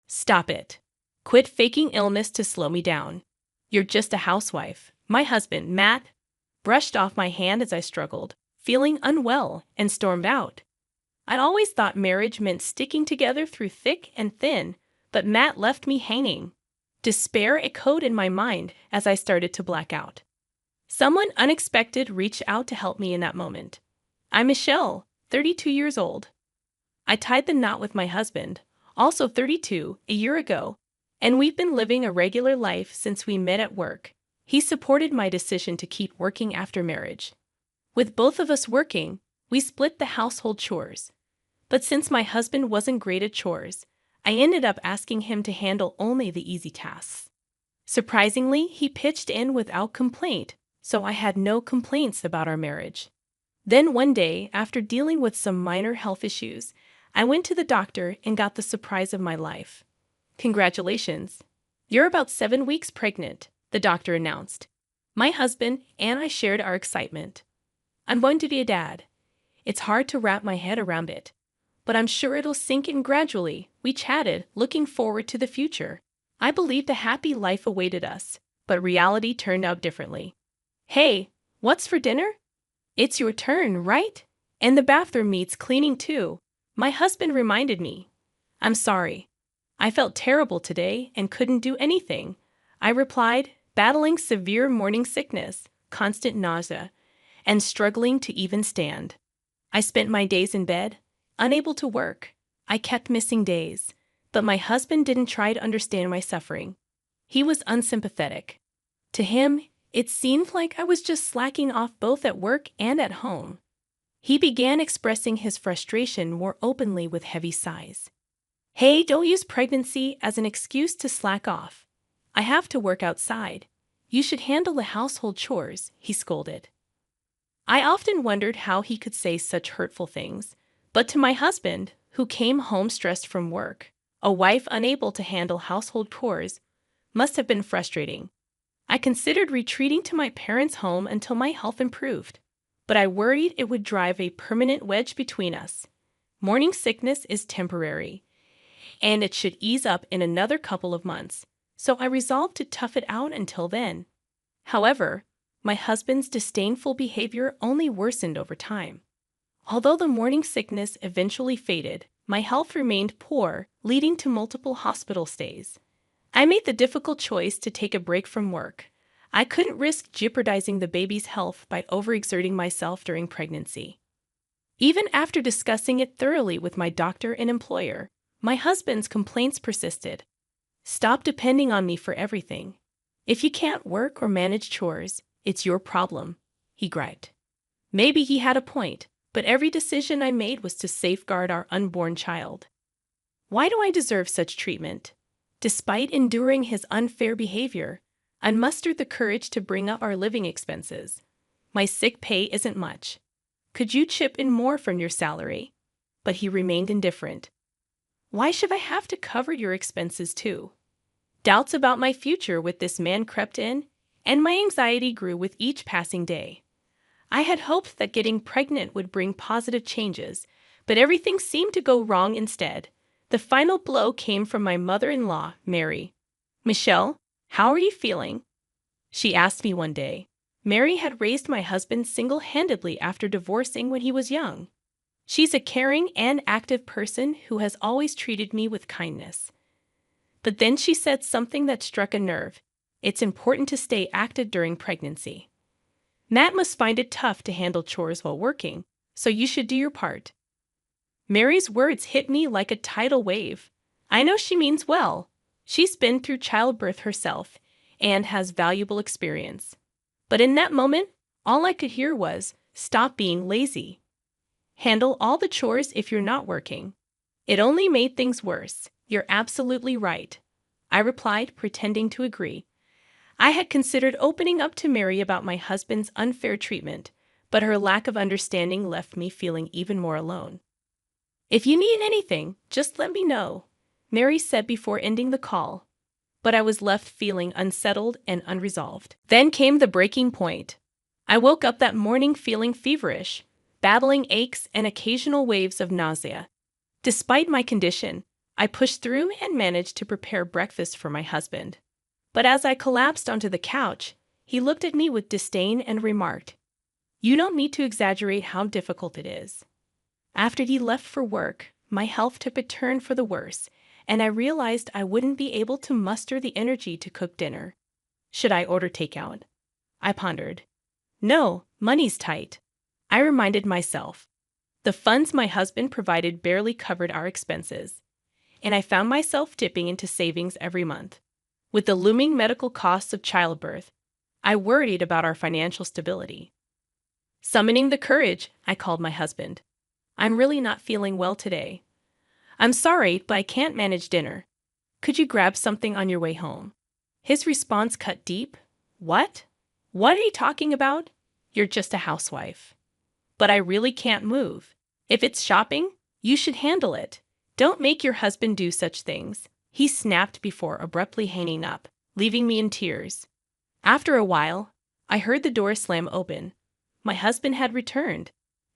Stop it. Quit faking illness to slow me down. You're just a housewife. My husband, Matt, brushed off my hand as I struggled, feeling unwell, and stormed out. I'd always thought marriage meant sticking together through thick and thin, but Matt left me hanging. Despair echoed in my mind as I started to black out. Someone unexpected reached out to help me in that moment. I'm Michelle, 32 years old. I tied the knot with my husband, also 32, a year ago, and we've been living a regular life since we met at work. He supported my decision to keep working after marriage. With both of us working, we split the household chores. But since my husband wasn't great at chores, I ended up asking him to handle only the easy tasks. Surprisingly, he pitched in without complaint, so I had no complaints about our marriage. Then one day, after dealing with some minor health issues, I went to the doctor and got the surprise of my life. Congratulations. You're about 7 weeks pregnant, the doctor announced. My husband and I shared our excitement. I'm going to be a dad. It's hard to wrap my head around it, but I'm sure it'll sink in gradually. We chatted, looking forward to the future. I believed a happy life awaited us, but reality turned out differently. Hey, what's for dinner? It's your turn, right? And the bathroom needs cleaning too, my husband reminded me. I'm sorry. I felt terrible today and couldn't do anything, I replied, battling severe morning sickness, constant nausea, and struggling to even stand. I spent my days in bed, unable to work. I kept missing days, but my husband didn't try to understand my suffering. He was unsympathetic. To him, it seemed like I was just slacking off both at work and at home. He began expressing his frustration more openly with heavy sighs. Hey, don't use pregnancy as an excuse to slack off. I have to work outside. You should handle the household chores, he scolded. I often wondered how he could say such hurtful things, but to my husband, who came home stressed from work, a wife unable to handle household chores must have been frustrating. I considered retreating to my parents' home until my health improved, but I worried it would drive a permanent wedge between us. Morning sickness is temporary, and it should ease up in another couple of months, so I resolved to tough it out until then. However, my husband's disdainful behavior only worsened over time. Although the morning sickness eventually faded, my health remained poor, leading to multiple hospital stays. I made the difficult choice to take a break from work. I couldn't risk jeopardizing the baby's health by overexerting myself during pregnancy. Even after discussing it thoroughly with my doctor and employer, my husband's complaints persisted. Stop depending on me for everything. If you can't work or manage chores, it's your problem, he griped. Maybe he had a point, but every decision I made was to safeguard our unborn child. Why do I deserve such treatment? Despite enduring his unfair behavior, I mustered the courage to bring up our living expenses. My sick pay isn't much. Could you chip in more from your salary? But he remained indifferent. Why should I have to cover your expenses too? Doubts about my future with this man crept in, and my anxiety grew with each passing day. I had hoped that getting pregnant would bring positive changes, but everything seemed to go wrong instead. The final blow came from my mother-in-law, Mary. Michelle, how are you feeling? She asked me one day. Mary had raised my husband single-handedly after divorcing when he was young. She's a caring and active person who has always treated me with kindness. But then she said something that struck a nerve. It's important to stay active during pregnancy. Matt must find it tough to handle chores while working, so you should do your part. Mary's words hit me like a tidal wave. I know she means well. She's been through childbirth herself and has valuable experience. But in that moment, all I could hear was, stop being lazy. Handle all the chores if you're not working. It only made things worse. You're absolutely right, I replied, pretending to agree. I had considered opening up to Mary about my husband's unfair treatment, but her lack of understanding left me feeling even more alone. If you need anything, just let me know, Mary said before ending the call. But I was left feeling unsettled and unresolved. Then came the breaking point. I woke up that morning feeling feverish, battling aches and occasional waves of nausea. Despite my condition, I pushed through and managed to prepare breakfast for my husband. But as I collapsed onto the couch, he looked at me with disdain and remarked, "You don't need to exaggerate how difficult it is." After he left for work, my health took a turn for the worse, and I realized I wouldn't be able to muster the energy to cook dinner. Should I order takeout? I pondered. No, money's tight. I reminded myself. The funds my husband provided barely covered our expenses, and I found myself dipping into savings every month. With the looming medical costs of childbirth, I worried about our financial stability. Summoning the courage, I called my husband. "I'm really not feeling well today. I'm sorry, but I can't manage dinner. Could you grab something on your way home?" His response cut deep. "What? What are you talking about? You're just a housewife." "But I really can't move. If it's shopping, you should handle it. Don't make your husband do such things," he snapped before abruptly hanging up, leaving me in tears. After a while, I heard the door slam open. My husband had returned.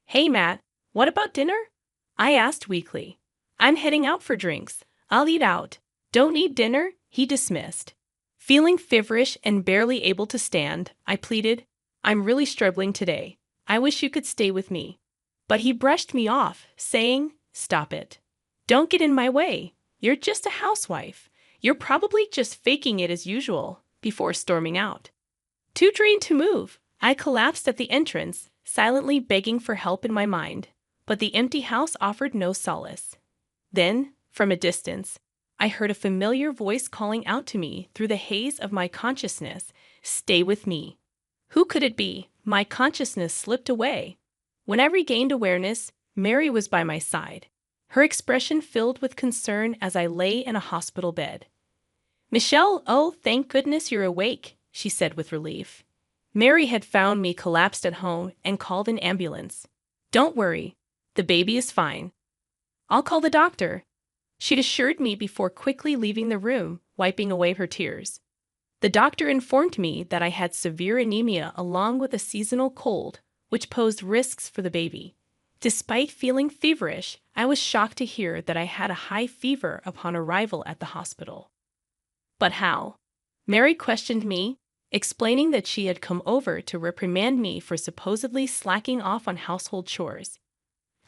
"Hey, Matt, what about dinner?" I asked weakly. "I'm heading out for drinks. I'll eat out." "Don't eat dinner," he dismissed. Feeling feverish and barely able to stand, I pleaded, "I'm really struggling today. I wish you could stay with me." But he brushed me off, saying, "Stop it. Don't get in my way. You're just a housewife. You're probably just faking it as usual," before storming out. Too drained to move, I collapsed at the entrance, silently begging for help in my mind, but the empty house offered no solace. Then, from a distance, I heard a familiar voice calling out to me through the haze of my consciousness, "Stay with me." Who could it be? My consciousness slipped away. When I regained awareness, Mary was by my side, her expression filled with concern as I lay in a hospital bed. "Michelle, oh, thank goodness you're awake," she said with relief. Mary had found me collapsed at home and called an ambulance. "Don't worry, the baby is fine. I'll call the doctor," she'd assured me before quickly leaving the room, wiping away her tears. The doctor informed me that I had severe anemia along with a seasonal cold, which posed risks for the baby. Despite feeling feverish, I was shocked to hear that I had a high fever upon arrival at the hospital. "But how?" Mary questioned me, explaining that she had come over to reprimand me for supposedly slacking off on household chores.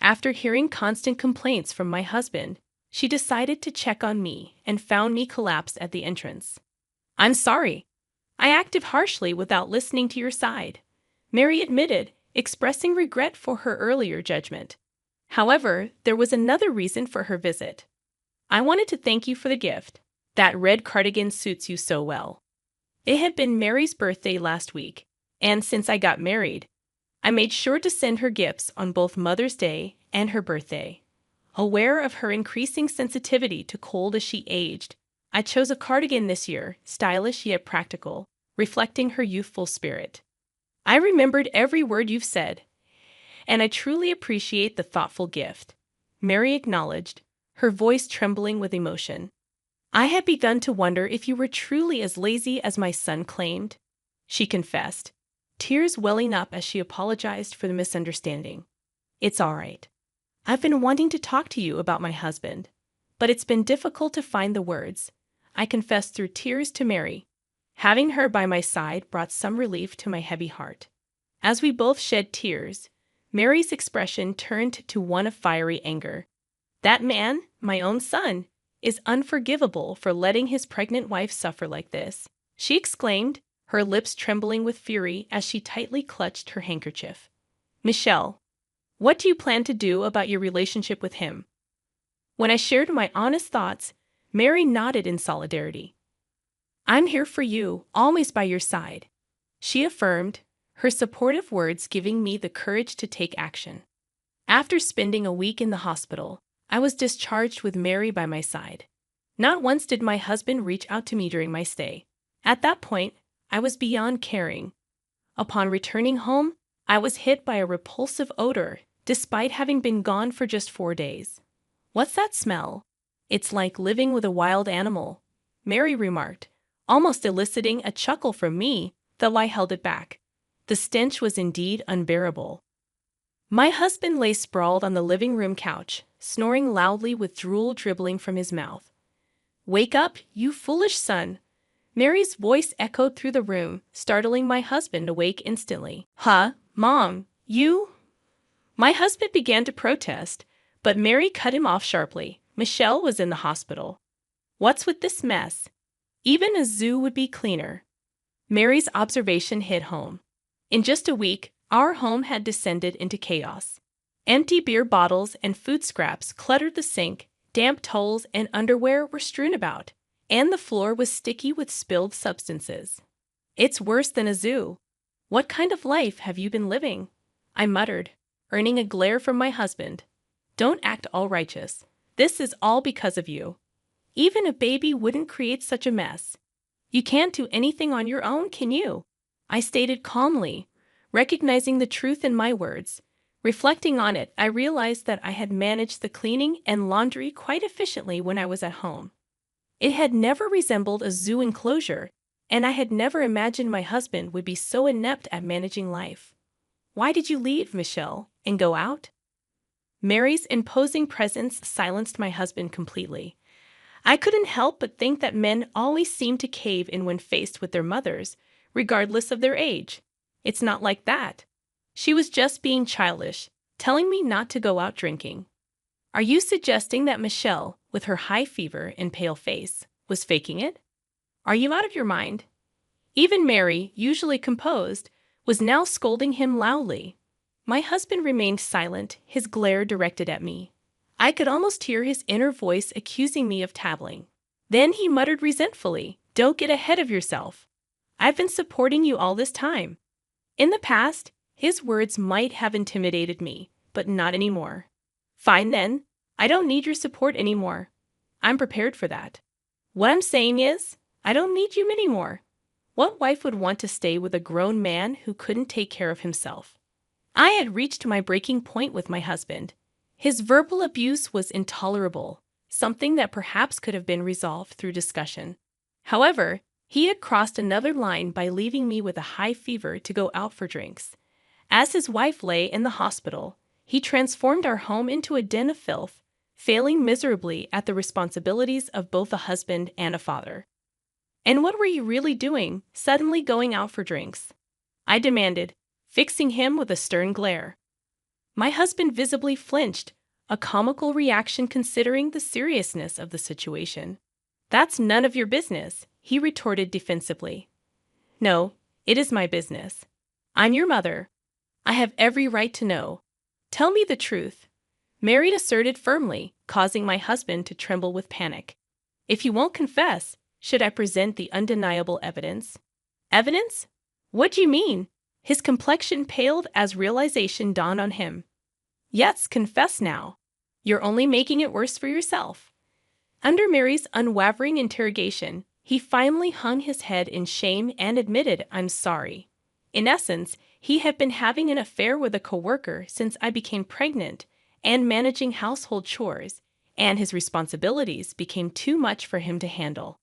After hearing constant complaints from my husband, she decided to check on me and found me collapsed at the entrance. "I'm sorry. I acted harshly without listening to your side," Mary admitted, expressing regret for her earlier judgment. However, there was another reason for her visit. "I wanted to thank you for the gift. That red cardigan suits you so well." It had been Mary's birthday last week, and since I got married, I made sure to send her gifts on both Mother's Day and her birthday. Aware of her increasing sensitivity to cold as she aged, I chose a cardigan this year, stylish yet practical, reflecting her youthful spirit. "I remembered every word you've said, and I truly appreciate the thoughtful gift," Mary acknowledged, her voice trembling with emotion. "I had begun to wonder if you were truly as lazy as my son claimed," she confessed, tears welling up as she apologized for the misunderstanding. "It's all right. I've been wanting to talk to you about my husband, but it's been difficult to find the words," I confessed through tears to Mary. Having her by my side brought some relief to my heavy heart. As we both shed tears, Mary's expression turned to one of fiery anger. "That man, my own son, is unforgivable for letting his pregnant wife suffer like this," she exclaimed, her lips trembling with fury as she tightly clutched her handkerchief. "Michelle, what do you plan to do about your relationship with him?" When I shared my honest thoughts, Mary nodded in solidarity. "I'm here for you, always by your side," she affirmed, her supportive words giving me the courage to take action. After spending a week in the hospital, I was discharged with Mary by my side. Not once did my husband reach out to me during my stay. At that point, I was beyond caring. Upon returning home, I was hit by a repulsive odor, despite having been gone for just 4 days. "What's that smell?" "It's like living with a wild animal," Mary remarked, almost eliciting a chuckle from me, though I held it back. The stench was indeed unbearable. My husband lay sprawled on the living room couch, snoring loudly with drool dribbling from his mouth. "Wake up, you foolish son!" Mary's voice echoed through the room, startling my husband awake instantly. "Huh, Mom, you—" My husband began to protest, but Mary cut him off sharply. Michelle was in the hospital. "What's with this mess? Even a zoo would be cleaner." Mary's observation hit home. In just a week, our home had descended into chaos. Empty beer bottles and food scraps cluttered the sink, damp towels and underwear were strewn about, and the floor was sticky with spilled substances. "It's worse than a zoo. What kind of life have you been living?" I muttered, earning a glare from my husband. "Don't act all righteous. This is all because of you. Even a baby wouldn't create such a mess. You can't do anything on your own, can you?" I stated calmly, recognizing the truth in my words. Reflecting on it, I realized that I had managed the cleaning and laundry quite efficiently when I was at home. It had never resembled a zoo enclosure, and I had never imagined my husband would be so inept at managing life. "Why did you leave, Michelle, and go out?" Mary's imposing presence silenced my husband completely. I couldn't help but think that men always seem to cave in when faced with their mothers, regardless of their age. It's not like that. She was just being childish, telling me not to go out drinking. "Are you suggesting that Michelle, with her high fever and pale face, was faking it? Are you out of your mind?" Even Mary, usually composed, was now scolding him loudly. My husband remained silent, his glare directed at me. I could almost hear his inner voice accusing me of tattling. Then he muttered resentfully, "Don't get ahead of yourself. I've been supporting you all this time." In the past, his words might have intimidated me, but not anymore. "Fine then, I don't need your support anymore. I'm prepared for that. What I'm saying is, I don't need you anymore." What wife would want to stay with a grown man who couldn't take care of himself? I had reached my breaking point with my husband. His verbal abuse was intolerable, something that perhaps could have been resolved through discussion. However, he had crossed another line by leaving me with a high fever to go out for drinks. As his wife lay in the hospital, he transformed our home into a den of filth, failing miserably at the responsibilities of both a husband and a father. "And what were you really doing, suddenly going out for drinks?" I demanded, fixing him with a stern glare. My husband visibly flinched, a comical reaction considering the seriousness of the situation. "That's none of your business," he retorted defensively. "No, it is my business. I'm your mother. I have every right to know. Tell me the truth," Mary asserted firmly, causing my husband to tremble with panic. "If you won't confess, should I present the undeniable evidence?" "Evidence? What do you mean?" His complexion paled as realization dawned on him. "Yes, confess now. You're only making it worse for yourself." Under Mary's unwavering interrogation, he finally hung his head in shame and admitted, "I'm sorry." In essence, he had been having an affair with a coworker since I became pregnant and managing household chores, and his responsibilities became too much for him to handle.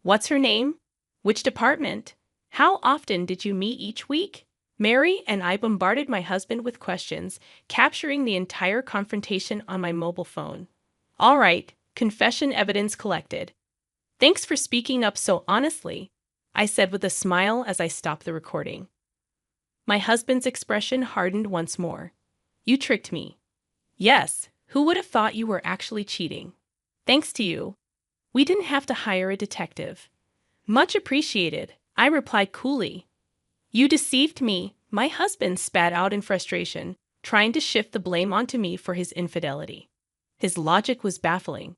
"What's her name? Which department? How often did you meet each week?" Mary and I bombarded my husband with questions, capturing the entire confrontation on my mobile phone. "All right, confession evidence collected. Thanks for speaking up so honestly," I said with a smile as I stopped the recording. My husband's expression hardened once more. "You tricked me." "Yes, who would have thought you were actually cheating?" "Thanks to you. We didn't have to hire a detective." "Much appreciated," I replied coolly. "You deceived me," my husband spat out in frustration, trying to shift the blame onto me for his infidelity. His logic was baffling.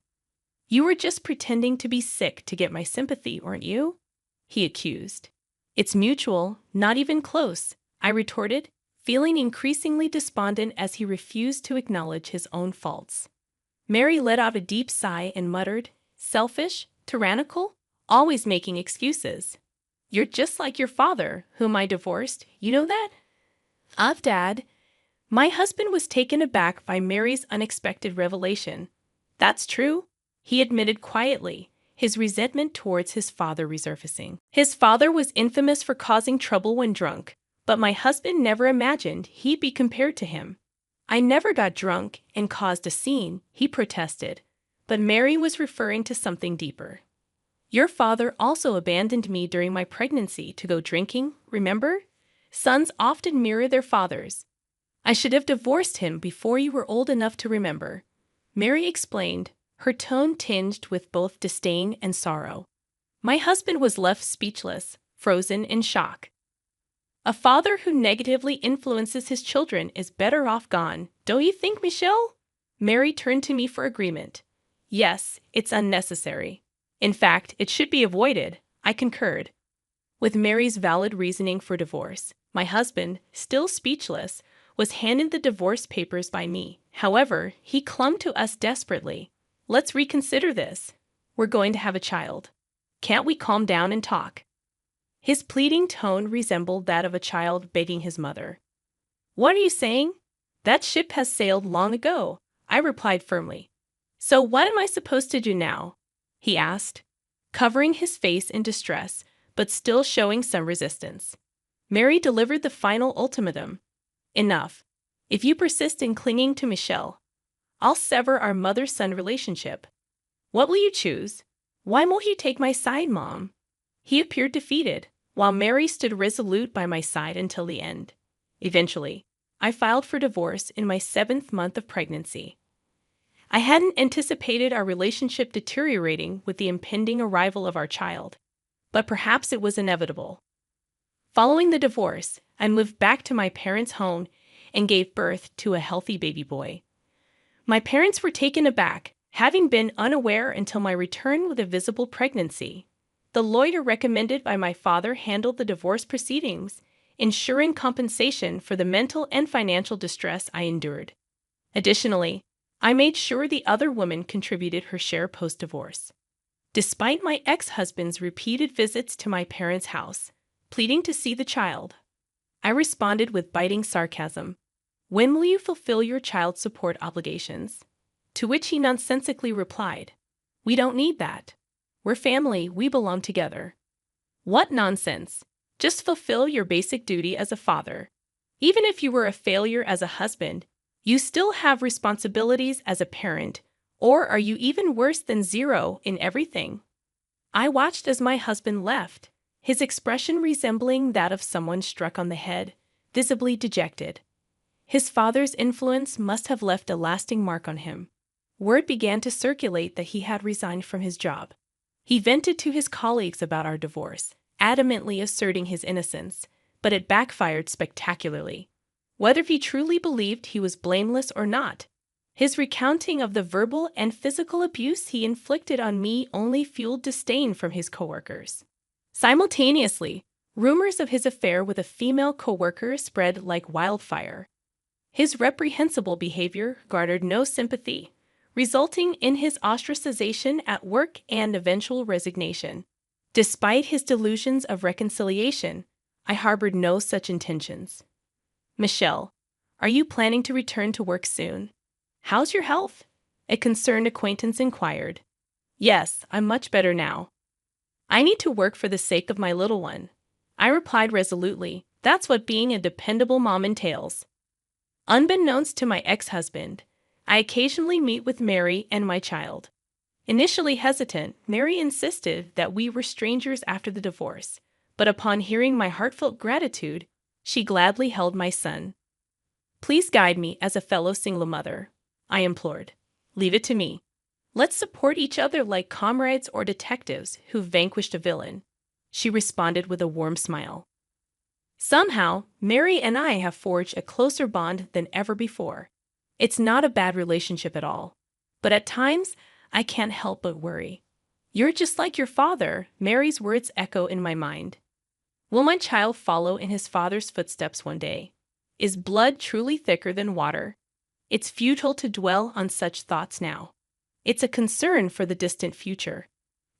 "You were just pretending to be sick to get my sympathy, weren't you?" he accused. "It's mutual, not even close," I retorted, feeling increasingly despondent as he refused to acknowledge his own faults. Mary let out a deep sigh and muttered, "Selfish, tyrannical, always making excuses. You're just like your father, whom I divorced, you know that?" Dad." My husband was taken aback by Mary's unexpected revelation. "That's true," he admitted quietly, his resentment towards his father resurfacing. His father was infamous for causing trouble when drunk, but my husband never imagined he'd be compared to him. I never got drunk and caused a scene, he protested, but Mary was referring to something deeper. Your father also abandoned me during my pregnancy to go drinking, remember? Sons often mirror their fathers. I should have divorced him before you were old enough to remember, Mary explained, her tone tinged with both disdain and sorrow. My husband was left speechless, frozen in shock. A father who negatively influences his children is better off gone, don't you think, Michelle? Mary turned to me for agreement. Yes, it's unnecessary. In fact, it should be avoided, I concurred. With Mary's valid reasoning for divorce, my husband, still speechless, was handed the divorce papers by me. However, he clung to us desperately. Let's reconsider this. We're going to have a child. Can't we calm down and talk? His pleading tone resembled that of a child begging his mother. What are you saying? That ship has sailed long ago, I replied firmly. So what am I supposed to do now? He asked, covering his face in distress, but still showing some resistance. Mary delivered the final ultimatum. Enough. If you persist in clinging to Michelle, I'll sever our mother-son relationship. What will you choose? Why won't you take my side, Mom? He appeared defeated, while Mary stood resolute by my side until the end. Eventually, I filed for divorce in my 7th month of pregnancy. I hadn't anticipated our relationship deteriorating with the impending arrival of our child, but perhaps it was inevitable. Following the divorce, I moved back to my parents' home and gave birth to a healthy baby boy. My parents were taken aback, having been unaware until my return with a visible pregnancy. The lawyer recommended by my father handled the divorce proceedings, ensuring compensation for the mental and financial distress I endured. Additionally, I made sure the other woman contributed her share post-divorce. Despite my ex-husband's repeated visits to my parents' house, pleading to see the child, I responded with biting sarcasm. When will you fulfill your child support obligations? To which he nonsensically replied, we don't need that. We're family, we belong together. What nonsense! Just fulfill your basic duty as a father. Even if you were a failure as a husband, you still have responsibilities as a parent, or are you even worse than zero in everything? I watched as my husband left, his expression resembling that of someone struck on the head, visibly dejected. His father's influence must have left a lasting mark on him. Word began to circulate that he had resigned from his job. He vented to his colleagues about our divorce, adamantly asserting his innocence, but it backfired spectacularly. Whether he truly believed he was blameless or not, his recounting of the verbal and physical abuse he inflicted on me only fueled disdain from his coworkers. Simultaneously, rumors of his affair with a female coworker spread like wildfire. His reprehensible behavior garnered no sympathy, resulting in his ostracization at work and eventual resignation. Despite his delusions of reconciliation, I harbored no such intentions. Michelle, are you planning to return to work soon? How's your health? A concerned acquaintance inquired. Yes, I'm much better now. I need to work for the sake of my little one. I replied resolutely, that's what being a dependable mom entails. Unbeknownst to my ex-husband, I occasionally meet with Mary and my child. Initially hesitant, Mary insisted that we were strangers after the divorce, but upon hearing my heartfelt gratitude, she gladly held my son. Please guide me as a fellow single mother, I implored. Leave it to me. Let's support each other like comrades or detectives who vanquished a villain, she responded with a warm smile. Somehow, Mary and I have forged a closer bond than ever before. It's not a bad relationship at all, but at times, I can't help but worry. You're just like your father, Mary's words echo in my mind. Will my child follow in his father's footsteps one day? Is blood truly thicker than water? It's futile to dwell on such thoughts now. It's a concern for the distant future.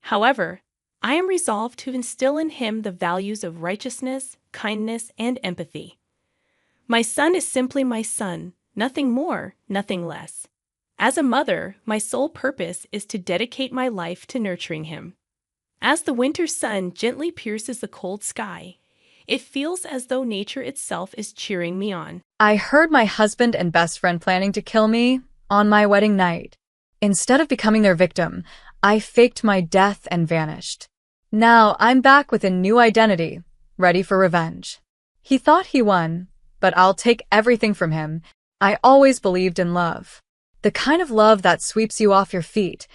However, I am resolved to instill in him the values of righteousness, kindness, and empathy. My son is simply my son, nothing more, nothing less. As a mother, my sole purpose is to dedicate my life to nurturing him. As the winter sun gently pierces the cold sky, It feels as though nature itself is cheering me on. I heard my husband and best friend planning to kill me on my wedding night. Instead of becoming their victim, I faked my death and vanished. Now I'm back with a new identity, ready for revenge. He thought he won, but I'll take everything from him. I always believed in love. The kind of love that sweeps you off your feet.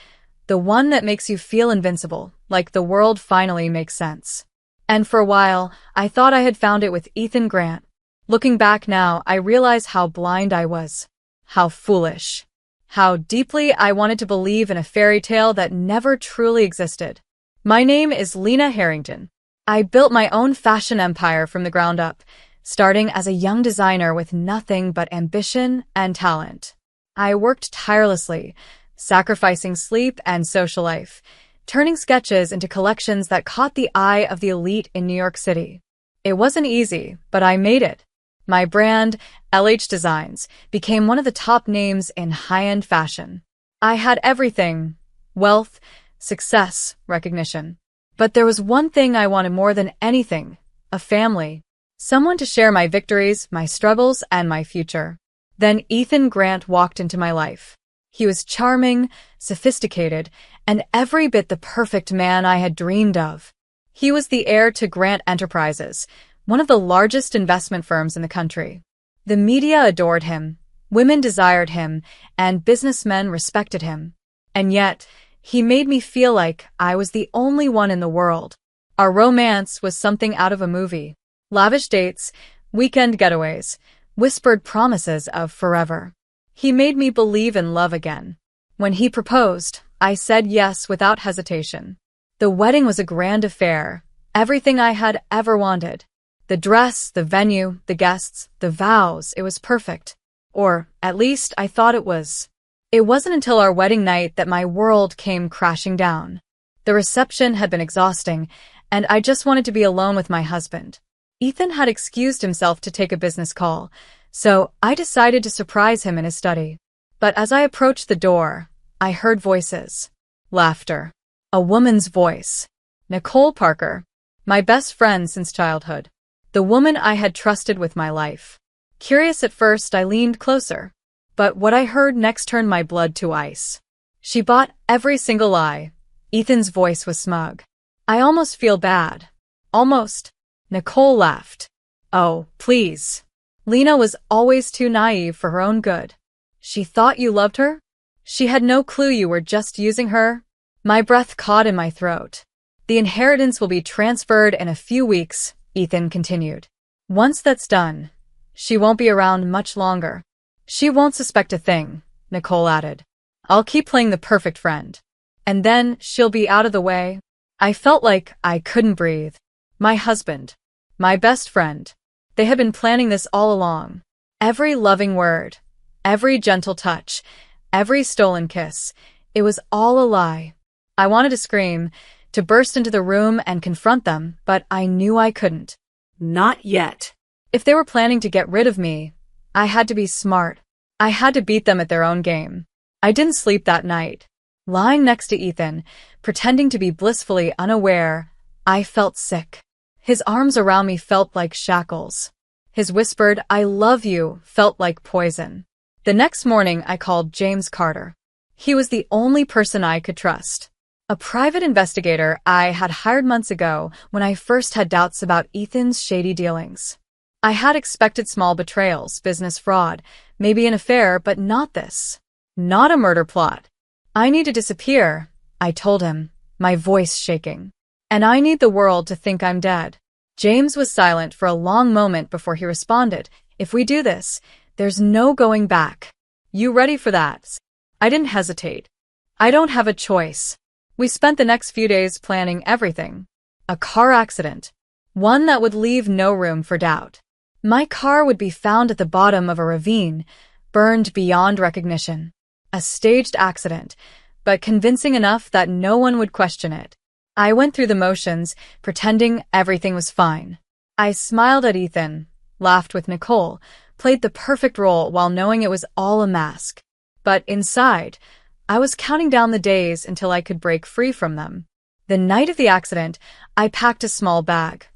The one that makes you feel invincible, like the world finally makes sense. And for a while, I thought I had found it with Ethan Grant. Looking back now, I realize how blind I was. How foolish. How deeply I wanted to believe in a fairy tale that never truly existed. My name is Lena Harrington. I built my own fashion empire from the ground up, starting as a young designer with nothing but ambition and talent. I worked tirelessly, sacrificing sleep and social life, turning sketches into collections that caught the eye of the elite in New York City. It wasn't easy, but I made it. My brand, LH Designs, became one of the top names in high-end fashion. I had everything: wealth, success, recognition. But there was one thing I wanted more than anything: a family. Someone to share my victories, my struggles, and my future. Then Ethan Grant walked into my life. He was charming, sophisticated, and every bit the perfect man I had dreamed of. He was the heir to Grant Enterprises, one of the largest investment firms in the country. The media adored him, women desired him, and businessmen respected him. And yet, he made me feel like I was the only one in the world. Our romance was something out of a movie. Lavish dates, weekend getaways, whispered promises of forever. He made me believe in love again. When he proposed, I said yes without hesitation. The wedding was a grand affair, everything I had ever wanted. The dress, the venue, the guests, the vows, it was perfect. Or, at least, I thought it was. It wasn't until our wedding night that my world came crashing down. The reception had been exhausting, and I just wanted to be alone with my husband. Ethan had excused himself to take a business call, so I decided to surprise him in his study. But as I approached the door, I heard voices. Laughter. A woman's voice. Nicole Parker, my best friend since childhood. The woman I had trusted with my life. Curious at first, I leaned closer. But what I heard next turned my blood to ice. She bought every single lie. Ethan's voice was smug. I almost feel bad. Almost. Nicole laughed. Oh, please. Lena was always too naive for her own good. She thought you loved her? She had no clue you were just using her. My breath caught in my throat. The inheritance will be transferred in a few weeks, Ethan continued. Once that's done, she won't be around much longer. She won't suspect a thing, Nicole added. I'll keep playing the perfect friend. And then she'll be out of the way. I felt like I couldn't breathe. My husband. My best friend. They had been planning this all along. Every loving word. Every gentle touch. Every stolen kiss. It was all a lie. I wanted to scream, to burst into the room and confront them, but I knew I couldn't. Not yet. If they were planning to get rid of me, I had to be smart. I had to beat them at their own game. I didn't sleep that night. Lying next to Ethan, pretending to be blissfully unaware, I felt sick. His arms around me felt like shackles. His whispered, "I love you," felt like poison. The next morning, I called James Carter. He was the only person I could trust. A private investigator I had hired months ago when I first had doubts about Ethan's shady dealings. I had expected small betrayals, business fraud, maybe an affair, but not this. Not a murder plot. I need to disappear, I told him, my voice shaking. And I need the world to think I'm dead. James was silent for a long moment before he responded. If we do this, there's no going back. You ready for that? I didn't hesitate. I don't have a choice. We spent the next few days planning everything. A car accident. One that would leave no room for doubt. My car would be found at the bottom of a ravine, burned beyond recognition. A staged accident, but convincing enough that no one would question it. I went through the motions, pretending everything was fine. I smiled at Ethan, laughed with Nicole, played the perfect role while knowing it was all a mask. But inside, I was counting down the days until I could break free from them. The night of the accident, I packed a small bag.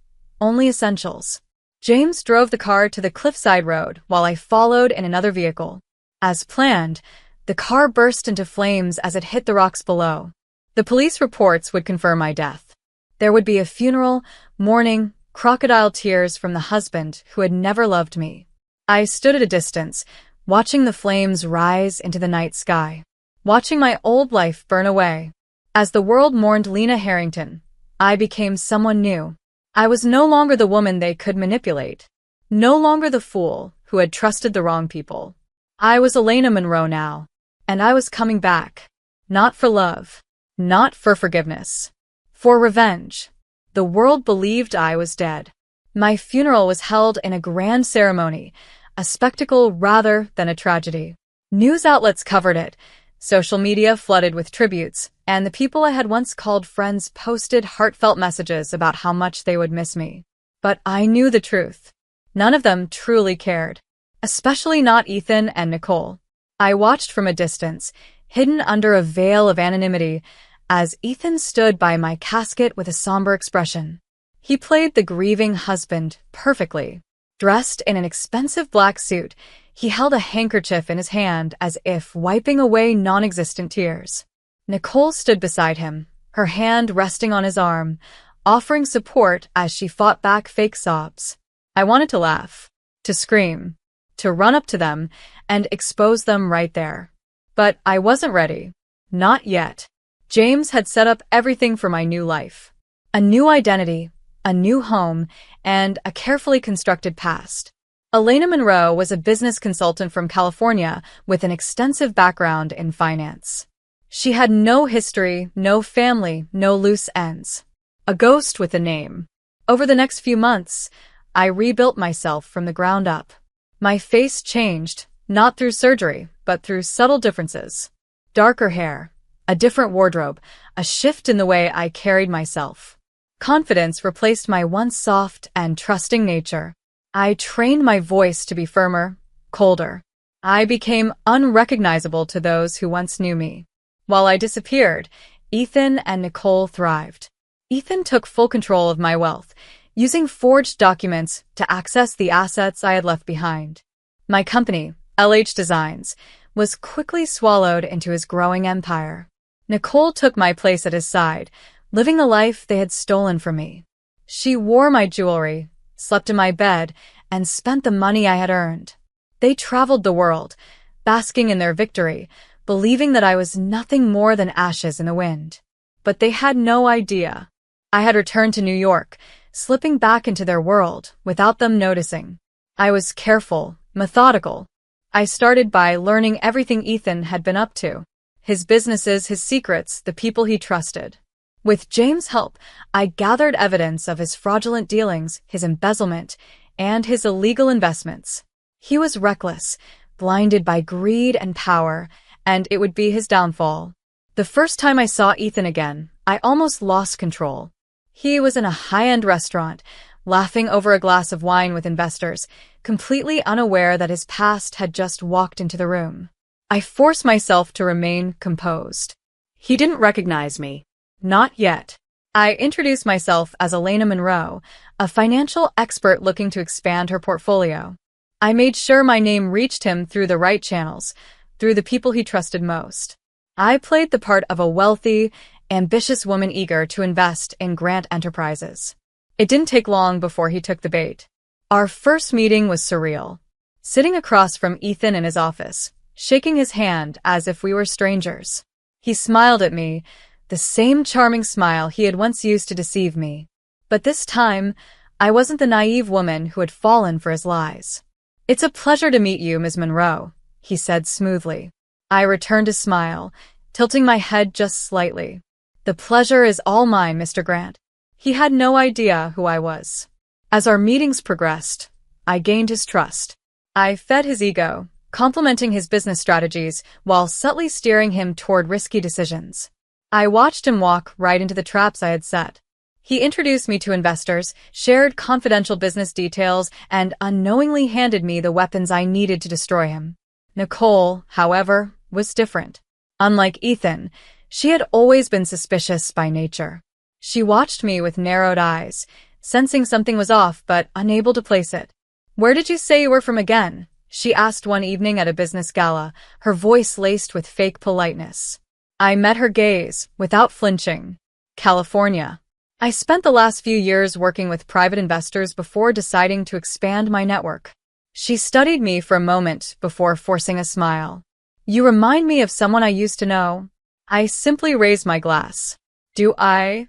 only essentials. James drove the car to the cliffside road while I followed in another vehicle. As planned, the car burst into flames as it hit the rocks below. The police reports would confirm my death. There would be a funeral, mourning, crocodile tears from the husband who had never loved me. I stood at a distance, watching the flames rise into the night sky, watching my old life burn away. As the world mourned Lena Harrington, I became someone new. I was no longer the woman they could manipulate, no longer the fool who had trusted the wrong people. I was Elena Monroe now, and I was coming back. Not for love, not for forgiveness, for revenge. The world believed I was dead. My funeral was held in a grand ceremony, a spectacle rather than a tragedy. News outlets covered it, social media flooded with tributes, and the people I had once called friends posted heartfelt messages about how much they would miss me. But I knew the truth. None of them truly cared, especially not Ethan and Nicole. I watched from a distance, hidden under a veil of anonymity, as Ethan stood by my casket with a somber expression. He played the grieving husband perfectly. Dressed in an expensive black suit, he held a handkerchief in his hand as if wiping away non-existent tears. Nicole stood beside him, her hand resting on his arm, offering support as she fought back fake sobs. I wanted to laugh, to scream, to run up to them and expose them right there. But I wasn't ready. Not yet. James had set up everything for my new life. A new identity, a new home, and a carefully constructed past. Elena Monroe was a business consultant from California with an extensive background in finance. She had no history, no family, no loose ends. A ghost with a name. Over the next few months, I rebuilt myself from the ground up. My face changed, not through surgery, but through subtle differences. Darker hair, a different wardrobe, a shift in the way I carried myself. Confidence replaced my once soft and trusting nature. I trained my voice to be firmer, colder. I became unrecognizable to those who once knew me. While I disappeared, Ethan and Nicole thrived. Ethan took full control of my wealth, using forged documents to access the assets I had left behind. My company, LH Designs, was quickly swallowed into his growing empire. Nicole took my place at his side, living the life they had stolen from me. She wore my jewelry, slept in my bed, and spent the money I had earned. They traveled the world, basking in their victory, believing that I was nothing more than ashes in the wind. But they had no idea. I had returned to New York, slipping back into their world without them noticing. I was careful, methodical. I started by learning everything Ethan had been up to. His businesses, his secrets, the people he trusted. With James' help, I gathered evidence of his fraudulent dealings, his embezzlement, and his illegal investments. He was reckless, blinded by greed and power, and it would be his downfall. The first time I saw Ethan again, I almost lost control. He was in a high-end restaurant, laughing over a glass of wine with investors, completely unaware that his past had just walked into the room. I forced myself to remain composed. He didn't recognize me. Not yet. I introduced myself as Elena Monroe, a financial expert looking to expand her portfolio. I made sure my name reached him through the right channels, through the people he trusted most. I played the part of a wealthy, ambitious woman eager to invest in grand enterprises. It didn't take long before he took the bait. Our first meeting was surreal. Sitting across from Ethan in his office, shaking his hand as if we were strangers. He smiled at me, the same charming smile he had once used to deceive me. But this time, I wasn't the naive woman who had fallen for his lies. "It's a pleasure to meet you, Ms. Monroe," he said smoothly. I returned a smile, tilting my head just slightly. "The pleasure is all mine, Mr. Grant." He had no idea who I was. As our meetings progressed, I gained his trust. I fed his ego, complimenting his business strategies while subtly steering him toward risky decisions. I watched him walk right into the traps I had set. He introduced me to investors, shared confidential business details, and unknowingly handed me the weapons I needed to destroy him. Nicole, however, was different. Unlike Ethan, she had always been suspicious by nature. She watched me with narrowed eyes, sensing something was off but unable to place it. "Where did you say you were from again?" she asked one evening at a business gala, her voice laced with fake politeness. I met her gaze, without flinching. "California. I spent the last few years working with private investors before deciding to expand my network." She studied me for a moment before forcing a smile. "You remind me of someone I used to know." I simply raised my glass. "Do I?"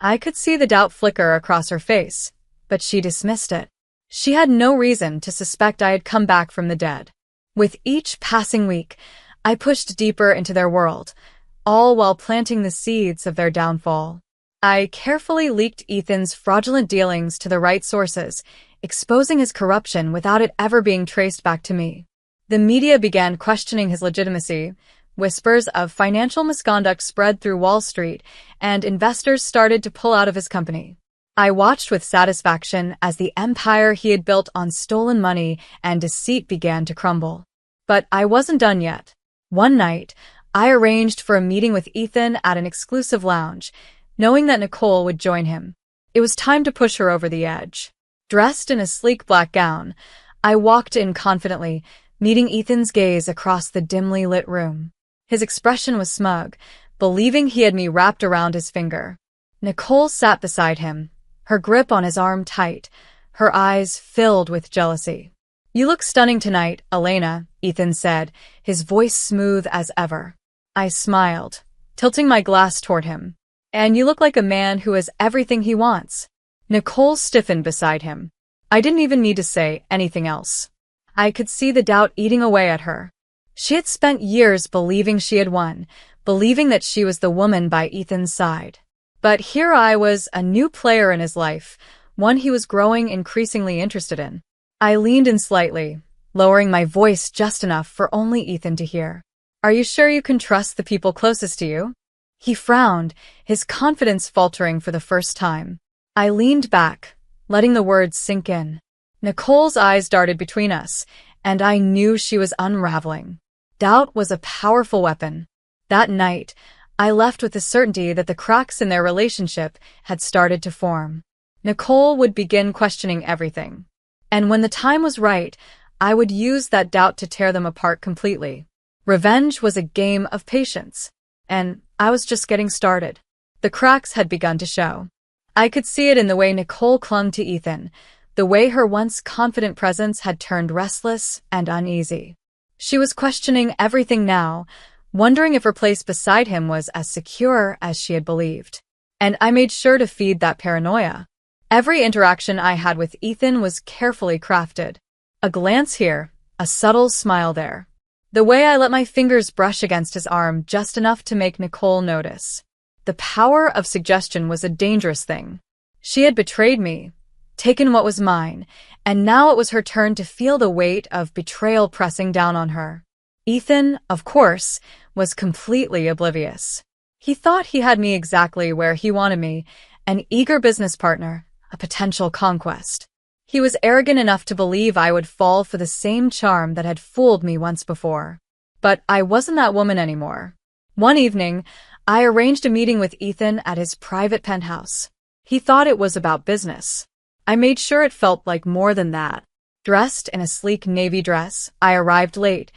I could see the doubt flicker across her face, but she dismissed it. She had no reason to suspect I had come back from the dead. With each passing week, I pushed deeper into their world, all while planting the seeds of their downfall. I carefully leaked Ethan's fraudulent dealings to the right sources, exposing his corruption without it ever being traced back to me. The media began questioning his legitimacy. Whispers of financial misconduct spread through Wall Street, and investors started to pull out of his company. I watched with satisfaction as the empire he had built on stolen money and deceit began to crumble. But I wasn't done yet. One night, I arranged for a meeting with Ethan at an exclusive lounge, knowing that Nicole would join him. It was time to push her over the edge. Dressed in a sleek black gown, I walked in confidently, meeting Ethan's gaze across the dimly lit room. His expression was smug, believing he had me wrapped around his finger. Nicole sat beside him, her grip on his arm tight, her eyes filled with jealousy. "You look stunning tonight, Elena," Ethan said, his voice smooth as ever. I smiled, tilting my glass toward him. "And you look like a man who has everything he wants." Nicole stiffened beside him. I didn't even need to say anything else. I could see the doubt eating away at her. She had spent years believing she had won, believing that she was the woman by Ethan's side. But here I was, a new player in his life, one he was growing increasingly interested in. I leaned in slightly, lowering my voice just enough for only Ethan to hear. "Are you sure you can trust the people closest to you?" He frowned, his confidence faltering for the first time. I leaned back, letting the words sink in. Nicole's eyes darted between us, and I knew she was unraveling. Doubt was a powerful weapon. That night, I left with the certainty that the cracks in their relationship had started to form. Nicole would begin questioning everything. And when the time was right, I would use that doubt to tear them apart completely. Revenge was a game of patience, and I was just getting started. The cracks had begun to show. I could see it in the way Nicole clung to Ethan, the way her once confident presence had turned restless and uneasy. She was questioning everything now, wondering if her place beside him was as secure as she had believed. And I made sure to feed that paranoia. Every interaction I had with Ethan was carefully crafted. A glance here, a subtle smile there. The way I let my fingers brush against his arm just enough to make Nicole notice. The power of suggestion was a dangerous thing. She had betrayed me, taken what was mine, and now it was her turn to feel the weight of betrayal pressing down on her. Ethan, of course, was completely oblivious. He thought he had me exactly where he wanted me, an eager business partner, a potential conquest. He was arrogant enough to believe I would fall for the same charm that had fooled me once before. But I wasn't that woman anymore. One evening, I arranged a meeting with Ethan at his private penthouse. He thought it was about business. I made sure it felt like more than that. Dressed in a sleek navy dress, I arrived late,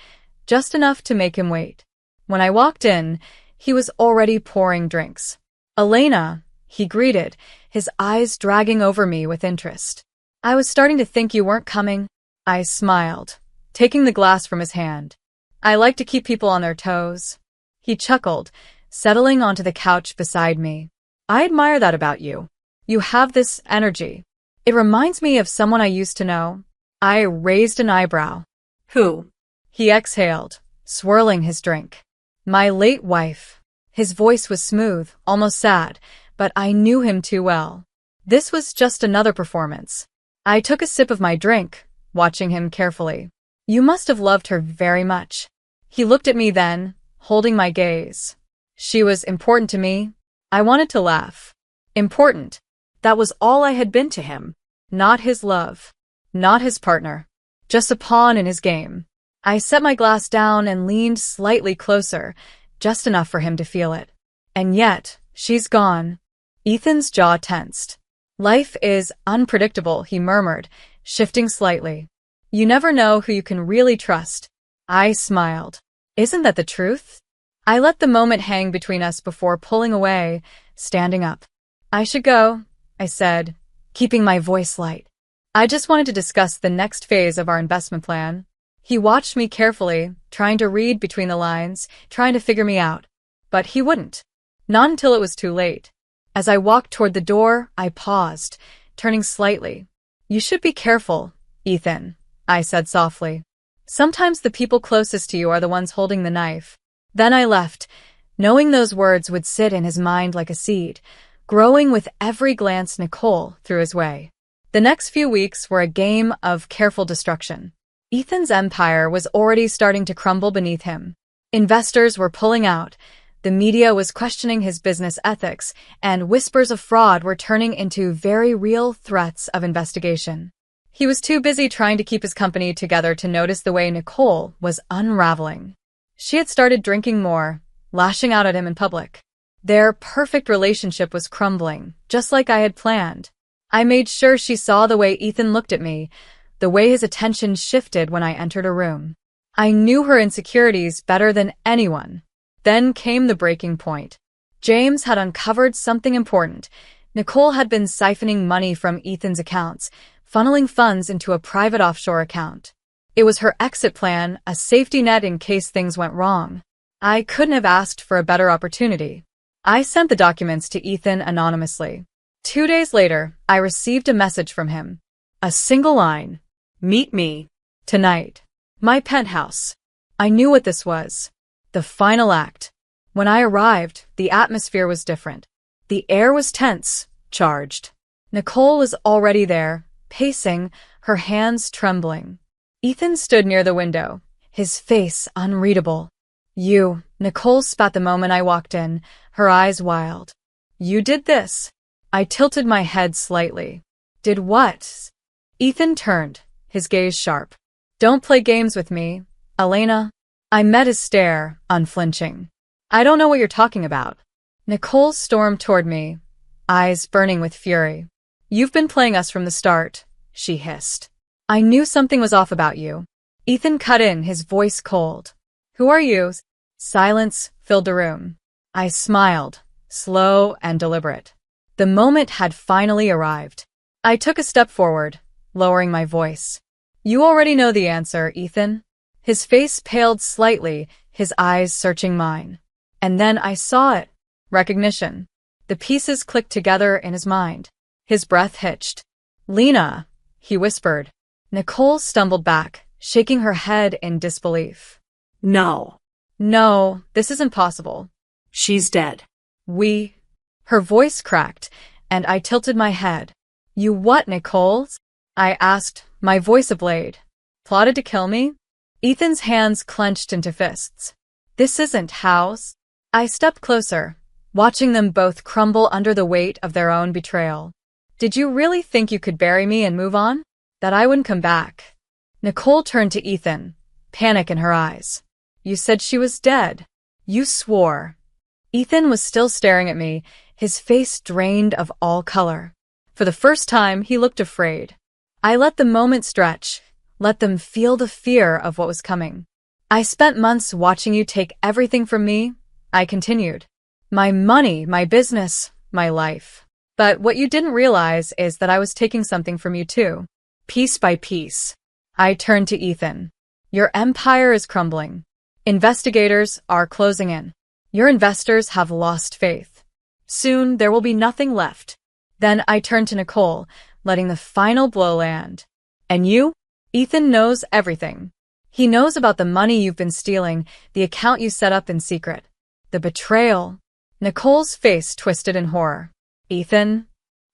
just enough to make him wait. When I walked in, he was already pouring drinks. "Elena," he greeted, his eyes dragging over me with interest. "I was starting to think you weren't coming." I smiled, taking the glass from his hand. "I like to keep people on their toes." He chuckled, settling onto the couch beside me. "I admire that about you. You have this energy. It reminds me of someone I used to know." I raised an eyebrow. Who? He exhaled, swirling his drink. "My late wife." His voice was smooth, almost sad, but I knew him too well. This was just another performance. I took a sip of my drink, watching him carefully. "You must have loved her very much." He looked at me then, holding my gaze. "She was important to me." I wanted to laugh. Important. That was all I had been to him. Not his love. Not his partner. Just a pawn in his game. I set my glass down and leaned slightly closer, just enough for him to feel it. "And yet, she's gone." Ethan's jaw tensed. Life is unpredictable, he murmured, shifting slightly. You never know who you can really trust. I smiled. Isn't that the truth? I let the moment hang between us before pulling away, standing up. I should go, I said, keeping my voice light. I just wanted to discuss the next phase of our investment plan. He watched me carefully, trying to read between the lines, trying to figure me out. But he wouldn't. Not until it was too late. As I walked toward the door, I paused, turning slightly. You should be careful, Ethan, I said softly. Sometimes the people closest to you are the ones holding the knife. Then I left, knowing those words would sit in his mind like a seed, growing with every glance Nicole threw his way. The next few weeks were a game of careful destruction. Ethan's empire was already starting to crumble beneath him. Investors were pulling out, the media was questioning his business ethics, and whispers of fraud were turning into very real threats of investigation. He was too busy trying to keep his company together to notice the way Nicole was unraveling. She had started drinking more, lashing out at him in public. Their perfect relationship was crumbling, just like I had planned. I made sure she saw the way Ethan looked at me, the way his attention shifted when I entered a room. I knew her insecurities better than anyone. Then came the breaking point. James had uncovered something important. Nicole had been siphoning money from Ethan's accounts, funneling funds into a private offshore account. It was her exit plan, a safety net in case things went wrong. I couldn't have asked for a better opportunity. I sent the documents to Ethan anonymously. 2 days later, I received a message from him. A single line. Meet me. Tonight. My penthouse. I knew what this was. The final act. When I arrived, the atmosphere was different. The air was tense, charged. Nicole was already there, pacing, her hands trembling. Ethan stood near the window, his face unreadable. You, Nicole spat the moment I walked in, her eyes wild. You did this. I tilted my head slightly. Did what? Ethan turned, his gaze sharp. Don't play games with me, Elena. I met his stare, unflinching. I don't know what you're talking about. Nicole stormed toward me, eyes burning with fury. You've been playing us from the start, she hissed. I knew something was off about you. Ethan cut in, his voice cold. Who are you? Silence filled the room. I smiled, slow and deliberate. The moment had finally arrived. I took a step forward, lowering my voice. You already know the answer, Ethan. His face paled slightly, his eyes searching mine. And then I saw it. Recognition. The pieces clicked together in his mind. His breath hitched. Lena, he whispered. Nicole stumbled back, shaking her head in disbelief. No. No, this isn't possible. She's dead. Her voice cracked, and I tilted my head. You what, Nicole? I asked, my voice ablade. Plotted to kill me? Ethan's hands clenched into fists. This isn't house. I stepped closer, watching them both crumble under the weight of their own betrayal. Did you really think you could bury me and move on? That I wouldn't come back? Nicole turned to Ethan, panic in her eyes. You said she was dead. You swore. Ethan was still staring at me, his face drained of all color. For the first time, he looked afraid. I let the moment stretch, let them feel the fear of what was coming. I spent months watching you take everything from me, I continued. My money, my business, my life. But what you didn't realize is that I was taking something from you too. Piece by piece. I turned to Ethan. Your empire is crumbling. Investigators are closing in. Your investors have lost faith. Soon there will be nothing left. Then I turned to Nicole, letting the final blow land. And you? Ethan knows everything. He knows about the money you've been stealing, the account you set up in secret. The betrayal. Nicole's face twisted in horror. Ethan?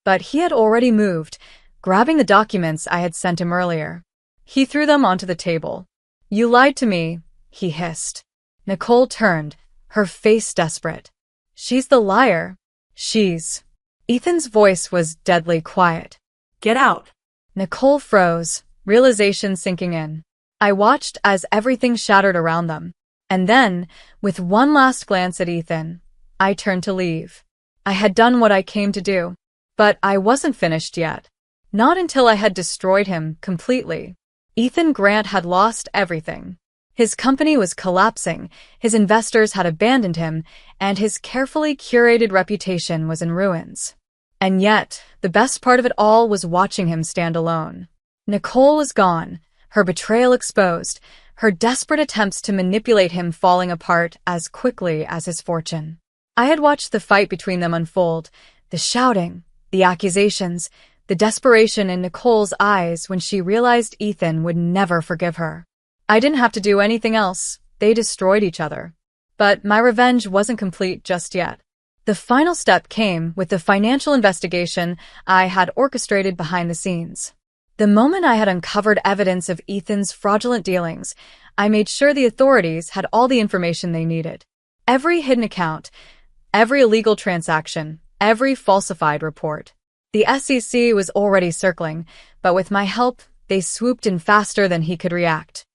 But he had already moved, grabbing the documents I had sent him earlier. He threw them onto the table. You lied to me, he hissed. Nicole turned, her face desperate. She's the liar. She's... Ethan's voice was deadly quiet. Get out. Nicole froze, realization sinking in. I watched as everything shattered around them. And then, with one last glance at Ethan, I turned to leave. I had done what I came to do. But I wasn't finished yet. Not until I had destroyed him completely. Ethan Grant had lost everything. His company was collapsing, his investors had abandoned him, and his carefully curated reputation was in ruins. And yet, the best part of it all was watching him stand alone. Nicole was gone, her betrayal exposed, her desperate attempts to manipulate him falling apart as quickly as his fortune. I had watched the fight between them unfold, the shouting, the accusations, the desperation in Nicole's eyes when she realized Ethan would never forgive her. I didn't have to do anything else. They destroyed each other. But my revenge wasn't complete just yet. The final step came with the financial investigation I had orchestrated behind the scenes. The moment I had uncovered evidence of Ethan's fraudulent dealings, I made sure the authorities had all the information they needed. Every hidden account, every illegal transaction, every falsified report. The SEC was already circling, but with my help, they swooped in faster than he could react.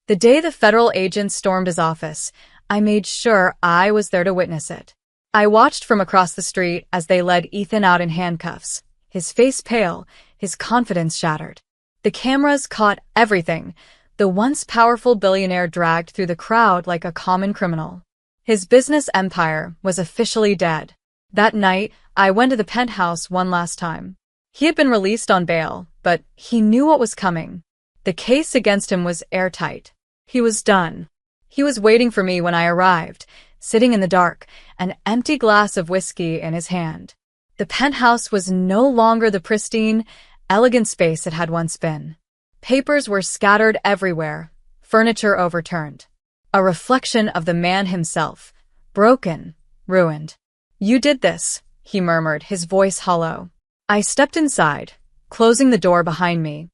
The day the federal agents stormed his office, I made sure I was there to witness it. I watched from across the street as they led Ethan out in handcuffs, his face pale, his confidence shattered. The cameras caught everything. The once powerful billionaire dragged through the crowd like a common criminal. His business empire was officially dead. That night, I went to the penthouse one last time. He had been released on bail, but he knew what was coming. The case against him was airtight. He was done. He was waiting for me when I arrived, sitting in the dark, an empty glass of whiskey in his hand. The penthouse was no longer the pristine, elegant space it had once been. Papers were scattered everywhere, furniture overturned. A reflection of the man himself, broken, ruined. "You did this," he murmured, his voice hollow. I stepped inside, closing the door behind me.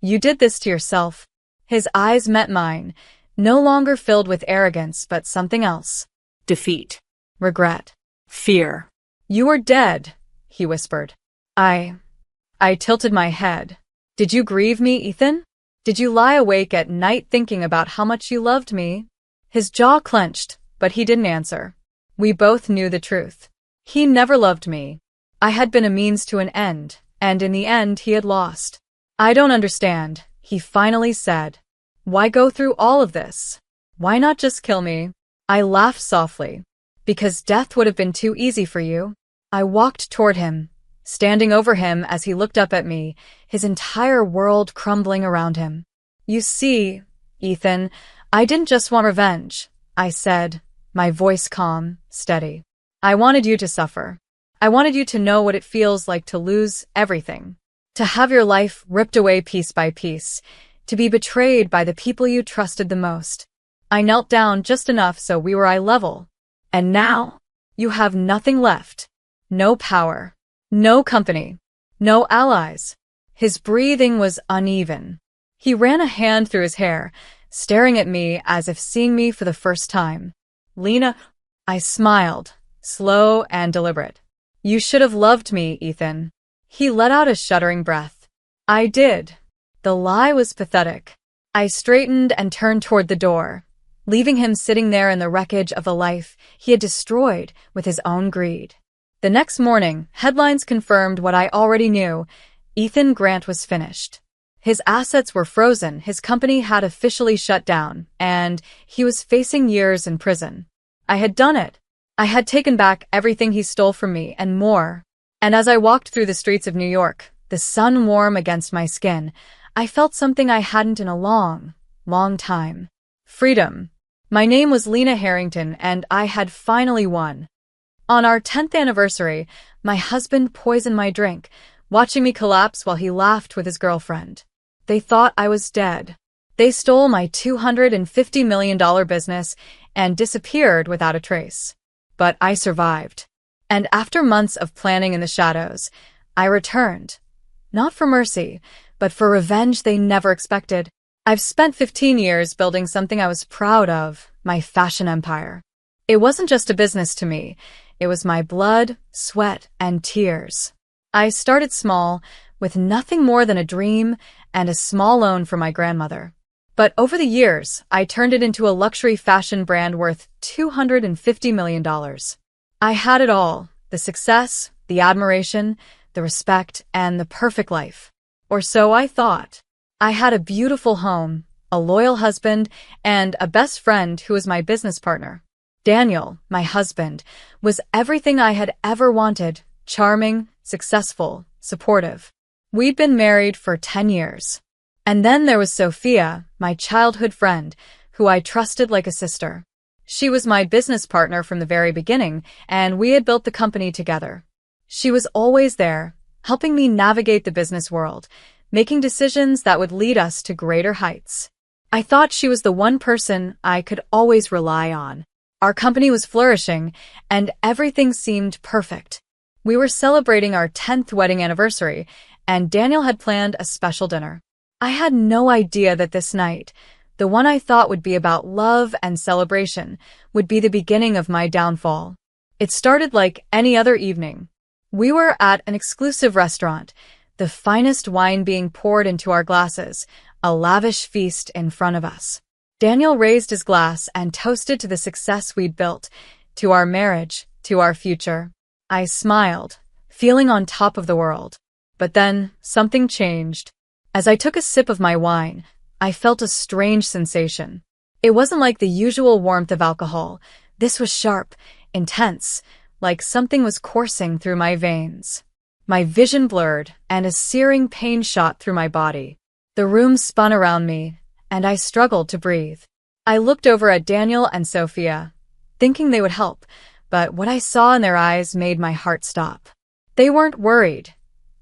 "You did this to yourself." His eyes met mine, no longer filled with arrogance but something else. Defeat. Regret. Fear. "You are dead," he whispered. I tilted my head. "Did you grieve me, Ethan? Did you lie awake at night thinking about how much you loved me?" His jaw clenched, but he didn't answer. We both knew the truth. He never loved me. I had been a means to an end, and in the end he had lost. "I don't understand," he finally said. "Why go through all of this? Why not just kill me?" I laughed softly. "Because death would have been too easy for you." I walked toward him, standing over him as he looked up at me, his entire world crumbling around him. "You see, Ethan, I didn't just want revenge," I said, my voice calm, steady. "I wanted you to suffer. I wanted you to know what it feels like to lose everything. To have your life ripped away piece by piece. To be betrayed by the people you trusted the most." I knelt down just enough so we were eye level. "And now, you have nothing left. No power. No company. No allies." His breathing was uneven. He ran a hand through his hair, staring at me as if seeing me for the first time. "Lena," I smiled, slow and deliberate. "You should have loved me, Ethan." He let out a shuddering breath. I did. The lie was pathetic. I straightened and turned toward the door, leaving him sitting there in the wreckage of the life he had destroyed with his own greed. The next morning, headlines confirmed what I already knew. Ethan Grant was finished. His assets were frozen, his company had officially shut down, and he was facing years in prison. I had done it. I had taken back everything he stole from me and more. And as I walked through the streets of New York, the sun warm against my skin, I felt something I hadn't in a long, long time. Freedom. My name was Lena Harrington, and I had finally won. On our 10th anniversary, my husband poisoned my drink, watching me collapse while he laughed with his girlfriend. They thought I was dead. They stole my $250 million business and disappeared without a trace. But I survived. And after months of planning in the shadows, I returned. Not for mercy, but for revenge they never expected. I've spent 15 years building something I was proud of, my fashion empire. It wasn't just a business to me. It was my blood, sweat, and tears. I started small, with nothing more than a dream and a small loan from my grandmother. But over the years, I turned it into a luxury fashion brand worth $250 million. I had it all: the success, the admiration, the respect, and the perfect life. Or so I thought. I had a beautiful home, a loyal husband, and a best friend who was my business partner. Daniel, my husband, was everything I had ever wanted: charming, successful, supportive. We'd been married for 10 years. And then there was Sophia, my childhood friend, who I trusted like a sister. She was my business partner from the very beginning, and we had built the company together. She was always there, helping me navigate the business world, making decisions that would lead us to greater heights. I thought she was the one person I could always rely on. Our company was flourishing, and everything seemed perfect. We were celebrating our 10th wedding anniversary, and Daniel had planned a special dinner. I had no idea that this night, the one I thought would be about love and celebration, would be the beginning of my downfall. It started like any other evening. We were at an exclusive restaurant, the finest wine being poured into our glasses, a lavish feast in front of us. Daniel raised his glass and toasted to the success we'd built, to our marriage, to our future. I smiled, feeling on top of the world. But then, something changed. As I took a sip of my wine, I felt a strange sensation. It wasn't like the usual warmth of alcohol. This was sharp, intense, like something was coursing through my veins. My vision blurred, and a searing pain shot through my body. The room spun around me, and I struggled to breathe. I looked over at Daniel and Sophia, thinking they would help, but what I saw in their eyes made my heart stop. They weren't worried.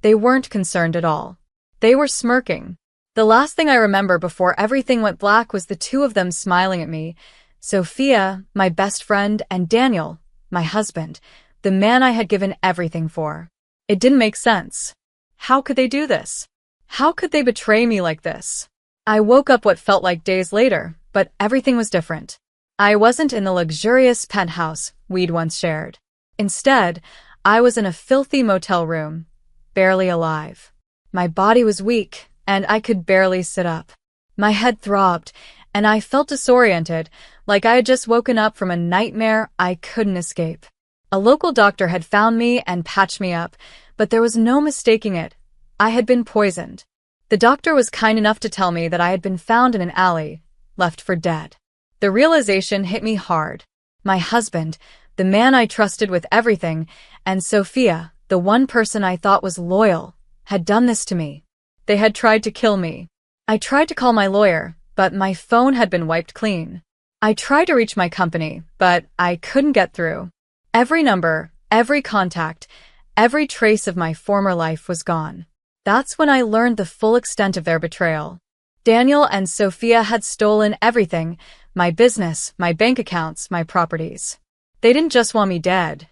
They weren't concerned at all. They were smirking. The last thing I remember before everything went black was the two of them smiling at me, Sophia, my best friend, and Daniel, my husband, the man I had given everything for. It didn't make sense. How could they do this? How could they betray me like this? I woke up what felt like days later, but everything was different. I wasn't in the luxurious penthouse we'd once shared. Instead, I was in a filthy motel room, barely alive. My body was weak, and I could barely sit up. My head throbbed, and I felt disoriented, like I had just woken up from a nightmare I couldn't escape. A local doctor had found me and patched me up, but there was no mistaking it. I had been poisoned. The doctor was kind enough to tell me that I had been found in an alley, left for dead. The realization hit me hard. My husband, the man I trusted with everything, and Sophia, the one person I thought was loyal, had done this to me. They had tried to kill me. I tried to call my lawyer, but my phone had been wiped clean. I tried to reach my company, but I couldn't get through. Every number, every contact, every trace of my former life was gone. That's when I learned the full extent of their betrayal. Daniel and Sophia had stolen everything: my business, my bank accounts, my properties. They didn't just want me dead.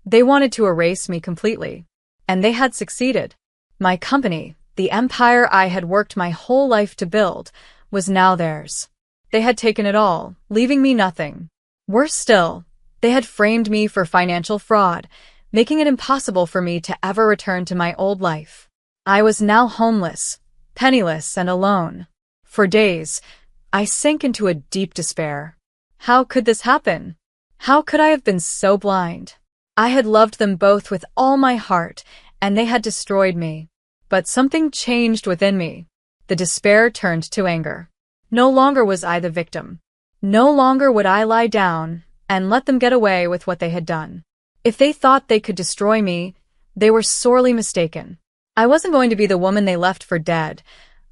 They wanted to erase me completely. And they had succeeded. My company, the empire I had worked my whole life to build, was now theirs. They had taken it all, leaving me nothing. Worse still, they had framed me for financial fraud, making it impossible for me to ever return to my old life. I was now homeless, penniless, and alone. For days, I sank into a deep despair. How could this happen? How could I have been so blind? I had loved them both with all my heart, and they had destroyed me. But something changed within me. The despair turned to anger. No longer was I the victim. No longer would I lie down and let them get away with what they had done. If they thought they could destroy me, they were sorely mistaken. I wasn't going to be the woman they left for dead.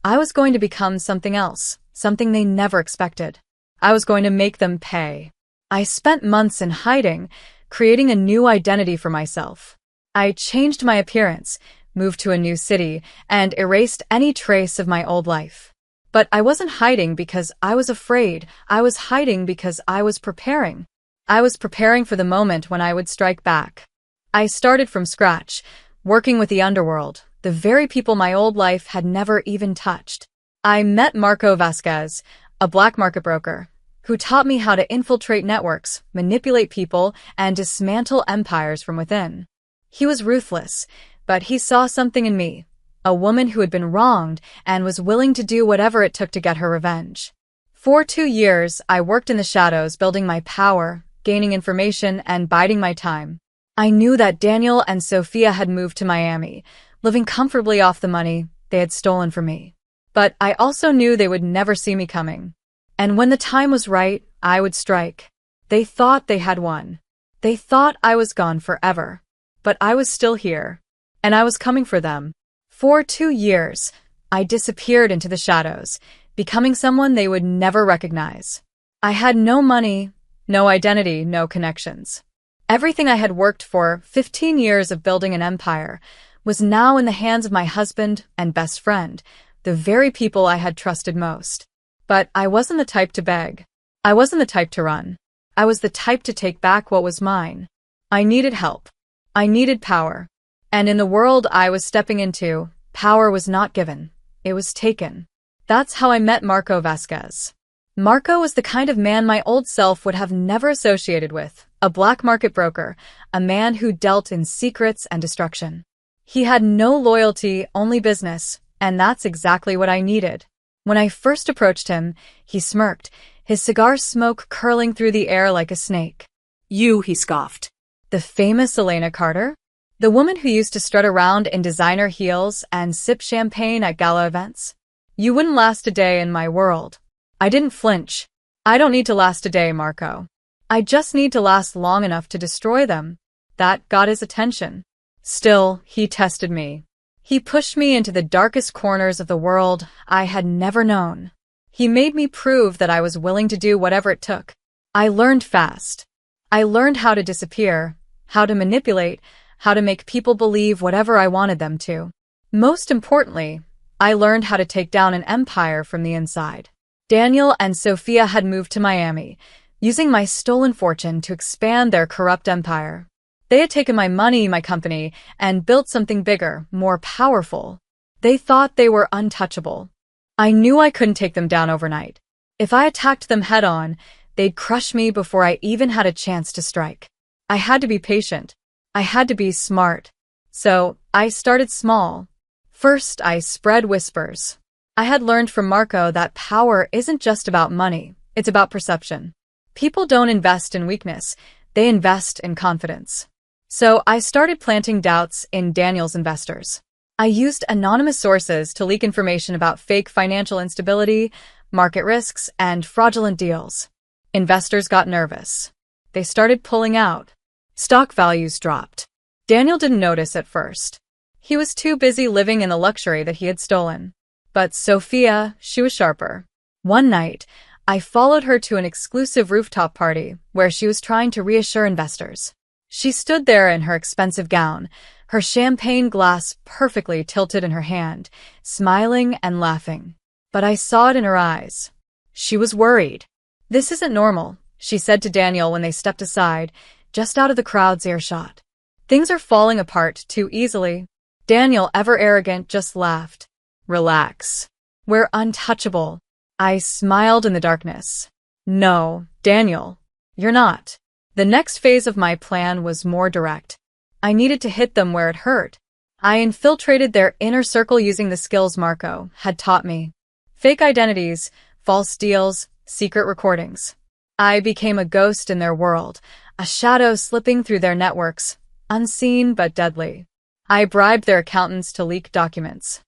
I was going to become something else, something they never expected. I was going to make them pay. I spent months in hiding, creating a new identity for myself. I changed my appearance, moved to a new city, and erased any trace of my old life. But I wasn't hiding because I was afraid. I was hiding because I was preparing. I was preparing for the moment when I would strike back. I started from scratch, working with the underworld, the very people my old life had never even touched. I met Marco Vasquez, a black market broker, who taught me how to infiltrate networks, manipulate people, and dismantle empires from within. He was ruthless, but he saw something in me, a woman who had been wronged and was willing to do whatever it took to get her revenge. For 2 years, I worked in the shadows, building my power, gaining information, and biding my time. I knew that Daniel and Sophia had moved to Miami, living comfortably off the money they had stolen from me. But I also knew they would never see me coming. And when the time was right, I would strike. They thought they had won. They thought I was gone forever. But I was still here. And I was coming for them. For 2 years, I disappeared into the shadows, becoming someone they would never recognize. I had no money, no identity, no connections. Everything I had worked for 15 years of building an empire was now in the hands of my husband and best friend, the very people I had trusted most. But I wasn't the type to beg. I wasn't the type to run. I was the type to take back what was mine. I needed help. I needed power. And in the world I was stepping into, power was not given. It was taken. That's how I met Marco Vasquez. Marco was the kind of man my old self would have never associated with, a black market broker, a man who dealt in secrets and destruction. He had no loyalty, only business, and that's exactly what I needed. When I first approached him, he smirked, his cigar smoke curling through the air like a snake. You, he scoffed. The famous Elena Carter? The woman who used to strut around in designer heels and sip champagne at gala events? You wouldn't last a day in my world. I didn't flinch. I don't need to last a day, Marco. I just need to last long enough to destroy them. That got his attention. Still, he tested me. He pushed me into the darkest corners of the world I had never known. He made me prove that I was willing to do whatever it took. I learned fast. I learned how to disappear, how to manipulate, how to make people believe whatever I wanted them to. Most importantly, I learned how to take down an empire from the inside. Daniel and Sophia had moved to Miami, using my stolen fortune to expand their corrupt empire. They had taken my money, my company, and built something bigger, more powerful. They thought they were untouchable. I knew I couldn't take them down overnight. If I attacked them head-on, they'd crush me before I even had a chance to strike. I had to be patient. I had to be smart. So, I started small. First, I spread whispers. I had learned from Marco that power isn't just about money, it's about perception. People don't invest in weakness, they invest in confidence. So I started planting doubts in Daniel's investors. I used anonymous sources to leak information about fake financial instability, market risks, and fraudulent deals. Investors got nervous. They started pulling out. Stock values dropped. Daniel didn't notice at first. He was too busy living in the luxury that he had stolen. But Sophia, she was sharper. One night, I followed her to an exclusive rooftop party where she was trying to reassure investors. She stood there in her expensive gown, her champagne glass perfectly tilted in her hand, smiling and laughing. But I saw it in her eyes. She was worried. "This isn't normal," she said to Daniel when they stepped aside, just out of the crowd's earshot. "Things are falling apart too easily." Daniel, ever arrogant, just laughed. "Relax. We're untouchable." I smiled in the darkness. "No, Daniel, you're not." The next phase of my plan was more direct. I needed to hit them where it hurt. I infiltrated their inner circle using the skills Marco had taught me. Fake identities, false deals, secret recordings. I became a ghost in their world, a shadow slipping through their networks, unseen but deadly. I bribed their accountants to leak documents.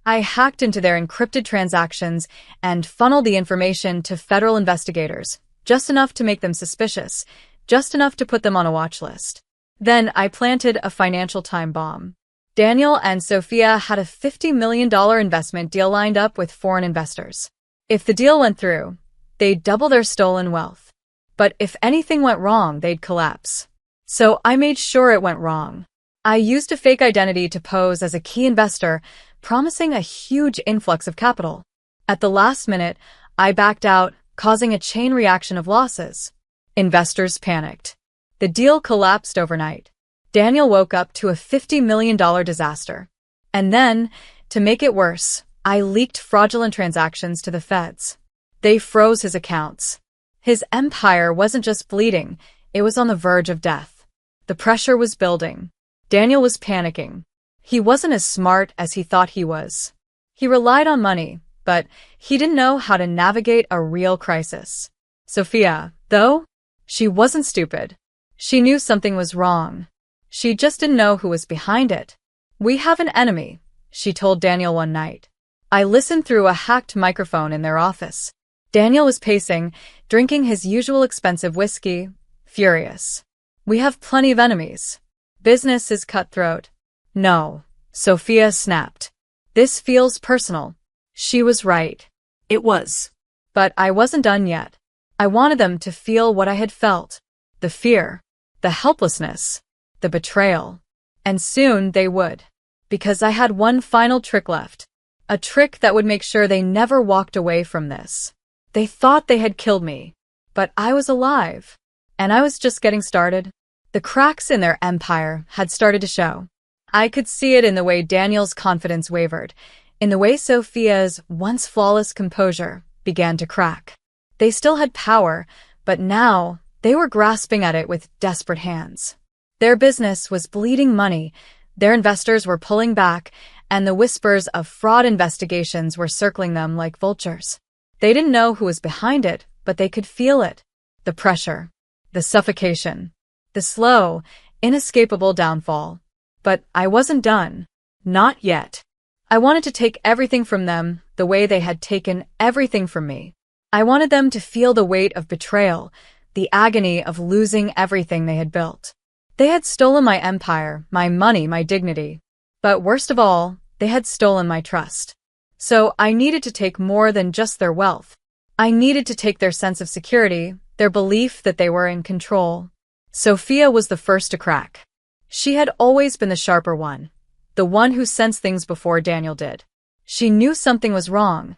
I hacked into their encrypted transactions and funneled the information to federal investigators, just enough to make them suspicious, just enough to put them on a watch list. Then I planted a financial time bomb. Daniel and Sophia had a $50 million investment deal lined up with foreign investors. If the deal went through, they'd double their stolen wealth. But if anything went wrong, they'd collapse. So I made sure it went wrong. I used a fake identity to pose as a key investor, promising a huge influx of capital. At the last minute, I backed out, causing a chain reaction of losses. Investors panicked. The deal collapsed overnight. Daniel woke up to a $50 million disaster. And then, to make it worse, I leaked fraudulent transactions to the feds. They froze his accounts. His empire wasn't just bleeding, it was on the verge of death. The pressure was building. Daniel was panicking. He wasn't as smart as he thought he was. He relied on money, but he didn't know how to navigate a real crisis. Sophia, though, she wasn't stupid. She knew something was wrong. She just didn't know who was behind it. "We have an enemy," she told Daniel one night. I listened through a hacked microphone in their office. Daniel was pacing, drinking his usual expensive whiskey, furious. "We have plenty of enemies. Business is cutthroat." "No," Sophia snapped. "This feels personal." She was right. It was. But I wasn't done yet. I wanted them to feel what I had felt. The fear, the helplessness, the betrayal. And soon they would. Because I had one final trick left. A trick that would make sure they never walked away from this. They thought they had killed me. But I was alive. And I was just getting started. The cracks in their empire had started to show. I could see it in the way Daniel's confidence wavered, in the way Sophia's once flawless composure began to crack. They still had power, but now they were grasping at it with desperate hands. Their business was bleeding money, their investors were pulling back, and the whispers of fraud investigations were circling them like vultures. They didn't know who was behind it, but they could feel it. The pressure, the suffocation, the slow, inescapable downfall. But I wasn't done. Not yet. I wanted to take everything from them the way they had taken everything from me. I wanted them to feel the weight of betrayal, the agony of losing everything they had built. They had stolen my empire, my money, my dignity. But worst of all, they had stolen my trust. So I needed to take more than just their wealth. I needed to take their sense of security, their belief that they were in control. Sophia was the first to crack. She had always been the sharper one, the one who sensed things before Daniel did. She knew something was wrong,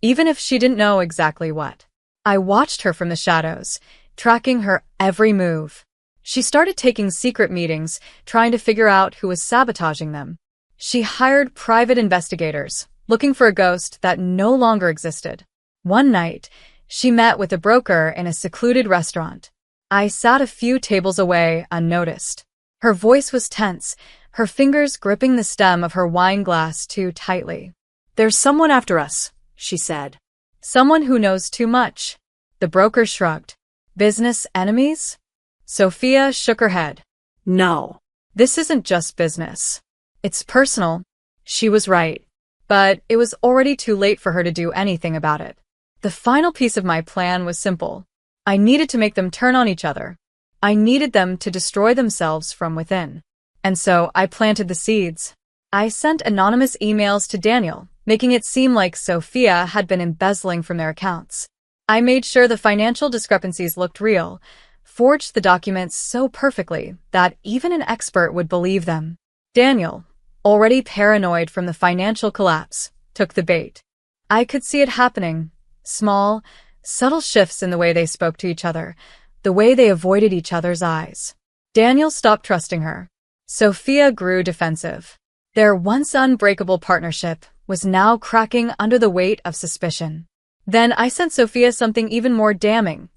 even if she didn't know exactly what. I watched her from the shadows, tracking her every move. She started taking secret meetings, trying to figure out who was sabotaging them. She hired private investigators, looking for a ghost that no longer existed. One night, she met with a broker in a secluded restaurant. I sat a few tables away, unnoticed. Her voice was tense, her fingers gripping the stem of her wine glass too tightly. "There's someone after us," she said. "Someone who knows too much." The broker shrugged. "Business enemies?" Sophia shook her head. "No. "This isn't just business. It's personal." She was right. But it was already too late for her to do anything about it. The final piece of my plan was simple. I needed to make them turn on each other. I needed them to destroy themselves from within. And so I planted the seeds. I sent anonymous emails to Daniel, making it seem like Sophia had been embezzling from their accounts. I made sure the financial discrepancies looked real, forged the documents so perfectly that even an expert would believe them. Daniel, already paranoid from the financial collapse, took the bait. I could see it happening. Small, subtle shifts in the way they spoke to each other, the way they avoided each other's eyes. Daniel stopped trusting her. Sophia grew defensive. Their once unbreakable partnership was now cracking under the weight of suspicion. Then I sent Sophia something even more damning.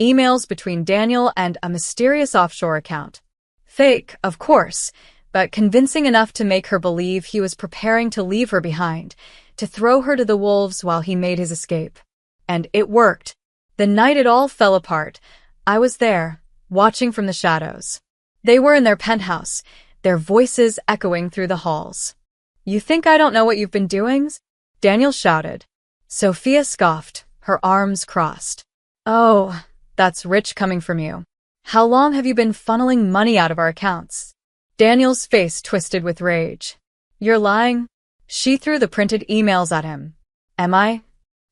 Emails between Daniel and a mysterious offshore account. Fake, of course, but convincing enough to make her believe he was preparing to leave her behind, to throw her to the wolves while he made his escape. And it worked. The night it all fell apart, I was there, watching from the shadows. They were in their penthouse, their voices echoing through the halls. "You think I don't know what you've been doing?" Daniel shouted. Sophia scoffed, her arms crossed. "Oh, that's rich coming from you. How long have you been funneling money out of our accounts?" Daniel's face twisted with rage. "You're lying?" She threw the printed emails at him. "Am I?"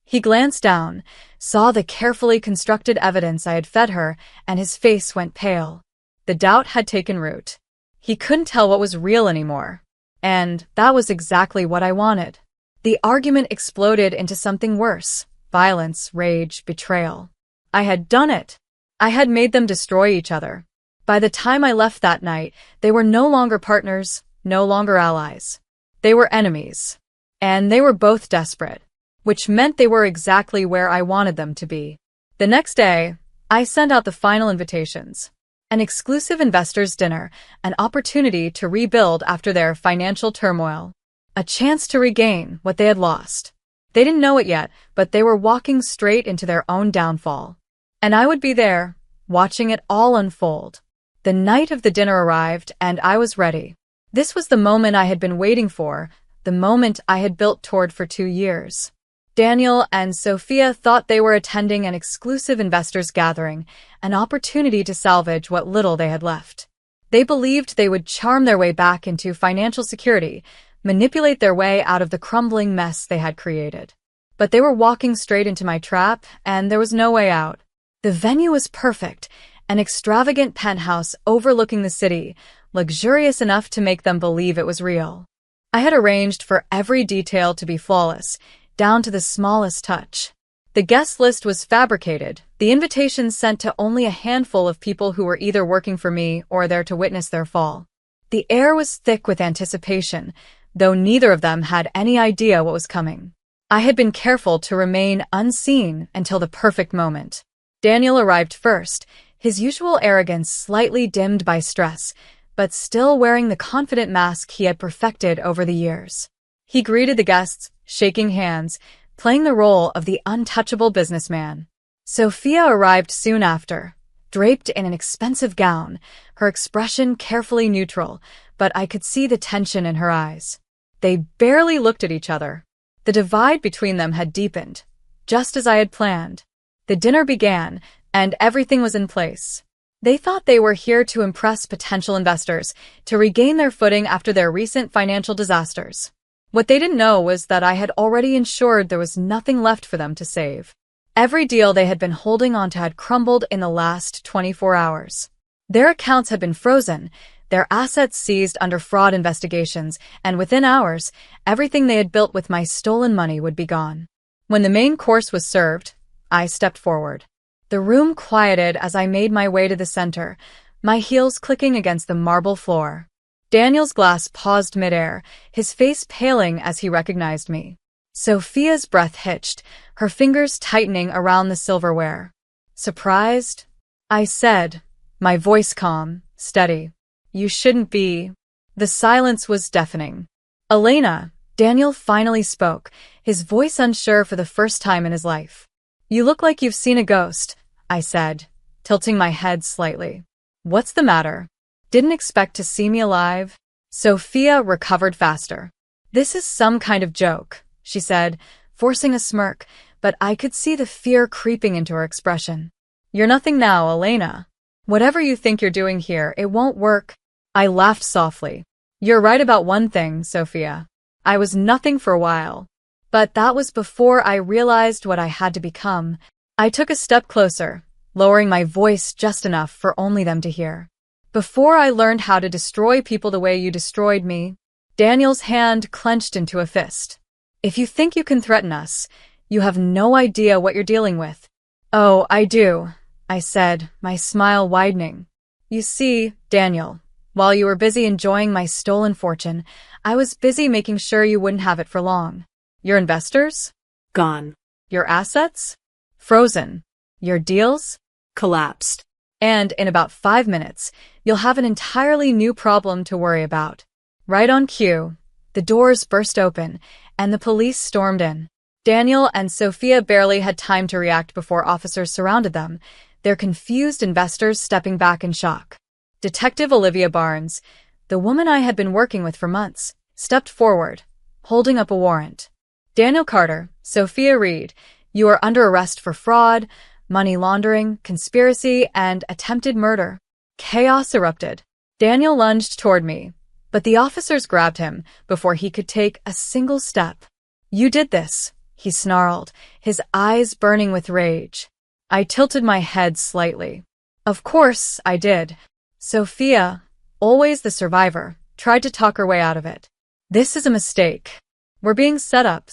He glanced down, saw the carefully constructed evidence I had fed her, and his face went pale. The doubt had taken root. He couldn't tell what was real anymore. And that was exactly what I wanted. The argument exploded into something worse: violence, rage, betrayal. I had done it. I had made them destroy each other. By the time I left that night, they were no longer partners, no longer allies. They were enemies. And they were both desperate, which meant they were exactly where I wanted them to be. The next day, I sent out the final invitations. An exclusive investors' dinner, an opportunity to rebuild after their financial turmoil. A chance to regain what they had lost. They didn't know it yet, but they were walking straight into their own downfall. And I would be there, watching it all unfold. The night of the dinner arrived, and I was ready. This was the moment I had been waiting for, the moment I had built toward for 2 years. Daniel and Sophia thought they were attending an exclusive investors' gathering, an opportunity to salvage what little they had left. They believed they would charm their way back into financial security, manipulate their way out of the crumbling mess they had created. But they were walking straight into my trap, and there was no way out. The venue was perfect, an extravagant penthouse overlooking the city, luxurious enough to make them believe it was real. I had arranged for every detail to be flawless, down to the smallest touch. The guest list was fabricated, the invitations sent to only a handful of people who were either working for me or there to witness their fall. The air was thick with anticipation, though neither of them had any idea what was coming. I had been careful to remain unseen until the perfect moment. Daniel arrived first, his usual arrogance slightly dimmed by stress, but still wearing the confident mask he had perfected over the years. He greeted the guests, shaking hands, playing the role of the untouchable businessman. Sophia arrived soon after, draped in an expensive gown, her expression carefully neutral, but I could see the tension in her eyes. They barely looked at each other. The divide between them had deepened, just as I had planned. The dinner began, and everything was in place. They thought they were here to impress potential investors, to regain their footing after their recent financial disasters. What they didn't know was that I had already ensured there was nothing left for them to save. Every deal they had been holding onto had crumbled in the last 24 hours. Their accounts had been frozen, their assets seized under fraud investigations, and within hours, everything they had built with my stolen money would be gone. When the main course was served, I stepped forward. The room quieted as I made my way to the center, my heels clicking against the marble floor. Daniel's glass paused midair, his face paling as he recognized me. Sophia's breath hitched, her fingers tightening around the silverware. Surprised? I said, my voice calm, steady. You shouldn't be. The silence was deafening. Elena, Daniel finally spoke, his voice unsure for the first time in his life. You look like you've seen a ghost, I said, tilting my head slightly. What's the matter? Didn't expect to see me alive? Sophia recovered faster. This is some kind of joke, she said, forcing a smirk, but I could see the fear creeping into her expression. You're nothing now, Elena. Whatever you think you're doing here, it won't work. I laughed softly. You're right about one thing, Sophia. I was nothing for a while. But that was before I realized what I had to become. I took a step closer, lowering my voice just enough for only them to hear. Before I learned how to destroy people the way you destroyed me. Daniel's hand clenched into a fist. If you think you can threaten us, you have no idea what you're dealing with. Oh, I do, I said, my smile widening. You see, Daniel, while you were busy enjoying my stolen fortune, I was busy making sure you wouldn't have it for long. Your investors? Gone. Your assets? Frozen. Your deals? Collapsed. And in about 5 minutes, you'll have an entirely new problem to worry about. Right on cue, the doors burst open, and the police stormed in. Daniel and Sophia barely had time to react before officers surrounded them, their confused investors stepping back in shock. Detective Olivia Barnes, the woman I had been working with for months, stepped forward, holding up a warrant. Daniel Carter, Sophia Reed, you are under arrest for fraud, money laundering, conspiracy, and attempted murder. Chaos erupted. Daniel lunged toward me, but the officers grabbed him before he could take a single step. You did this, he snarled, his eyes burning with rage. I tilted my head slightly. Of course I did. Sophia, always the survivor, tried to talk her way out of it. This is a mistake. We're being set up.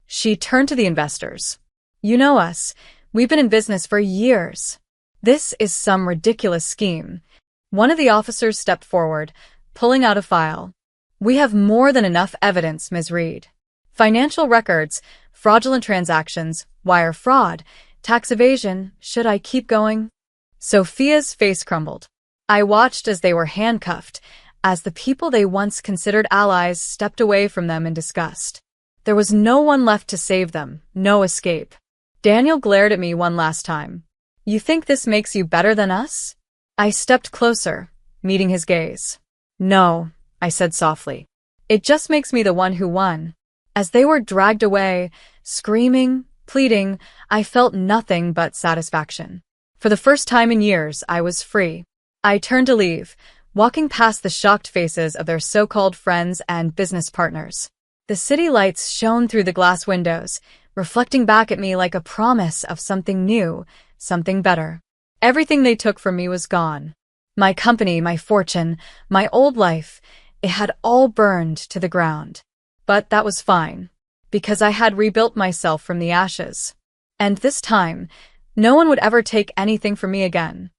She turned to the investors. You know us. We've been in business for years. This is some ridiculous scheme. One of the officers stepped forward, pulling out a file. We have more than enough evidence, Ms. Reed. Financial records, fraudulent transactions, wire fraud, tax evasion. Should I keep going? Sophia's face crumbled. I watched as they were handcuffed, as the people they once considered allies stepped away from them in disgust. There was no one left to save them, no escape. Daniel glared at me one last time. You think this makes you better than us? I stepped closer, meeting his gaze. "No," I said softly. "It just makes me the one who won." As they were dragged away, screaming, pleading, I felt nothing but satisfaction. For the first time in years, I was free. I turned to leave, walking past the shocked faces of their so-called friends and business partners. The city lights shone through the glass windows, reflecting back at me like a promise of something new, something better. Everything they took from me was gone. My company, my fortune, my old life, it had all burned to the ground. But that was fine, because I had rebuilt myself from the ashes. And this time, no one would ever take anything from me again.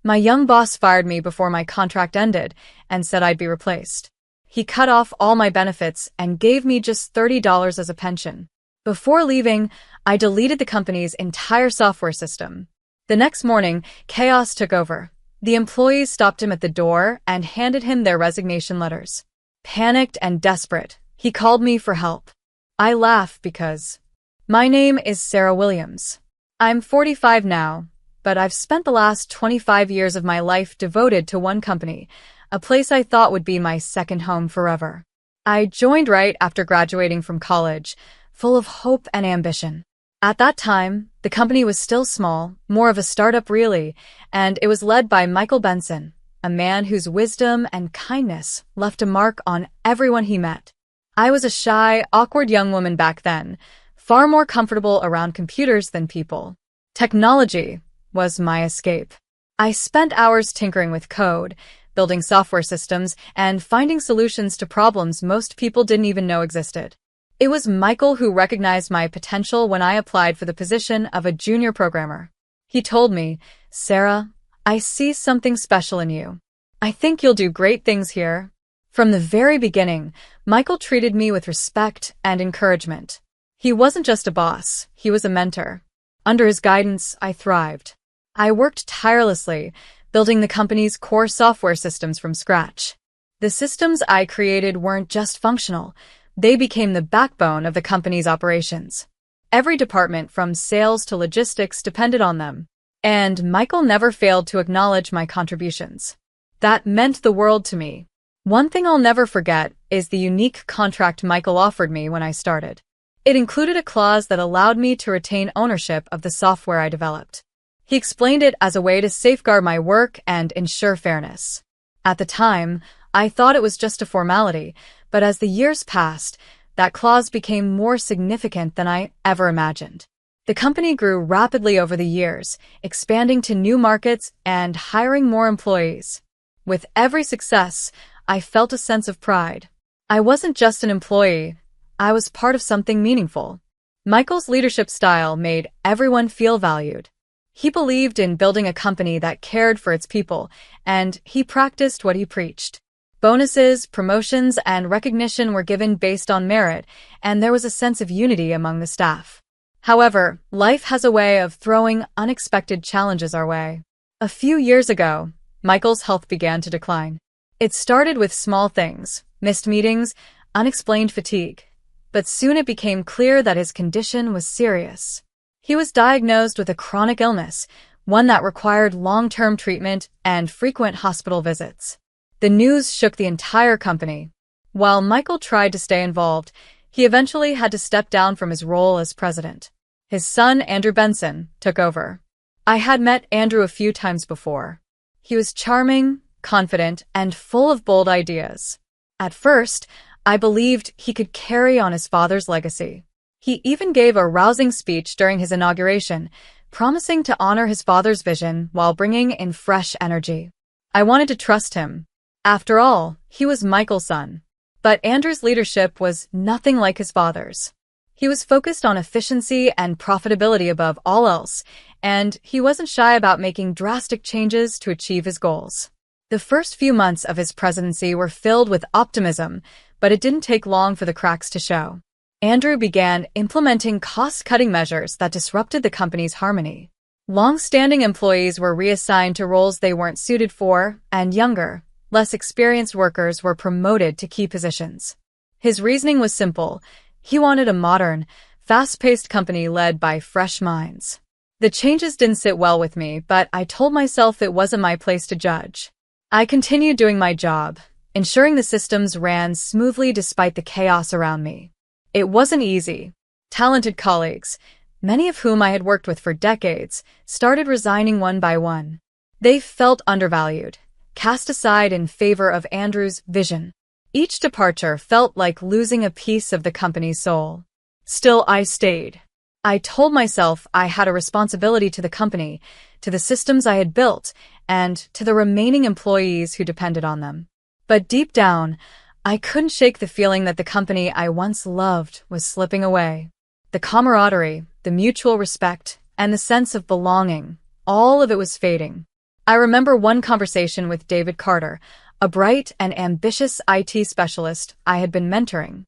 My young boss fired me before my contract ended and said I'd be replaced. He cut off all my benefits and gave me just $30 as a pension. Before leaving, I deleted the company's entire software system. The next morning, chaos took over. The employees stopped him at the door and handed him their resignation letters. Panicked and desperate, he called me for help. I laugh because my name is Sarah Williams. I'm 45 now, but I've spent the last 25 years of my life devoted to one company, a place I thought would be my second home forever. I joined right after graduating from college, full of hope and ambition. At that time, the company was still small, more of a startup really, and it was led by Michael Benson, a man whose wisdom and kindness left a mark on everyone he met. I was a shy, awkward young woman back then, far more comfortable around computers than people. Technology was my escape. I spent hours tinkering with code, building software systems, and finding solutions to problems most people didn't even know existed. It was Michael who recognized my potential when I applied for the position of a junior programmer. He told me, "Sarah, I see something special in you. I think you'll do great things here." From the very beginning, Michael treated me with respect and encouragement. He wasn't just a boss, he was a mentor. Under his guidance, I thrived. I worked tirelessly, building the company's core software systems from scratch. The systems I created weren't just functional, they became the backbone of the company's operations. Every department from sales to logistics depended on them. And Michael never failed to acknowledge my contributions. That meant the world to me. One thing I'll never forget is the unique contract Michael offered me when I started. It included a clause that allowed me to retain ownership of the software I developed. He explained it as a way to safeguard my work and ensure fairness. At the time, I thought it was just a formality, but as the years passed, that clause became more significant than I ever imagined. The company grew rapidly over the years, expanding to new markets and hiring more employees. With every success, I felt a sense of pride. I wasn't just an employee, I was part of something meaningful. Michael's leadership style made everyone feel valued. He believed in building a company that cared for its people, and he practiced what he preached. Bonuses, promotions, and recognition were given based on merit, and there was a sense of unity among the staff. However, life has a way of throwing unexpected challenges our way. A few years ago, Michael's health began to decline. It started with small things, missed meetings, unexplained fatigue, but soon it became clear that his condition was serious. He was diagnosed with a chronic illness, one that required long-term treatment and frequent hospital visits. The news shook the entire company. While Michael tried to stay involved, he eventually had to step down from his role as president. His son, Andrew Benson, took over. I had met Andrew a few times before. He was charming, confident, and full of bold ideas. At first, I believed he could carry on his father's legacy. He even gave a rousing speech during his inauguration, promising to honor his father's vision while bringing in fresh energy. I wanted to trust him. After all, he was Michael's son. But Andrew's leadership was nothing like his father's. He was focused on efficiency and profitability above all else, and he wasn't shy about making drastic changes to achieve his goals. The first few months of his presidency were filled with optimism, but it didn't take long for the cracks to show. Andrew began implementing cost-cutting measures that disrupted the company's harmony. Long-standing employees were reassigned to roles they weren't suited for, and younger, less experienced workers were promoted to key positions. His reasoning was simple. He wanted a modern, fast-paced company led by fresh minds. The changes didn't sit well with me, but I told myself it wasn't my place to judge. I continued doing my job, ensuring the systems ran smoothly despite the chaos around me. It wasn't easy. Talented colleagues, many of whom I had worked with for decades, started resigning one by one. They felt undervalued, cast aside in favor of Andrew's vision. Each departure felt like losing a piece of the company's soul. Still, I stayed. I told myself I had a responsibility to the company, to the systems I had built, and to the remaining employees who depended on them. But deep down, I couldn't shake the feeling that the company I once loved was slipping away. The camaraderie, the mutual respect, and the sense of belonging, all of it was fading. I remember one conversation with David Carter, a bright and ambitious IT specialist I had been mentoring.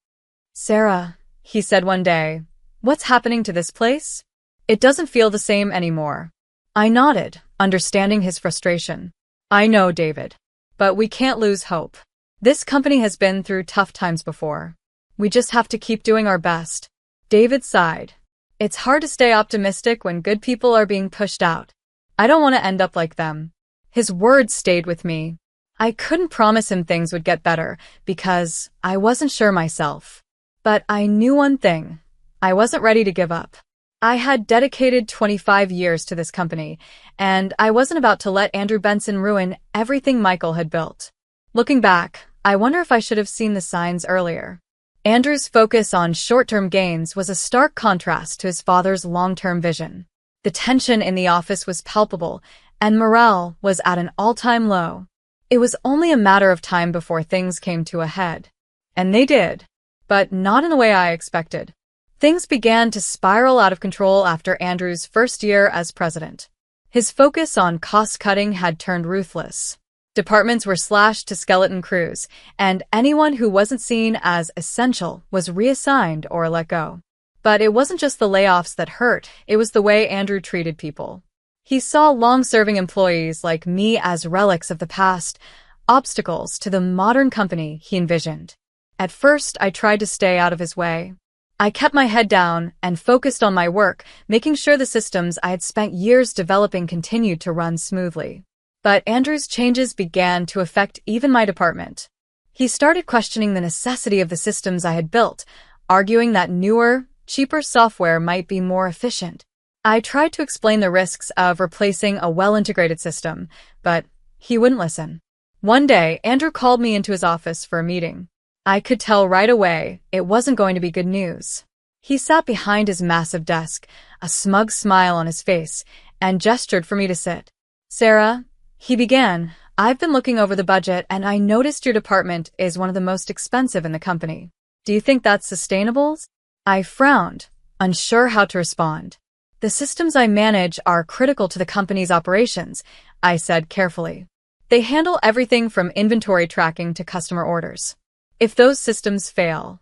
"Sarah," he said one day, "what's happening to this place? It doesn't feel the same anymore." I nodded, understanding his frustration. "I know, David. But we can't lose hope. This company has been through tough times before. We just have to keep doing our best." David sighed. "It's hard to stay optimistic when good people are being pushed out. I don't want to end up like them." His words stayed with me. I couldn't promise him things would get better because I wasn't sure myself. But I knew one thing. I wasn't ready to give up. I had dedicated 25 years to this company, and I wasn't about to let Andrew Benson ruin everything Michael had built. Looking back, I wonder if I should have seen the signs earlier. Andrew's focus on short-term gains was a stark contrast to his father's long-term vision. The tension in the office was palpable, and morale was at an all-time low. It was only a matter of time before things came to a head. And they did, but not in the way I expected. Things began to spiral out of control after Andrew's first year as president. His focus on cost-cutting had turned ruthless. Departments were slashed to skeleton crews, and anyone who wasn't seen as essential was reassigned or let go. But it wasn't just the layoffs that hurt, it was the way Andrew treated people. He saw long-serving employees like me as relics of the past, obstacles to the modern company he envisioned. At first, I tried to stay out of his way. I kept my head down and focused on my work, making sure the systems I had spent years developing continued to run smoothly. But Andrew's changes began to affect even my department. He started questioning the necessity of the systems I had built, arguing that newer, cheaper software might be more efficient. I tried to explain the risks of replacing a well-integrated system, but he wouldn't listen. One day, Andrew called me into his office for a meeting. I could tell right away it wasn't going to be good news. He sat behind his massive desk, a smug smile on his face, and gestured for me to sit. "Sarah," he began, "I've been looking over the budget and I noticed your department is one of the most expensive in the company. Do you think that's sustainable?" I frowned, unsure how to respond. "The systems I manage are critical to the company's operations," I said carefully. "They handle everything from inventory tracking to customer orders. If those systems fail..."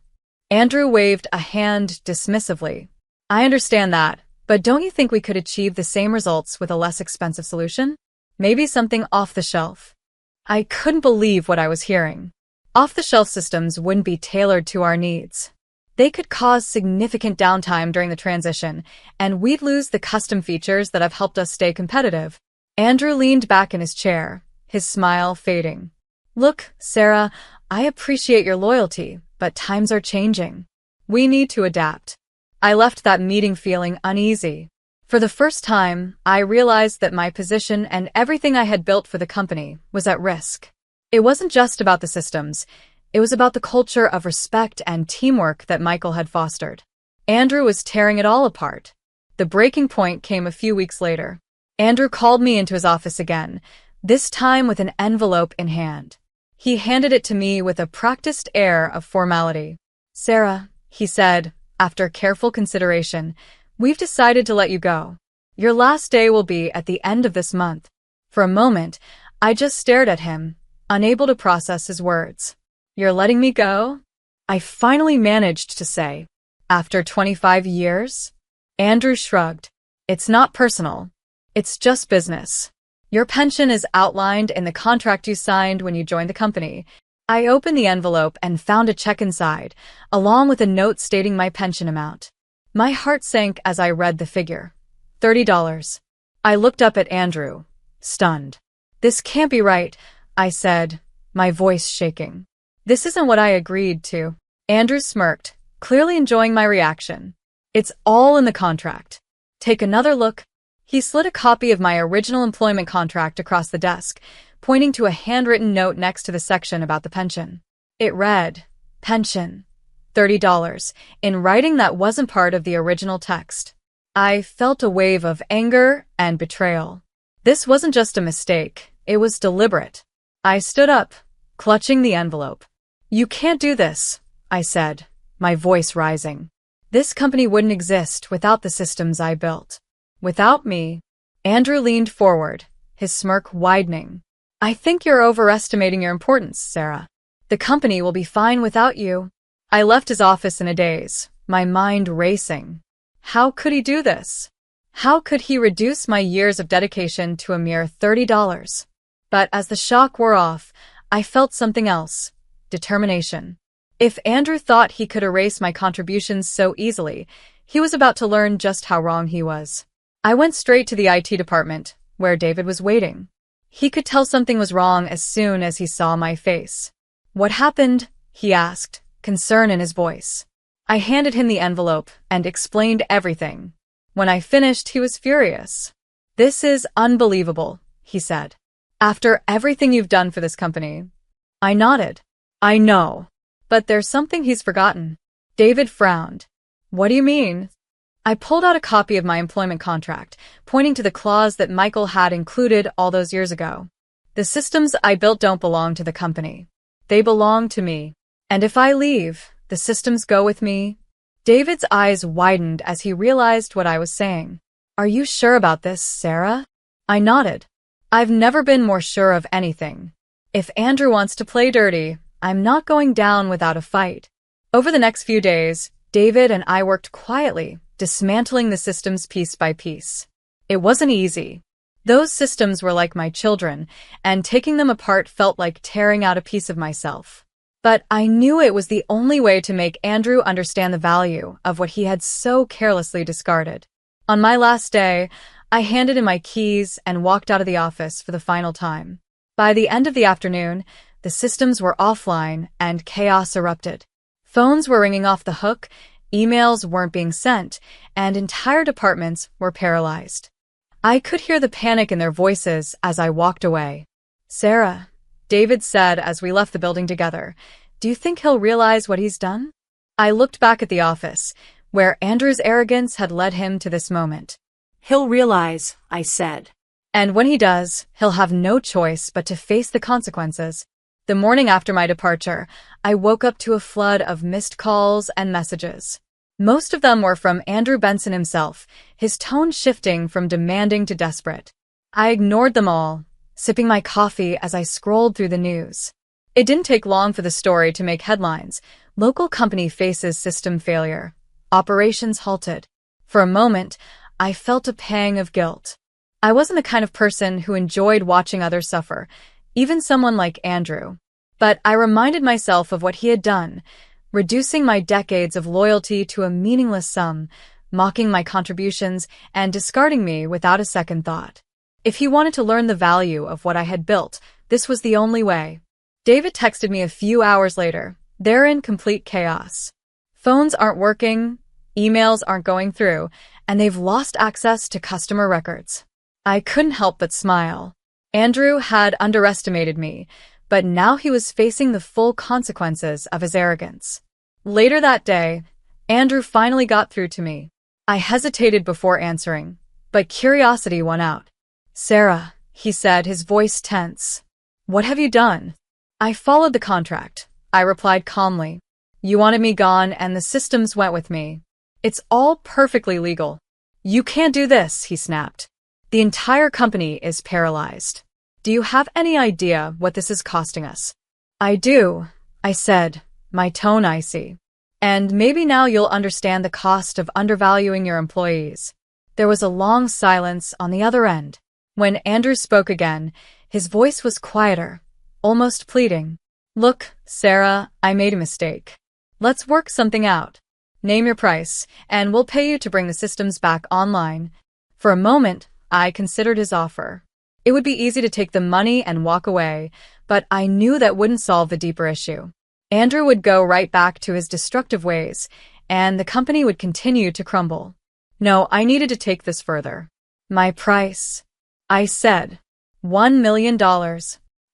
Andrew waved a hand dismissively. "I understand that, but don't you think we could achieve the same results with a less expensive solution? Maybe something off the shelf?" I couldn't believe what I was hearing. Off-the-shelf systems wouldn't be tailored to our needs. They could cause significant downtime during the transition, and we'd lose the custom features that have helped us stay competitive. Andrew leaned back in his chair, his smile fading. "Look, Sarah, I appreciate your loyalty, but times are changing. We need to adapt." I left that meeting feeling uneasy. For the first time, I realized that my position and everything I had built for the company was at risk. It wasn't just about the systems. It was about the culture of respect and teamwork that Michael had fostered. Andrew was tearing it all apart. The breaking point came a few weeks later. Andrew called me into his office again, this time with an envelope in hand. He handed it to me with a practiced air of formality. "Sarah," he said, after careful consideration, "we've decided to let you go. Your last day will be at the end of this month." For a moment, I just stared at him, unable to process his words. "You're letting me go?" I finally managed to say. "After 25 years?" Andrew shrugged. "It's not personal. It's just business. Your pension is outlined in the contract you signed when you joined the company." I opened the envelope and found a check inside, along with a note stating my pension amount. My heart sank as I read the figure. $30. I looked up at Andrew, stunned. "This can't be right. I said, my voice shaking. This isn't what I agreed to. Andrew smirked, clearly enjoying my reaction. It's all in the contract. Take another look. He slid a copy of my original employment contract across the desk, pointing to a handwritten note next to the section about the pension. It read, pension, $30, in writing that wasn't part of the original text. I felt a wave of anger and betrayal. This wasn't just a mistake, it was deliberate. I stood up, clutching the envelope. You can't do this, I said, my voice rising. This company wouldn't exist without the systems I built. Without me. Andrew leaned forward, his smirk widening. I think you're overestimating your importance, Sarah. The company will be fine without you. I left his office in a daze, my mind racing. How could he do this? How could he reduce my years of dedication to a mere $30? But as the shock wore off, I felt something else. Determination. If Andrew thought he could erase my contributions so easily, he was about to learn just how wrong he was. I went straight to the IT department, where David was waiting. He could tell something was wrong as soon as he saw my face. What happened? He asked, concern in his voice. I handed him the envelope and explained everything. When I finished, he was furious. This is unbelievable, he said. After everything you've done for this company. I nodded. I know. But there's something he's forgotten. David frowned. What do you mean? I pulled out a copy of my employment contract, pointing to the clause that Michael had included all those years ago. The systems I built don't belong to the company. They belong to me. And if I leave, the systems go with me. David's eyes widened as he realized what I was saying. Are you sure about this, Sarah? I nodded. I've never been more sure of anything. If Andrew wants to play dirty, I'm not going down without a fight. Over the next few days, David and I worked quietly, dismantling the systems piece by piece. It wasn't easy. Those systems were like my children, and taking them apart felt like tearing out a piece of myself. But I knew it was the only way to make Andrew understand the value of what he had so carelessly discarded. On my last day, I handed in my keys and walked out of the office for the final time. By the end of the afternoon, the systems were offline and chaos erupted. Phones were ringing off the hook, emails weren't being sent, and entire departments were paralyzed. I could hear the panic in their voices as I walked away. Sarah, David said as we left the building together, do you think he'll realize what he's done? I looked back at the office, where Andrew's arrogance had led him to this moment. He'll realize, I said. And when he does, he'll have no choice but to face the consequences. The morning after my departure, I woke up to a flood of missed calls and messages. Most of them were from Andrew Benson himself, his tone shifting from demanding to desperate. I ignored them all, sipping my coffee as I scrolled through the news. It didn't take long for the story to make headlines. Local company faces system failure. Operations halted. For a moment, I felt a pang of guilt. I wasn't the kind of person who enjoyed watching others suffer, even someone like Andrew. But I reminded myself of what he had done, reducing my decades of loyalty to a meaningless sum, mocking my contributions, and discarding me without a second thought. If he wanted to learn the value of what I had built, this was the only way. David texted me a few hours later. They're in complete chaos. Phones aren't working, emails aren't going through, and they've lost access to customer records. I couldn't help but smile. Andrew had underestimated me, but now he was facing the full consequences of his arrogance. Later that day, Andrew finally got through to me. I hesitated before answering, but curiosity won out. Sarah, he said, his voice tense. What have you done? I followed the contract, I replied calmly. You wanted me gone and the systems went with me. It's all perfectly legal. You can't do this, he snapped. The entire company is paralyzed. Do you have any idea what this is costing us? I do, I said, my tone icy. And maybe now you'll understand the cost of undervaluing your employees. There was a long silence on the other end. When Andrew spoke again, his voice was quieter, almost pleading. Look, Sarah, I made a mistake. Let's work something out. Name your price, and we'll pay you to bring the systems back online. For a moment, I considered his offer. It would be easy to take the money and walk away, but I knew that wouldn't solve the deeper issue. Andrew would go right back to his destructive ways, and the company would continue to crumble. No, I needed to take this further. My price, I said. $1 million.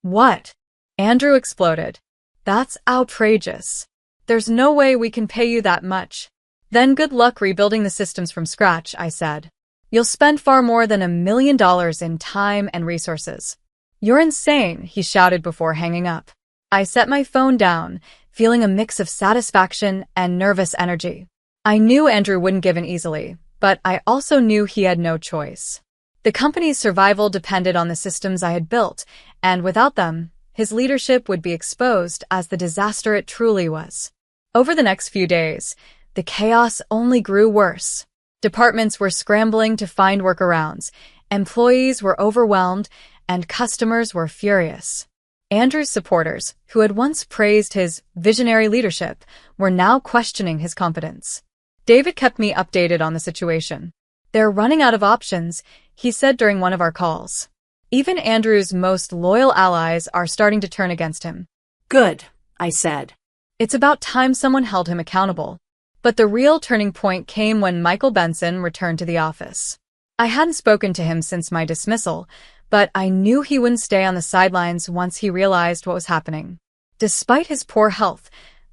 What? Andrew exploded. That's outrageous. There's no way we can pay you that much. Then good luck rebuilding the systems from scratch, I said. You'll spend far more than $1 million in time and resources. You're insane, he shouted before hanging up. I set my phone down, feeling a mix of satisfaction and nervous energy. I knew Andrew wouldn't give in easily, but I also knew he had no choice. The company's survival depended on the systems I had built, and without them, his leadership would be exposed as the disaster it truly was. Over the next few days, the chaos only grew worse. Departments were scrambling to find workarounds, employees were overwhelmed, and customers were furious. Andrew's supporters, who had once praised his visionary leadership, were now questioning his competence. David kept me updated on the situation. They're running out of options, he said during one of our calls. Even Andrew's most loyal allies are starting to turn against him. Good, I said. It's about time someone held him accountable. But the real turning point came when Michael Benson returned to the office. I hadn't spoken to him since my dismissal, but I knew he wouldn't stay on the sidelines once he realized what was happening. Despite his poor health,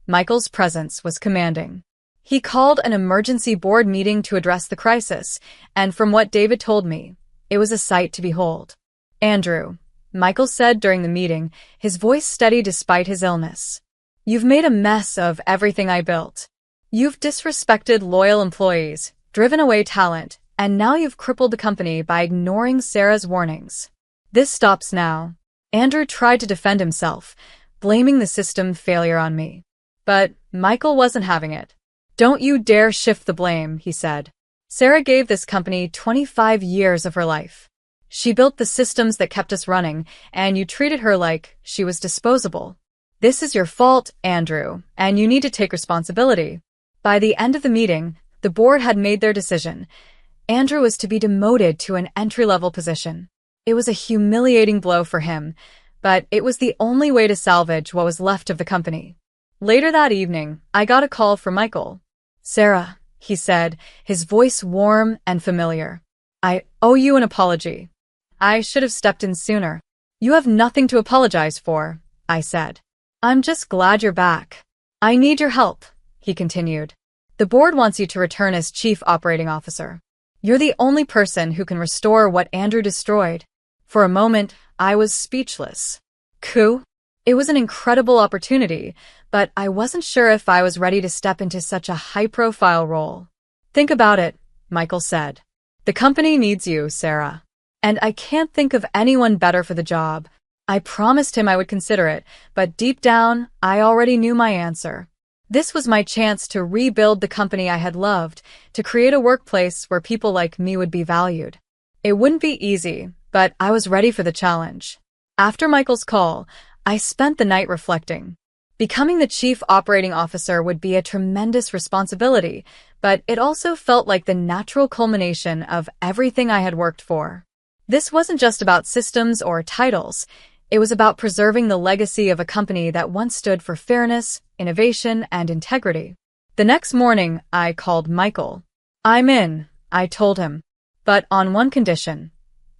Michael's presence was commanding. He called an emergency board meeting to address the crisis, and from what David told me, it was a sight to behold. Andrew, Michael said during the meeting, his voice steady despite his illness. You've made a mess of everything I built. You've disrespected loyal employees, driven away talent, and now you've crippled the company by ignoring Sarah's warnings. This stops now. Andrew tried to defend himself, blaming the system failure on me. But Michael wasn't having it. Don't you dare shift the blame, he said. Sarah gave this company 25 years of her life. She built the systems that kept us running, and you treated her like she was disposable. This is your fault, Andrew, and you need to take responsibility. By the end of the meeting, the board had made their decision. Andrew was to be demoted to an entry-level position. It was a humiliating blow for him, but it was the only way to salvage what was left of the company. Later that evening, I got a call from Michael. Sarah, he said, his voice warm and familiar. I owe you an apology. I should have stepped in sooner. You have nothing to apologize for, I said. I'm just glad you're back. I need your help, he continued. The board wants you to return as Chief Operating Officer. You're the only person who can restore what Andrew destroyed. For a moment, I was speechless. Coup? It was an incredible opportunity, but I wasn't sure if I was ready to step into such a high-profile role. Think about it, Michael said. The company needs you, Sarah. And I can't think of anyone better for the job. I promised him I would consider it, but deep down, I already knew my answer. This was my chance to rebuild the company I had loved, to create a workplace where people like me would be valued. It wouldn't be easy, but I was ready for the challenge. After Michael's call, I spent the night reflecting. Becoming the Chief Operating Officer would be a tremendous responsibility, but it also felt like the natural culmination of everything I had worked for. This wasn't just about systems or titles. It was about preserving the legacy of a company that once stood for fairness, innovation, and integrity. The next morning, I called Michael. I'm in, I told him. But on one condition.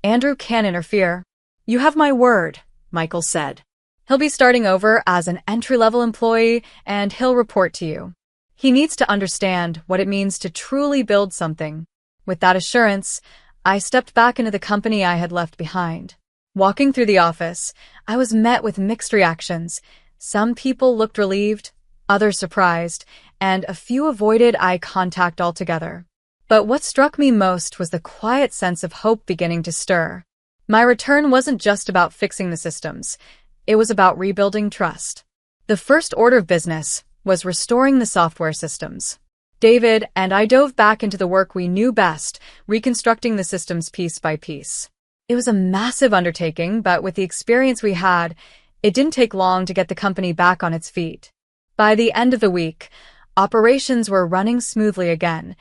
Andrew can't interfere. You have my word, Michael said. He'll be starting over as an entry-level employee, and he'll report to you. He needs to understand what it means to truly build something. With that assurance, I stepped back into the company I had left behind. Walking through the office, I was met with mixed reactions. Some people looked relieved, others surprised, and a few avoided eye contact altogether. But what struck me most was the quiet sense of hope beginning to stir. My return wasn't just about fixing the systems. It was about rebuilding trust. The first order of business was restoring the software systems. David and I dove back into the work we knew best, reconstructing the systems piece by piece. It was a massive undertaking, but with the experience we had, it didn't take long to get the company back on its feet. By the end of the week, operations were running smoothly again,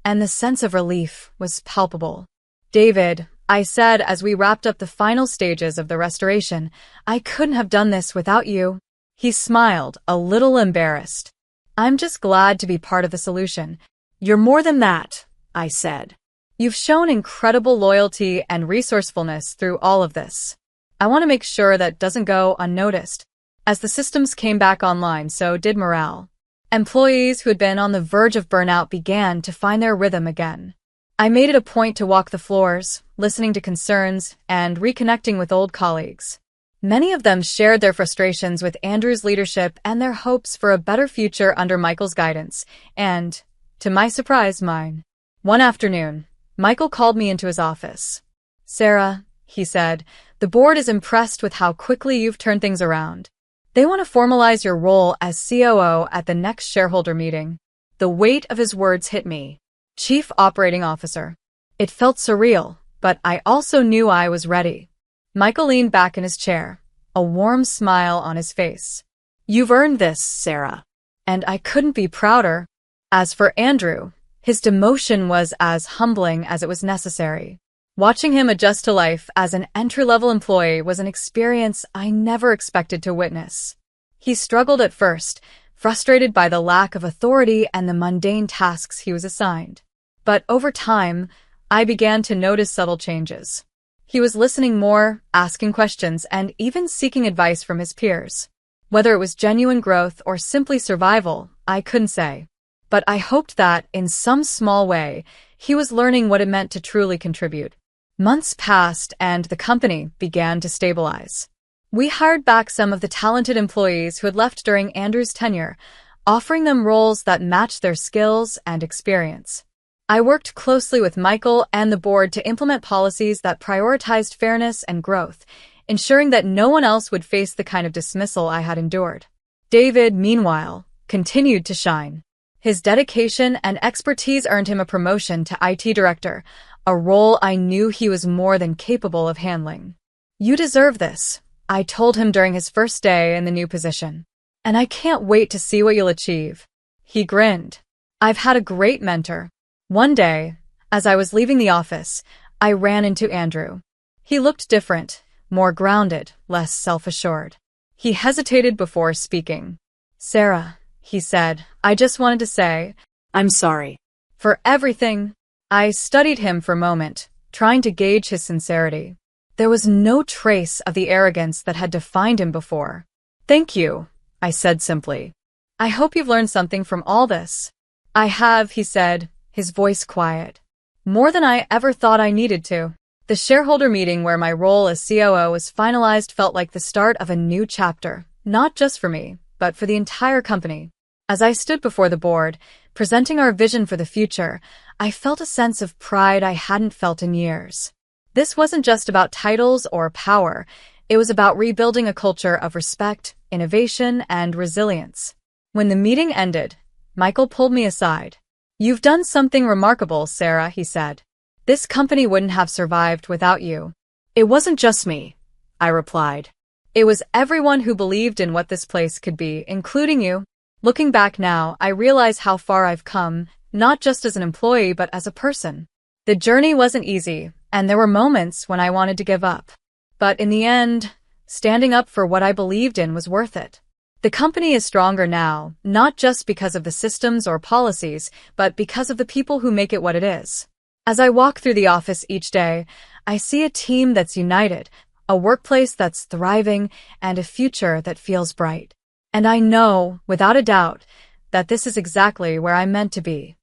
and the sense of relief was palpable. David, I said as we wrapped up the final stages of the restoration. I couldn't have done this without you. He smiled, a little embarrassed. I'm just glad to be part of the solution. You're more than that, I said. You've shown incredible loyalty and resourcefulness through all of this. I want to make sure that doesn't go unnoticed. As the systems came back online, so did morale. Employees who had been on the verge of burnout began to find their rhythm again. I made it a point to walk the floors, listening to concerns, and reconnecting with old colleagues. Many of them shared their frustrations with Andrew's leadership and their hopes for a better future under Michael's guidance, and, to my surprise, mine. One afternoon, Michael called me into his office. Sarah, he said, the board is impressed with how quickly you've turned things around. They want to formalize your role as COO at the next shareholder meeting. The weight of his words hit me. Chief Operating Officer. It felt surreal, but I also knew I was ready. Michael leaned back in his chair, a warm smile on his face. You've earned this, Sarah. And I couldn't be prouder. As for Andrew, his demotion was as humbling as it was necessary. Watching him adjust to life as an entry-level employee was an experience I never expected to witness. He struggled at first, frustrated by the lack of authority and the mundane tasks he was assigned. But over time, I began to notice subtle changes. He was listening more, asking questions, and even seeking advice from his peers. Whether it was genuine growth or simply survival, I couldn't say. But I hoped that, in some small way, he was learning what it meant to truly contribute. Months passed and the company began to stabilize. We hired back some of the talented employees who had left during Andrew's tenure, offering them roles that matched their skills and experience. I worked closely with Michael and the board to implement policies that prioritized fairness and growth, ensuring that no one else would face the kind of dismissal I had endured. David, meanwhile, continued to shine. His dedication and expertise earned him a promotion to IT director, a role I knew he was more than capable of handling. You deserve this, I told him during his first day in the new position. And I can't wait to see what you'll achieve. He grinned. I've had a great mentor. One day, as I was leaving the office, I ran into Andrew. He looked different, more grounded, less self-assured. He hesitated before speaking. Sarah, he said, I just wanted to say, I'm sorry. For everything. I studied him for a moment, trying to gauge his sincerity. There was no trace of the arrogance that had defined him before. Thank you, I said simply. I hope you've learned something from all this. I have, he said, his voice quiet. More than I ever thought I needed to. The shareholder meeting where my role as COO was finalized felt like the start of a new chapter, not just for me, but for the entire company. As I stood before the board, presenting our vision for the future, I felt a sense of pride I hadn't felt in years. This wasn't just about titles or power. It was about rebuilding a culture of respect, innovation, and resilience. When the meeting ended, Michael pulled me aside. You've done something remarkable, Sarah, he said. This company wouldn't have survived without you. It wasn't just me, I replied. It was everyone who believed in what this place could be, including you. Looking back now, I realize how far I've come, not just as an employee, but as a person. The journey wasn't easy, and there were moments when I wanted to give up. But in the end, standing up for what I believed in was worth it. The company is stronger now, not just because of the systems or policies, but because of the people who make it what it is. As I walk through the office each day, I see a team that's united, a workplace that's thriving, and a future that feels bright. And I know, without a doubt, that this is exactly where I'm meant to be.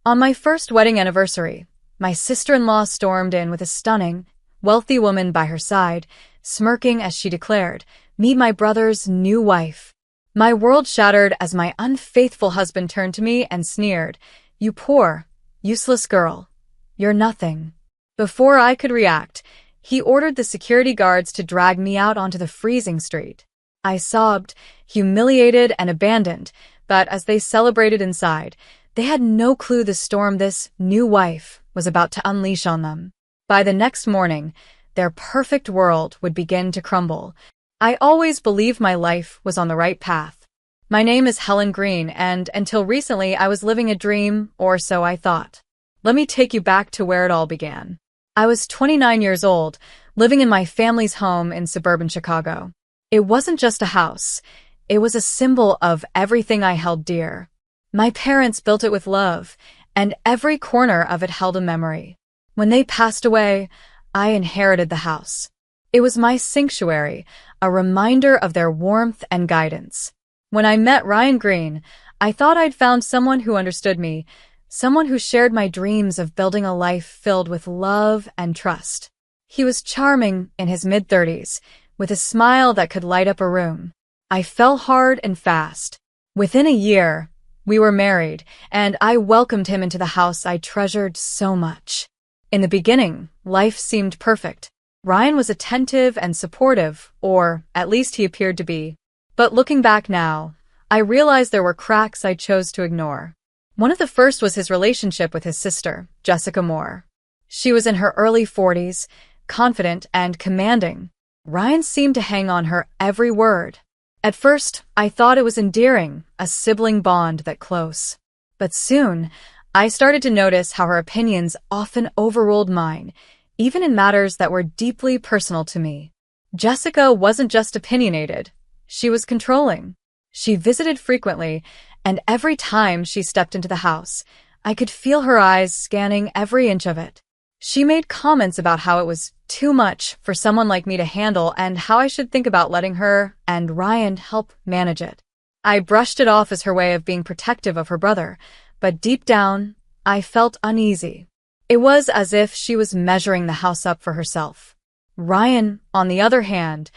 On my first wedding anniversary, my sister-in-law stormed in with a stunning, wealthy woman by her side, smirking as she declared, "Meet my brother's new wife." My world shattered as my unfaithful husband turned to me and sneered, "You poor, useless girl. You're nothing." Before I could react, he ordered the security guards to drag me out onto the freezing street. I sobbed, humiliated and abandoned, but as they celebrated inside, they had no clue the storm this new wife was about to unleash on them. By the next morning, their perfect world would begin to crumble. I always believed my life was on the right path. My name is Helen Green, and until recently I was living a dream, or so I thought. Let me take you back to where it all began. I was 29 years old, living in my family's home in suburban Chicago. It wasn't just a house. It was a symbol of everything I held dear. My parents built it with love, and every corner of it held a memory. When they passed away, I inherited the house. It was my sanctuary, a reminder of their warmth and guidance. When I met Ryan Green, I thought I'd found someone who understood me, someone who shared my dreams of building a life filled with love and trust. He was charming in his mid-30s, with a smile that could light up a room. I fell hard and fast. Within a year, we were married, and I welcomed him into the house I treasured so much. In the beginning, life seemed perfect. Ryan was attentive and supportive, or at least he appeared to be. But looking back now, I realized there were cracks I chose to ignore. One of the first was his relationship with his sister, Jessica Moore. She was in her early 40s, confident and commanding. Ryan seemed to hang on her every word. At first, I thought it was endearing, a sibling bond that close. But soon, I started to notice how her opinions often overruled mine, even in matters that were deeply personal to me. Jessica wasn't just opinionated. She was controlling. She visited frequently, and every time she stepped into the house, I could feel her eyes scanning every inch of it. She made comments about how it was too much for someone like me to handle and how I should think about letting her and Ryan help manage it. I brushed it off as her way of being protective of her brother, but deep down, I felt uneasy. It was as if she was measuring the house up for herself. Ryan, on the other hand,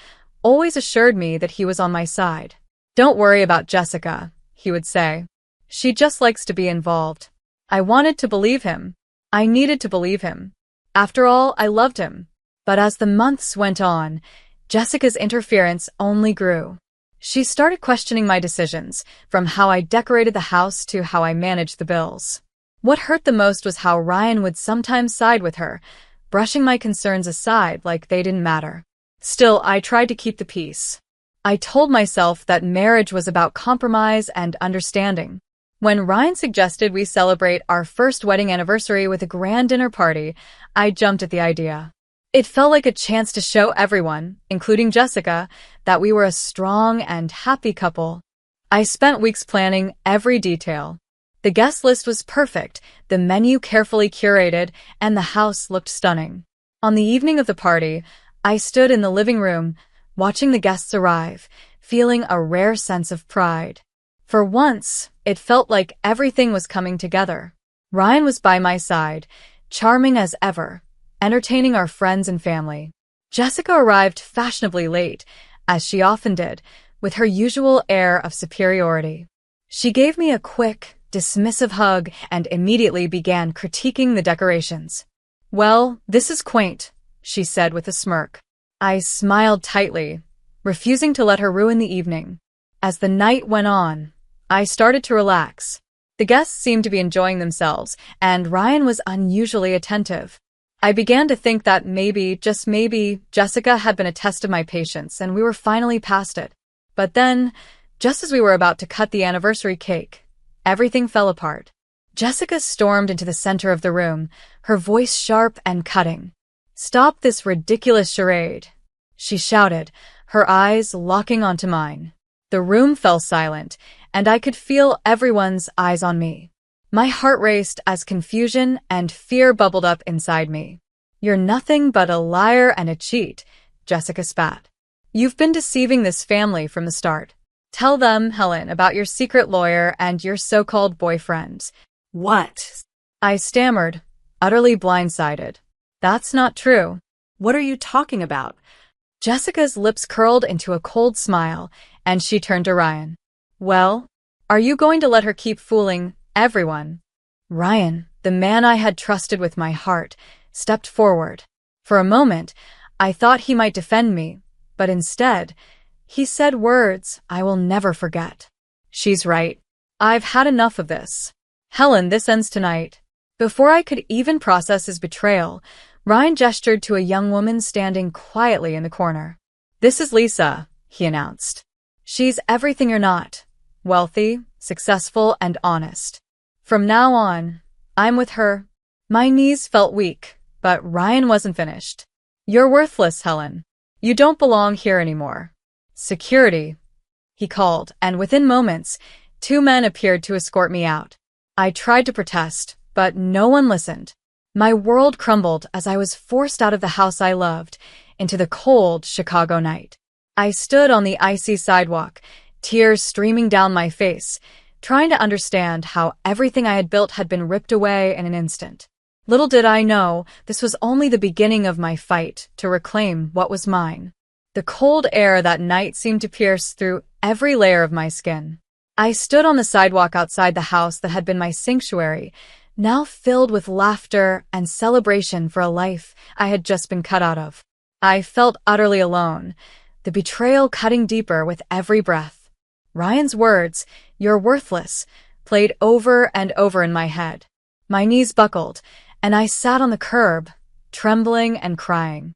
always assured me that he was on my side. "Don't worry about Jessica," he would say. "She just likes to be involved." I wanted to believe him. I needed to believe him. After all, I loved him. But as the months went on, Jessica's interference only grew. She started questioning my decisions, from how I decorated the house to how I managed the bills. What hurt the most was how Ryan would sometimes side with her, brushing my concerns aside like they didn't matter. Still, I tried to keep the peace. I told myself that marriage was about compromise and understanding. When Ryan suggested we celebrate our first wedding anniversary with a grand dinner party, I jumped at the idea. It felt like a chance to show everyone, including Jessica, that we were a strong and happy couple. I spent weeks planning every detail. The guest list was perfect, the menu carefully curated, and the house looked stunning. On the evening of the party, I stood in the living room, watching the guests arrive, feeling a rare sense of pride. For once, it felt like everything was coming together. Ryan was by my side, charming as ever, entertaining our friends and family. Jessica arrived fashionably late, as she often did, with her usual air of superiority. She gave me a quick, dismissive hug and immediately began critiquing the decorations. "Well, this is quaint," she said with a smirk. I smiled tightly, refusing to let her ruin the evening. As the night went on, I started to relax. The guests seemed to be enjoying themselves, and Ryan was unusually attentive. I began to think that maybe, just maybe, Jessica had been a test of my patience and we were finally past it. But then, just as we were about to cut the anniversary cake, everything fell apart. Jessica stormed into the center of the room, her voice sharp and cutting. "Stop this ridiculous charade," she shouted, her eyes locking onto mine. The room fell silent, and I could feel everyone's eyes on me. My heart raced as confusion and fear bubbled up inside me. "You're nothing but a liar and a cheat," Jessica spat. "You've been deceiving this family from the start. Tell them, Helen, about your secret lawyer and your so-called boyfriend." What? I stammered, utterly blindsided. "That's not true." What are you talking about? Jessica's lips curled into a cold smile, and she turned to Ryan. "Well, are you going to let her keep fooling everyone?" Ryan, the man I had trusted with my heart, stepped forward. For a moment, I thought he might defend me, but instead, he said words I will never forget. "She's right. I've had enough of this. Helen, this ends tonight." Before I could even process his betrayal, Ryan gestured to a young woman standing quietly in the corner. "This is Lisa," he announced. "She's everything you're not. Wealthy, successful, and honest. From now on, I'm with her." My knees felt weak, but Ryan wasn't finished. "You're worthless, Helen. You don't belong here anymore." "Security," he called, and within moments, 2 men appeared to escort me out. I tried to protest, but no one listened. My world crumbled as I was forced out of the house I loved into the cold Chicago night. I stood on the icy sidewalk, tears streaming down my face, trying to understand how everything I had built had been ripped away in an instant. Little did I know, this was only the beginning of my fight to reclaim what was mine. The cold air that night seemed to pierce through every layer of my skin. I stood on the sidewalk outside the house that had been my sanctuary, now filled with laughter and celebration for a life I had just been cut out of. I felt utterly alone, the betrayal cutting deeper with every breath. Ryan's words, "You're worthless," played over and over in my head. My knees buckled, and I sat on the curb, trembling and crying.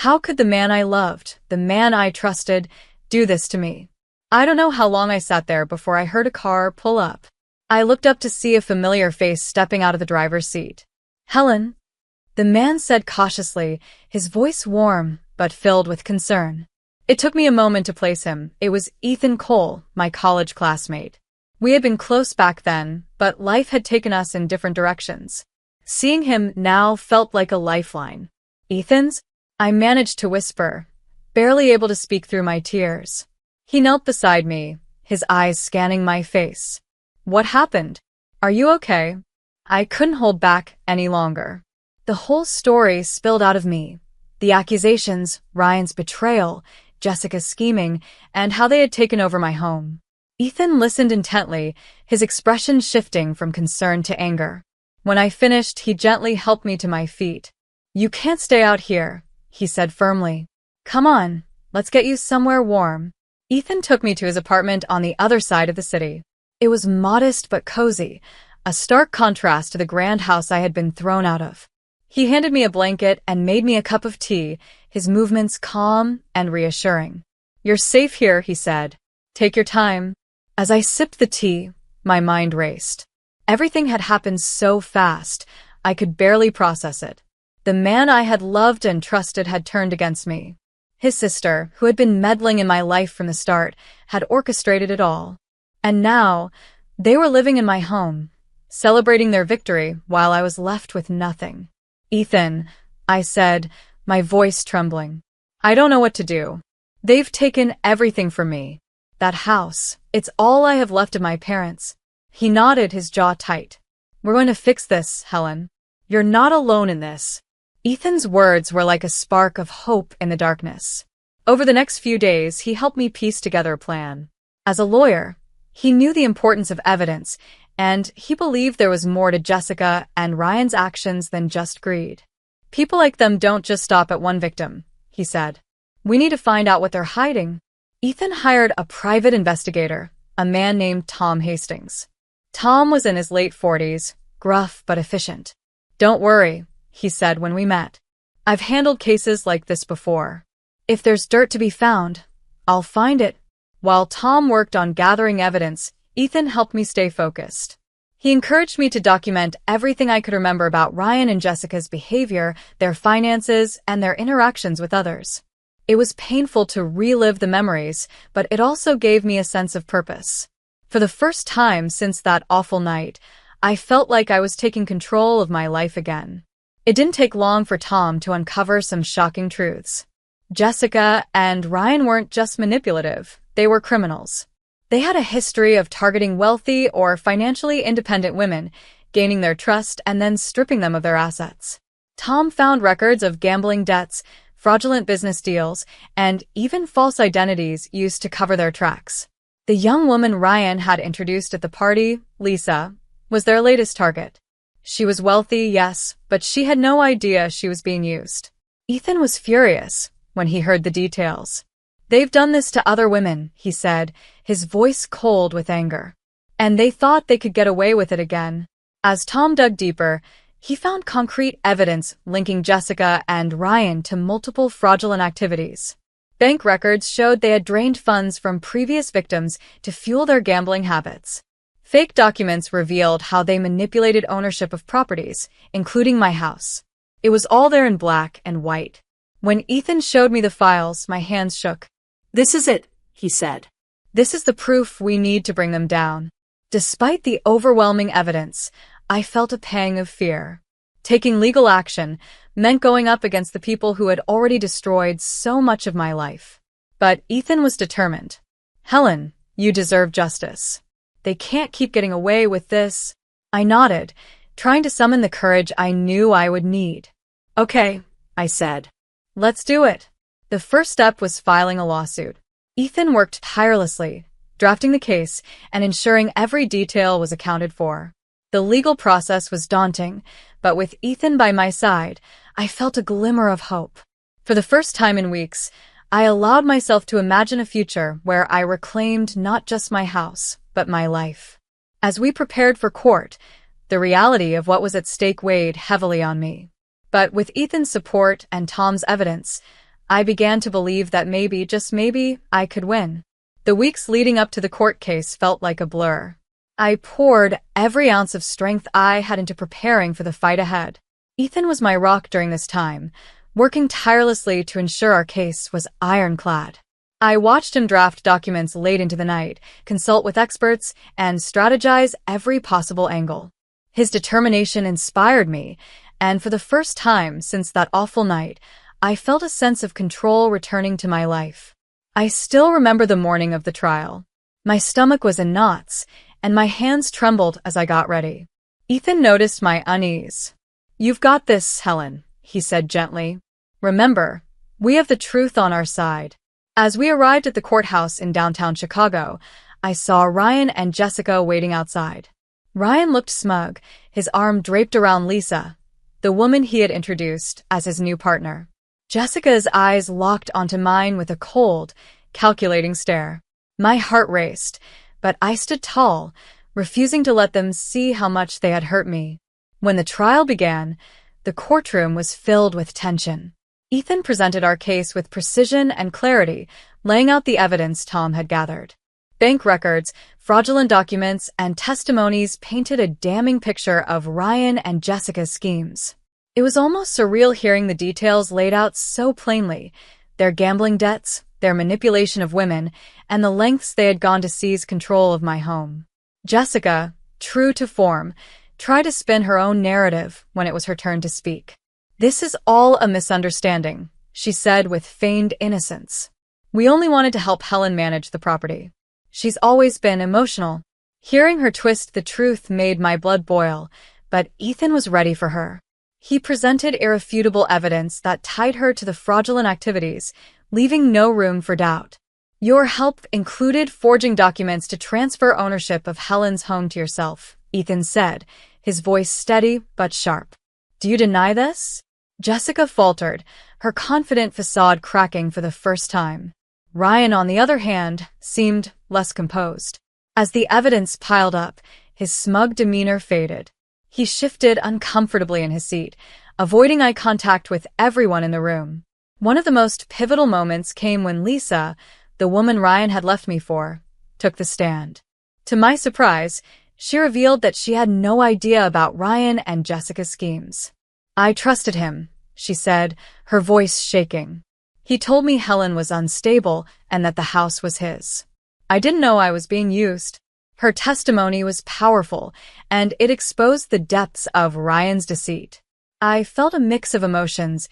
How could the man I loved, the man I trusted, do this to me? I don't know how long I sat there before I heard a car pull up. I looked up to see a familiar face stepping out of the driver's seat. "Helen," the man said cautiously, his voice warm but filled with concern. It took me a moment to place him. It was Ethan Cole, my college classmate. We had been close back then, but life had taken us in different directions. Seeing him now felt like a lifeline. "Ethan's?" I managed to whisper, barely able to speak through my tears. He knelt beside me, his eyes scanning my face. "What happened? Are you okay?" I couldn't hold back any longer. The whole story spilled out of me. The accusations, Ryan's betrayal, Jessica's scheming, and how they had taken over my home. Ethan listened intently, his expression shifting from concern to anger. When I finished, he gently helped me to my feet. "You can't stay out here," he said firmly. "Come on, let's get you somewhere warm." Ethan took me to his apartment on the other side of the city. It was modest but cozy, a stark contrast to the grand house I had been thrown out of. He handed me a blanket and made me a cup of tea, his movements calm and reassuring. "You're safe here," he said. "Take your time." As I sipped the tea, my mind raced. Everything had happened so fast, I could barely process it. The man I had loved and trusted had turned against me. His sister, who had been meddling in my life from the start, had orchestrated it all. And now, they were living in my home, celebrating their victory while I was left with nothing. "Ethan," I said, my voice trembling, "I don't know what to do. They've taken everything from me. That house, it's all I have left of my parents." He nodded, his jaw tight. "We're going to fix this, Helen. You're not alone in this." Ethan's words were like a spark of hope in the darkness. Over the next few days, he helped me piece together a plan. As a lawyer, he knew the importance of evidence, and he believed there was more to Jessica and Ryan's actions than just greed. "People like them don't just stop at one victim," he said. "We need to find out what they're hiding." Ethan hired a private investigator, a man named Tham Hastings. Tom was in his late 40s, gruff but efficient. "Don't worry," he said when we met. "I've handled cases like this before. If there's dirt to be found, I'll find it." While Tom worked on gathering evidence, Ethan helped me stay focused. He encouraged me to document everything I could remember about Ryan and Jessica's behavior, their finances, and their interactions with others. It was painful to relive the memories, but it also gave me a sense of purpose. For the first time since that awful night, I felt like I was taking control of my life again. It didn't take long for Tom to uncover some shocking truths. Jessica and Ryan weren't just manipulative, they were criminals. They had a history of targeting wealthy or financially independent women, gaining their trust and then stripping them of their assets. Tom found records of gambling debts, fraudulent business deals, and even false identities used to cover their tracks. The young woman Ryan had introduced at the party, Lisa, was their latest target. She was wealthy, yes, but she had no idea she was being used. Ethan was furious when he heard the details. "They've done this to other women," he said, his voice cold with anger. "And they thought they could get away with it again." As Tom dug deeper, he found concrete evidence linking Jessica and Ryan to multiple fraudulent activities. Bank records showed they had drained funds from previous victims to fuel their gambling habits. Fake documents revealed how they manipulated ownership of properties, including my house. It was all there in black and white. When Ethan showed me the files, my hands shook. "This is it," he said. "This is the proof we need to bring them down." Despite the overwhelming evidence, I felt a pang of fear. Taking legal action meant going up against the people who had already destroyed so much of my life. But Ethan was determined. "Helen, you deserve justice. They can't keep getting away with this." I nodded, trying to summon the courage I knew I would need. "Okay," I said. "Let's do it." The first step was filing a lawsuit. Ethan worked tirelessly, drafting the case and ensuring every detail was accounted for. The legal process was daunting, but with Ethan by my side, I felt a glimmer of hope. For the first time in weeks, I allowed myself to imagine a future where I reclaimed not just my house, but my life. As we prepared for court, the reality of what was at stake weighed heavily on me. But with Ethan's support and Tom's evidence, I began to believe that maybe, just maybe, I could win. The weeks leading up to the court case felt like a blur. I poured every ounce of strength I had into preparing for the fight ahead. Ethan was my rock during this time, working tirelessly to ensure our case was ironclad. I watched him draft documents late into the night, consult with experts, and strategize every possible angle. His determination inspired me, and for the first time since that awful night, I felt a sense of control returning to my life. I still remember the morning of the trial. My stomach was in knots, and my hands trembled as I got ready. Ethan noticed my unease. "You've got this, Helen," he said gently. "Remember, we have the truth on our side." As we arrived at the courthouse in downtown Chicago, I saw Ryan and Jessica waiting outside. Ryan looked smug, his arm draped around Lisa, the woman he had introduced as his new partner. Jessica's eyes locked onto mine with a cold, calculating stare. My heart raced, but I stood tall, refusing to let them see how much they had hurt me. When the trial began, the courtroom was filled with tension. Ethan presented our case with precision and clarity, laying out the evidence Tom had gathered. Bank records, fraudulent documents, and testimonies painted a damning picture of Ryan and Jessica's schemes. It was almost surreal hearing the details laid out so plainly: their gambling debts, their manipulation of women, and the lengths they had gone to seize control of my home. Jessica, true to form, tried to spin her own narrative when it was her turn to speak. "This is all a misunderstanding," she said with feigned innocence. "We only wanted to help Helen manage the property. She's always been emotional." Hearing her twist the truth made my blood boil, but Ethan was ready for her. He presented irrefutable evidence that tied her to the fraudulent activities, leaving no room for doubt. "Your help included forging documents to transfer ownership of Helen's home to yourself," Ethan said, his voice steady but sharp. "Do you deny this?" Jessica faltered, her confident facade cracking for the first time. Ryan, on the other hand, seemed less composed. As the evidence piled up, his smug demeanor faded. He shifted uncomfortably in his seat, avoiding eye contact with everyone in the room. One of the most pivotal moments came when Lisa, the woman Ryan had left me for, took the stand. To my surprise, she revealed that she had no idea about Ryan and Jessica's schemes. "I trusted him," she said, her voice shaking. "He told me Helen was unstable and that the house was his. I didn't know I was being used." Her testimony was powerful, and it exposed the depths of Ryan's deceit. I felt a mix of emotions: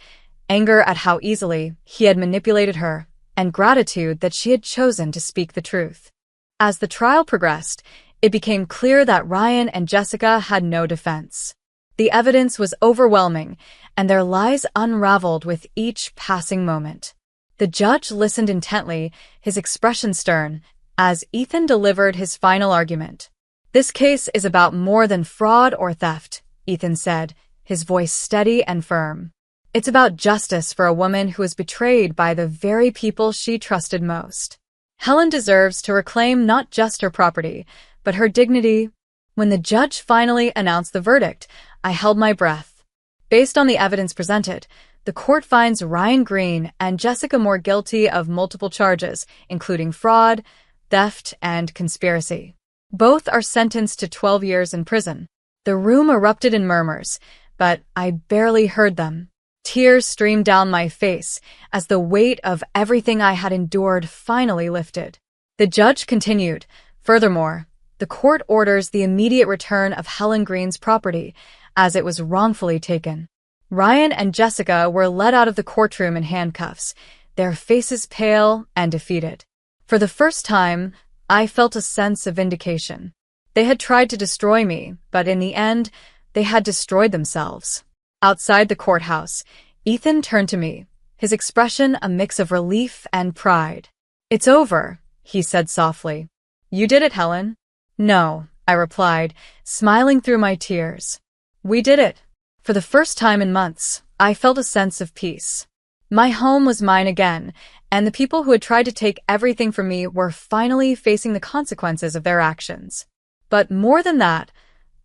anger at how easily he had manipulated her, and gratitude that she had chosen to speak the truth. As the trial progressed, it became clear that Ryan and Jessica had no defense. The evidence was overwhelming, and their lies unraveled with each passing moment. The judge listened intently, his expression stern, as Ethan delivered his final argument. "This case is about more than fraud or theft," Ethan said, his voice steady and firm. "It's about justice for a woman who was betrayed by the very people she trusted most. Helen deserves to reclaim not just her property, but her dignity." When the judge finally announced the verdict, I held my breath. Based on the evidence presented, the court finds Ryan Green and Jessica Moore guilty of multiple charges, including fraud, theft, and conspiracy. Both are sentenced to 12 years in prison. The room erupted in murmurs, but I barely heard them. Tears streamed down my face as the weight of everything I had endured finally lifted. The judge continued, "Furthermore, the court orders the immediate return of Helen Green's property, as it was wrongfully taken." Ryan and Jessica were led out of the courtroom in handcuffs, their faces pale and defeated. For the first time, I felt a sense of vindication. They had tried to destroy me, but in the end, they had destroyed themselves. Outside the courthouse, Ethan turned to me, his expression a mix of relief and pride. "It's over," he said softly. "You did it, Helen." "No," I replied, smiling through my tears. "We did it." For the first time in months, I felt a sense of peace. My home was mine again, and the people who had tried to take everything from me were finally facing the consequences of their actions. But more than that,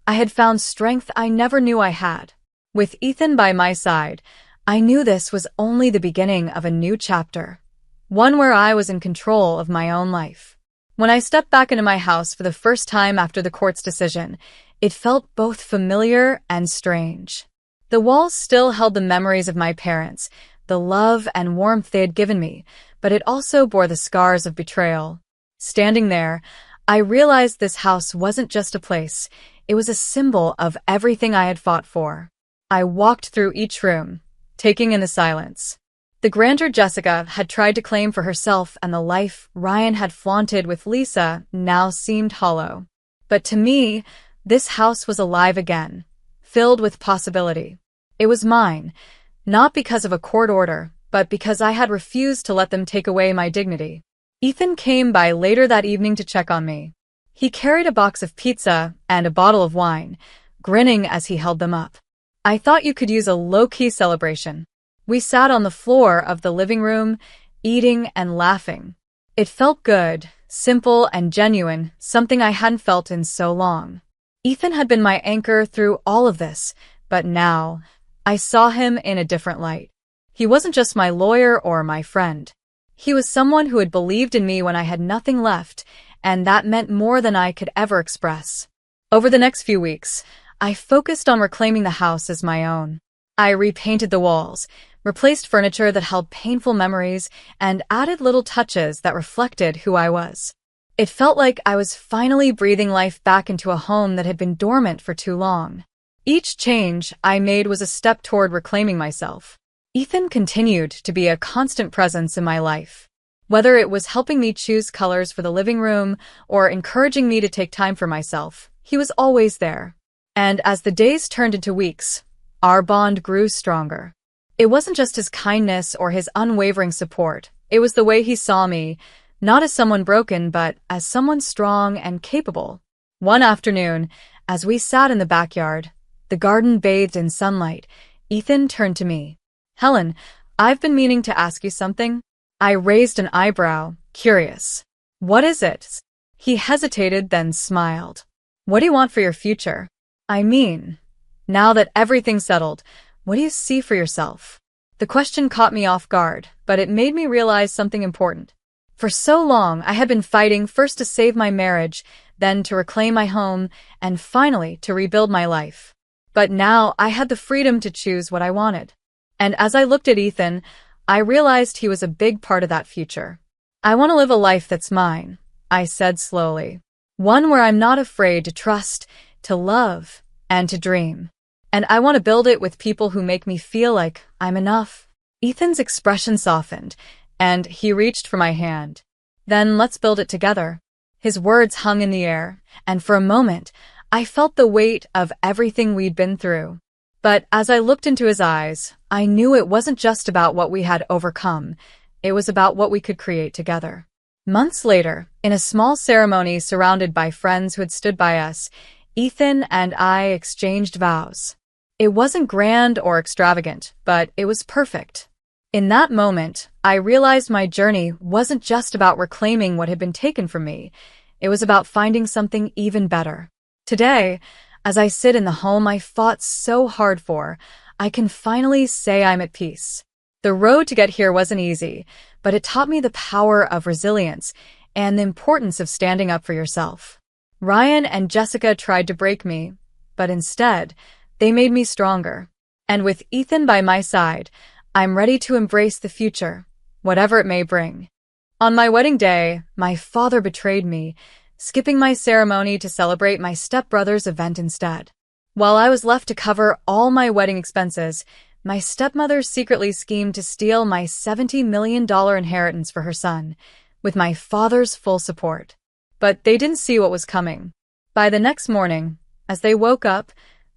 I had found strength I never knew I had. With Ethan by my side, I knew this was only the beginning of a new chapter, one where I was in control of my own life. When I stepped back into my house for the first time after the court's decision, it felt both familiar and strange. The walls still held the memories of my parents, the love and warmth they had given me, but it also bore the scars of betrayal. Standing there, I realized this house wasn't just a place, it was a symbol of everything I had fought for. I walked through each room, taking in the silence. The grandeur Jessica had tried to claim for herself and the life Ryan had flaunted with Lisa now seemed hollow. But to me, this house was alive again, filled with possibility. It was mine, not because of a court order, but because I had refused to let them take away my dignity. Ethan came by later that evening to check on me. He carried a box of pizza and a bottle of wine, grinning as he held them up. "I thought you could use a low-key celebration." We sat on the floor of the living room, eating and laughing. It felt good, simple and genuine, something I hadn't felt in so long. Ethan had been my anchor through all of this, but now I saw him in a different light. He wasn't just my lawyer or my friend. He was someone who had believed in me when I had nothing left, and that meant more than I could ever express. Over the next few weeks, I focused on reclaiming the house as my own. I repainted the walls, replaced furniture that held painful memories, and added little touches that reflected who I was. It felt like I was finally breathing life back into a home that had been dormant for too long. Each change I made was a step toward reclaiming myself. Ethan continued to be a constant presence in my life. Whether it was helping me choose colors for the living room or encouraging me to take time for myself, he was always there. And as the days turned into weeks, our bond grew stronger. It wasn't just his kindness or his unwavering support. It was the way he saw me, not as someone broken, but as someone strong and capable. One afternoon, as we sat in the backyard, the garden bathed in sunlight, Ethan turned to me. "Helen, I've been meaning to ask you something." I raised an eyebrow, curious. "What is it?" He hesitated, then smiled. "What do you want for your future?" "I mean, now that everything's settled, what do you see for yourself?" The question caught me off guard, but it made me realize something important. For so long, I had been fighting first to save my marriage, then to reclaim my home, and finally to rebuild my life. But now I had the freedom to choose what I wanted. And as I looked at Ethan, I realized he was a big part of that future. "I want to live a life that's mine," I said slowly. "One where I'm not afraid to trust, to love, and to dream. And I want to build it with people who make me feel like I'm enough." Ethan's expression softened, and he reached for my hand. "Then let's build it together." His words hung in the air, and for a moment, I felt the weight of everything we'd been through. But as I looked into his eyes, I knew it wasn't just about what we had overcome. It was about what we could create together. Months later, in a small ceremony surrounded by friends who had stood by us, Ethan and I exchanged vows. It wasn't grand or extravagant, but it was perfect. In that moment, I realized my journey wasn't just about reclaiming what had been taken from me. It was about finding something even better. Today, as I sit in the home I fought so hard for, I can finally say I'm at peace. The road to get here wasn't easy, but it taught me the power of resilience and the importance of standing up for yourself. Ryan and Jessica tried to break me, but instead, They made me stronger. And with Ethan by my side, I'm ready to embrace the future, whatever it may bring. On my wedding day, my father betrayed me, skipping my ceremony to celebrate my stepbrother's event instead. While I was left to cover all my wedding expenses, my stepmother secretly schemed to steal my $70 million inheritance for her son, with my father's full support. But they didn't see what was coming. By the next morning, as they woke up,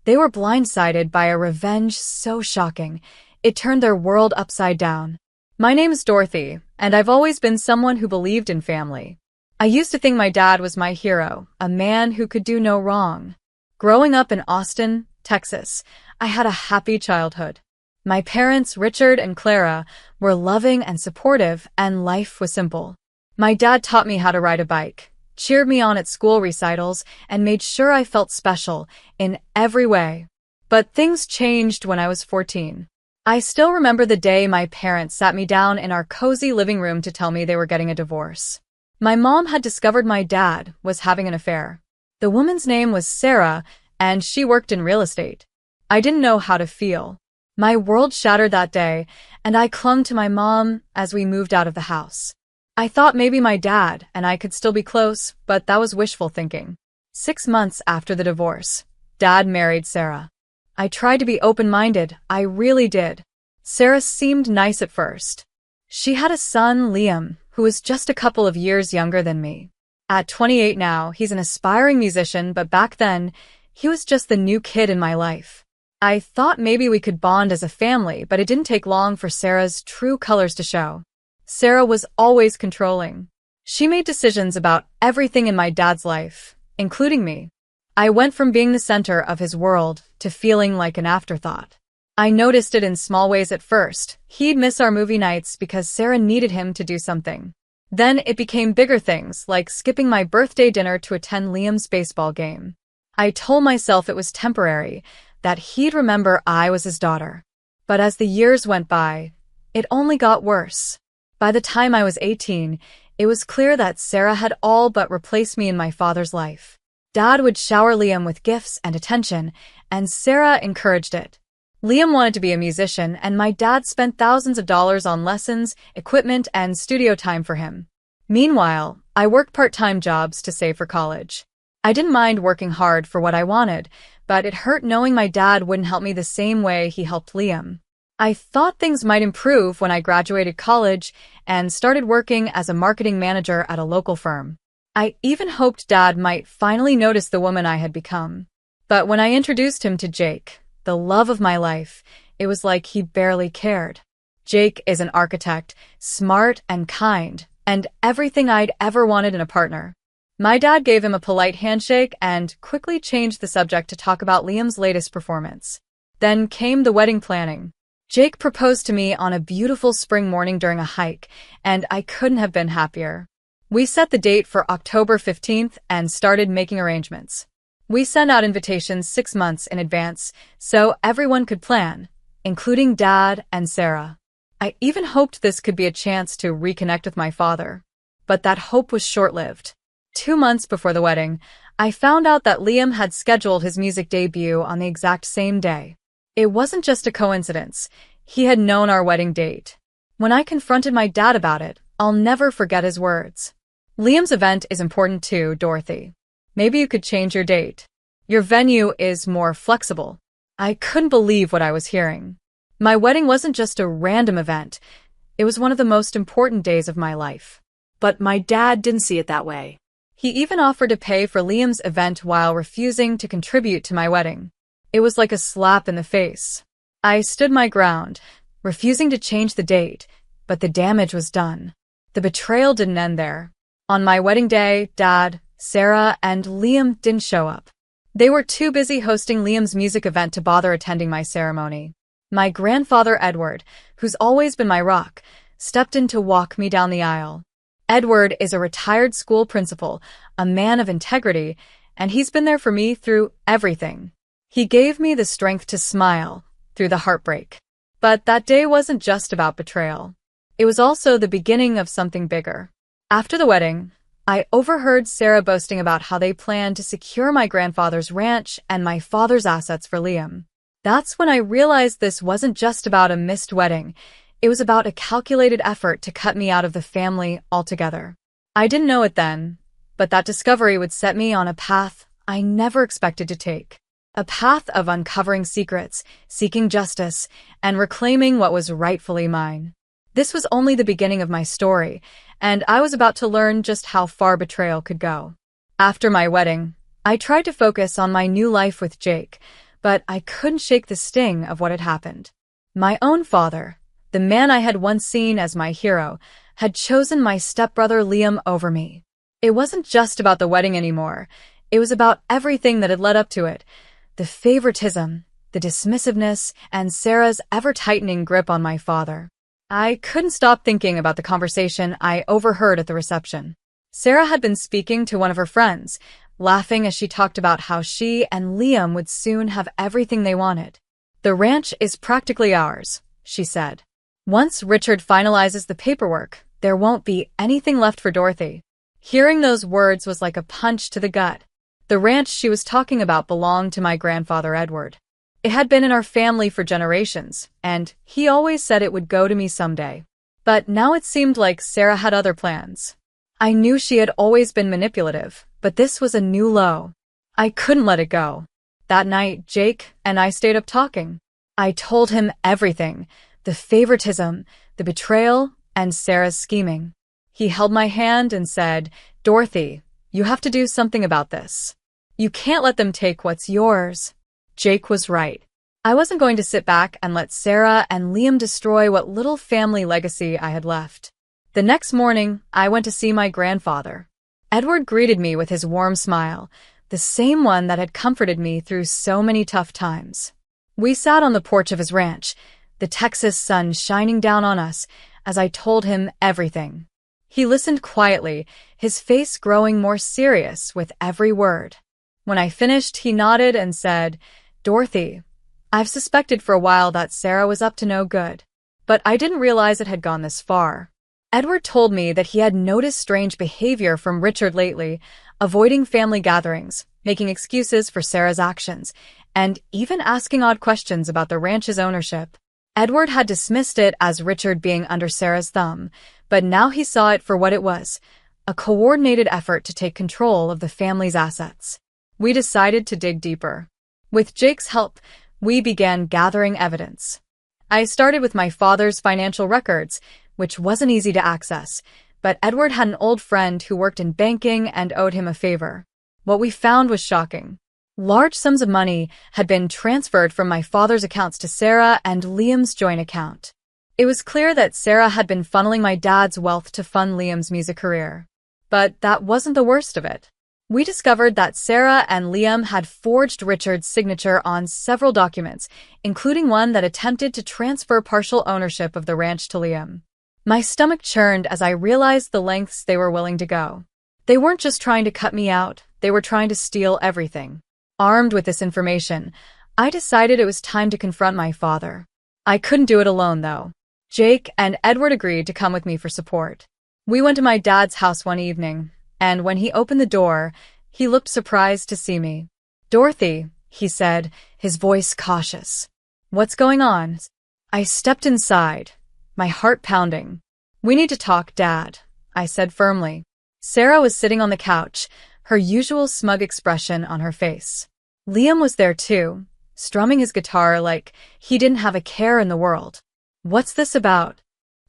they were blindsided by a revenge so shocking, it turned their world upside down. My name's Dorothy, and I've always been someone who believed in family. I used to think my dad was my hero, a man who could do no wrong. Growing up in Austin, Texas, I had a happy childhood. My parents, Richard and Clara, were loving and supportive, and life was simple. My dad taught me how to ride a bike, cheered me on at school recitals, and made sure I felt special in every way. But things changed when I was 14. I still remember the day my parents sat me down in our cozy living room to tell me they were getting a divorce. My mom had discovered my dad was having an affair. The woman's name was Sarah, and she worked in real estate. I didn't know how to feel. My world shattered that day, and I clung to my mom as we moved out of the house. I thought maybe my dad and I could still be close, but that was wishful thinking. 6 months after the divorce, Dad married Sarah. I tried to be open-minded, I really did. Sarah seemed nice at first. She had a son, Liam, who was just a couple of years younger than me. At 28 now, he's an aspiring musician, but back then, he was just the new kid in my life. I thought maybe we could bond as a family, but it didn't take long for Sarah's true colors to show. Sarah was always controlling. She made decisions about everything in my dad's life, including me. I went from being the center of his world to feeling like an afterthought. I noticed it in small ways at first. He'd miss our movie nights because Sarah needed him to do something. Then it became bigger things, like skipping my birthday dinner to attend Liam's baseball game. I told myself it was temporary, that he'd remember I was his daughter. But as the years went by, it only got worse. By the time I was 18, it was clear that Sarah had all but replaced me in my father's life. Dad would shower Liam with gifts and attention, and Sarah encouraged it. Liam wanted to be a musician, and my dad spent thousands of dollars on lessons, equipment, and studio time for him. Meanwhile, I worked part-time jobs to save for college. I didn't mind working hard for what I wanted, but it hurt knowing my dad wouldn't help me the same way he helped Liam. I thought things might improve when I graduated college and started working as a marketing manager at a local firm. I even hoped Dad might finally notice the woman I had become. But when I introduced him to Jake, the love of my life, it was like he barely cared. Jake is an architect, smart and kind, and everything I'd ever wanted in a partner. My dad gave him a polite handshake and quickly changed the subject to talk about Liam's latest performance. Then came the wedding planning. Jake proposed to me on a beautiful spring morning during a hike, and I couldn't have been happier. We set the date for October 15th and started making arrangements. We sent out invitations 6 months in advance so everyone could plan, including Dad and Sarah. I even hoped this could be a chance to reconnect with my father. But that hope was short-lived. 2 months before the wedding, I found out that Liam had scheduled his music debut on the exact same day. It wasn't just a coincidence. He had known our wedding date. When I confronted my dad about it, I'll never forget his words. Liam's event is important too, Dorothy. Maybe you could change your date. Your venue is more flexible. I couldn't believe what I was hearing. My wedding wasn't just a random event. It was one of the most important days of my life. But my dad didn't see it that way. He even offered to pay for Liam's event while refusing to contribute to my wedding. It was like a slap in the face. I stood my ground, refusing to change the date, but the damage was done. The betrayal didn't end there. On my wedding day, Dad, Sarah, and Liam didn't show up. They were too busy hosting Liam's music event to bother attending my ceremony. My grandfather, Edward, who's always been my rock, stepped in to walk me down the aisle. Edward is a retired school principal, a man of integrity, and he's been there for me through everything. He gave me the strength to smile through the heartbreak. But that day wasn't just about betrayal. It was also the beginning of something bigger. After the wedding, I overheard Sarah boasting about how they planned to secure my grandfather's ranch and my father's assets for Liam. That's when I realized this wasn't just about a missed wedding. It was about a calculated effort to cut me out of the family altogether. I didn't know it then, but that discovery would set me on a path I never expected to take. A path of uncovering secrets, seeking justice, and reclaiming what was rightfully mine. This was only the beginning of my story, and I was about to learn just how far betrayal could go. After my wedding, I tried to focus on my new life with Jake, but I couldn't shake the sting of what had happened. My own father, the man I had once seen as my hero, had chosen my stepbrother Liam over me. It wasn't just about the wedding anymore. It was about everything that had led up to it. The favoritism, the dismissiveness, and Sarah's ever-tightening grip on my father. I couldn't stop thinking about the conversation I overheard at the reception. Sarah had been speaking to one of her friends, laughing as she talked about how she and Liam would soon have everything they wanted. "The ranch is practically ours," she said. "Once Richard finalizes the paperwork, there won't be anything left for Dorothy." Hearing those words was like a punch to the gut. The ranch she was talking about belonged to my grandfather Edward. It had been in our family for generations, and he always said it would go to me someday. But now it seemed like Sarah had other plans. I knew she had always been manipulative, but this was a new low. I couldn't let it go. That night, Jake and I stayed up talking. I told him everything, the favoritism, the betrayal, and Sarah's scheming. He held my hand and said, "Dorothy, you have to do something about this. You can't let them take what's yours." Jake was right. I wasn't going to sit back and let Sarah and Liam destroy what little family legacy I had left. The next morning, I went to see my grandfather. Edward greeted me with his warm smile, the same one that had comforted me through so many tough times. We sat on the porch of his ranch, the Texas sun shining down on us, as I told him everything. He listened quietly, his face growing more serious with every word. When I finished, he nodded and said, "Dorothy, I've suspected for a while that Sarah was up to no good, but I didn't realize it had gone this far." Edward told me that he had noticed strange behavior from Richard lately, avoiding family gatherings, making excuses for Sarah's actions, and even asking odd questions about the ranch's ownership. Edward had dismissed it as Richard being under Sarah's thumb, but now he saw it for what it was, a coordinated effort to take control of the family's assets. We decided to dig deeper. With Jake's help, we began gathering evidence. I started with my father's financial records, which wasn't easy to access, but Edward had an old friend who worked in banking and owed him a favor. What we found was shocking. Large sums of money had been transferred from my father's accounts to Sarah and Liam's joint account. It was clear that Sarah had been funneling my dad's wealth to fund Liam's music career. But that wasn't the worst of it. We discovered that Sarah and Liam had forged Richard's signature on several documents, including one that attempted to transfer partial ownership of the ranch to Liam. My stomach churned as I realized the lengths they were willing to go. They weren't just trying to cut me out, they were trying to steal everything. Armed with this information, I decided it was time to confront my father. I couldn't do it alone, though. Jake and Edward agreed to come with me for support. We went to my dad's house one evening, and when he opened the door, he looked surprised to see me. "Dorothy," he said, his voice cautious. "What's going on?" I stepped inside, my heart pounding. "We need to talk, Dad," I said firmly. Sarah was sitting on the couch, her usual smug expression on her face. Liam was there too, strumming his guitar like he didn't have a care in the world. "What's this about?"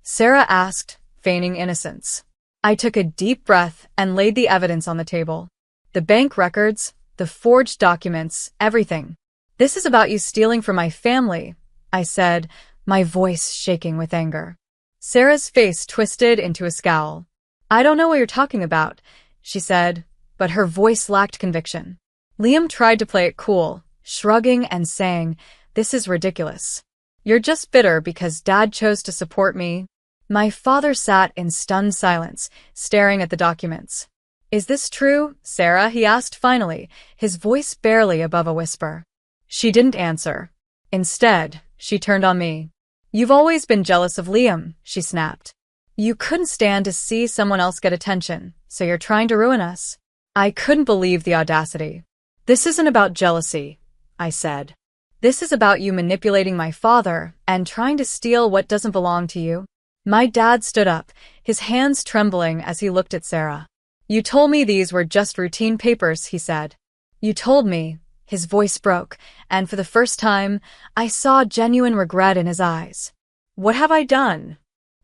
Sarah asked, feigning innocence. I took a deep breath and laid the evidence on the table. The bank records, the forged documents, everything. "This is about you stealing from my family," I said, my voice shaking with anger. Sarah's face twisted into a scowl. "I don't know what you're talking about," she said, but her voice lacked conviction. Liam tried to play it cool, shrugging and saying, "This is ridiculous. You're just bitter because Dad chose to support me." My father sat in stunned silence, staring at the documents. "Is this true, Sarah?" he asked finally, his voice barely above a whisper. She didn't answer. Instead, she turned on me. "You've always been jealous of Liam," she snapped. "You couldn't stand to see someone else get attention, so you're trying to ruin us." I couldn't believe the audacity. "This isn't about jealousy," I said. This is about you manipulating my father and trying to steal what doesn't belong to you. My dad stood up, his hands trembling as he looked at Sarah. You told me these were just routine papers, he said. You told me. His voice broke, and for the first time, I saw genuine regret in his eyes. What have I done?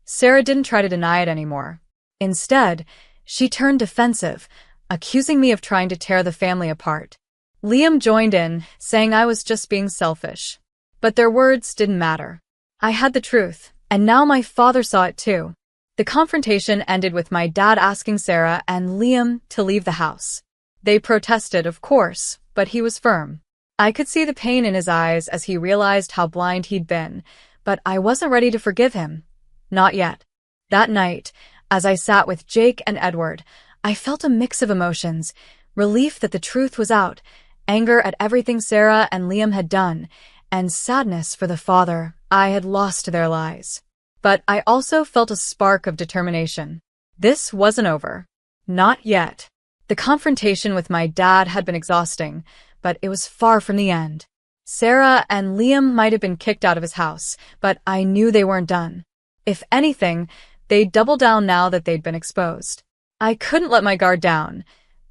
Sarah didn't try to deny it anymore. Instead, she turned defensive, accusing me of trying to tear the family apart. Liam joined in, saying I was just being selfish. But their words didn't matter. I had the truth, and now my father saw it too. The confrontation ended with my dad asking Sarah and Liam to leave the house. They protested, of course, but he was firm. I could see the pain in his eyes as he realized how blind he'd been, but I wasn't ready to forgive him. Not yet. That night, as I sat with Jake and Edward, I felt a mix of emotions, relief that the truth was out, anger at everything Sarah and Liam had done, and sadness for the father I had lost to their lies. But I also felt a spark of determination. This wasn't over. Not yet. The confrontation with my dad had been exhausting, but it was far from the end. Sarah and Liam might have been kicked out of his house, but I knew they weren't done. If anything, they'd double down now that they'd been exposed. I couldn't let my guard down,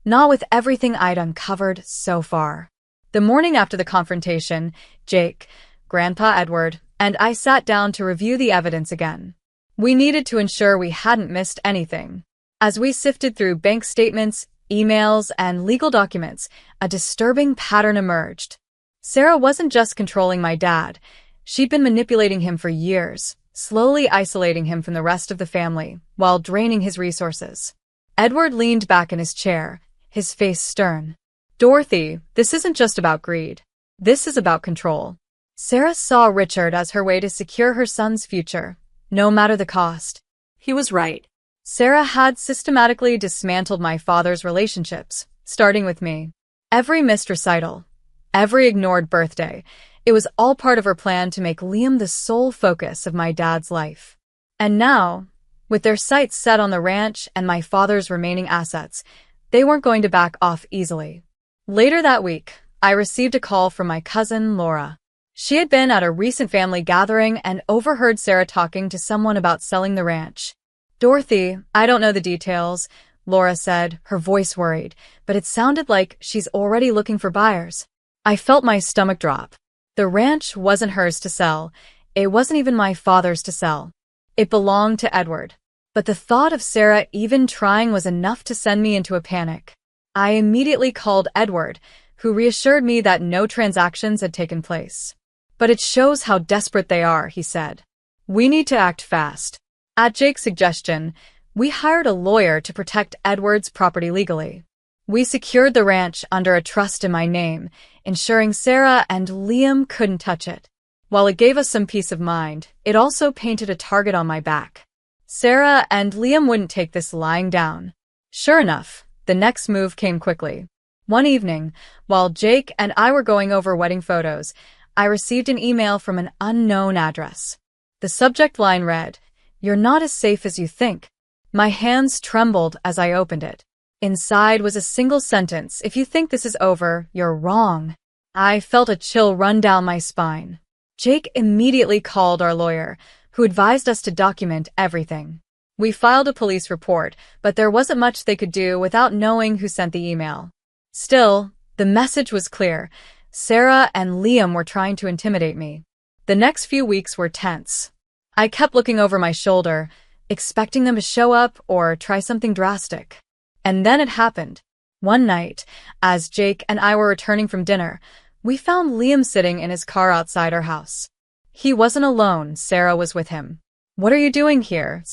not with everything I'd uncovered so far. The morning after the confrontation, Jake, Grandpa Edward, and I sat down to review the evidence again. We needed to ensure we hadn't missed anything. As we sifted through bank statements, emails, and legal documents, a disturbing pattern emerged. Sarah wasn't just controlling my dad. She'd been manipulating him for years, slowly isolating him from the rest of the family, while draining his resources. Edward leaned back in his chair, his face stern. Dorothy, this isn't just about greed. This is about control. Sarah saw Richard as her way to secure her son's future, no matter the cost. He was right. Sarah had systematically dismantled my father's relationships, starting with me. Every missed recital, every ignored birthday, it was all part of her plan to make Liam the sole focus of my dad's life. And now, with their sights set on the ranch and my father's remaining assets, they weren't going to back off easily. Later that week, I received a call from my cousin, Laura. She had been at a recent family gathering and overheard Sarah talking to someone about selling the ranch. Dorothy, I don't know the details, Laura said, her voice worried, but it sounded like she's already looking for buyers. I felt my stomach drop. The ranch wasn't hers to sell. It wasn't even my father's to sell. It belonged to Edward. But the thought of Sarah even trying was enough to send me into a panic. I immediately called Edward, who reassured me that no transactions had taken place. But it shows how desperate they are, he said. We need to act fast. At Jake's suggestion, we hired a lawyer to protect Edward's property legally. We secured the ranch under a trust in my name, ensuring Sarah and Liam couldn't touch it. While it gave us some peace of mind, it also painted a target on my back. Sarah and Liam wouldn't take this lying down. Sure enough, the next move came quickly. One evening, while Jake and I were going over wedding photos, I received an email from an unknown address. The subject line read, "You're not as safe as you think." My hands trembled as I opened it. Inside was a single sentence, "If you think this is over, you're wrong." I felt a chill run down my spine. Jake immediately called our lawyer, who advised us to document everything. We filed a police report, but there wasn't much they could do without knowing who sent the email. Still, the message was clear. Sarah and Liam were trying to intimidate me. The next few weeks were tense. I kept looking over my shoulder, expecting them to show up or try something drastic. And then it happened. One night, as Jake and I were returning from dinner, we found Liam sitting in his car outside our house. He wasn't alone, Sarah was with him. "What are you doing here?"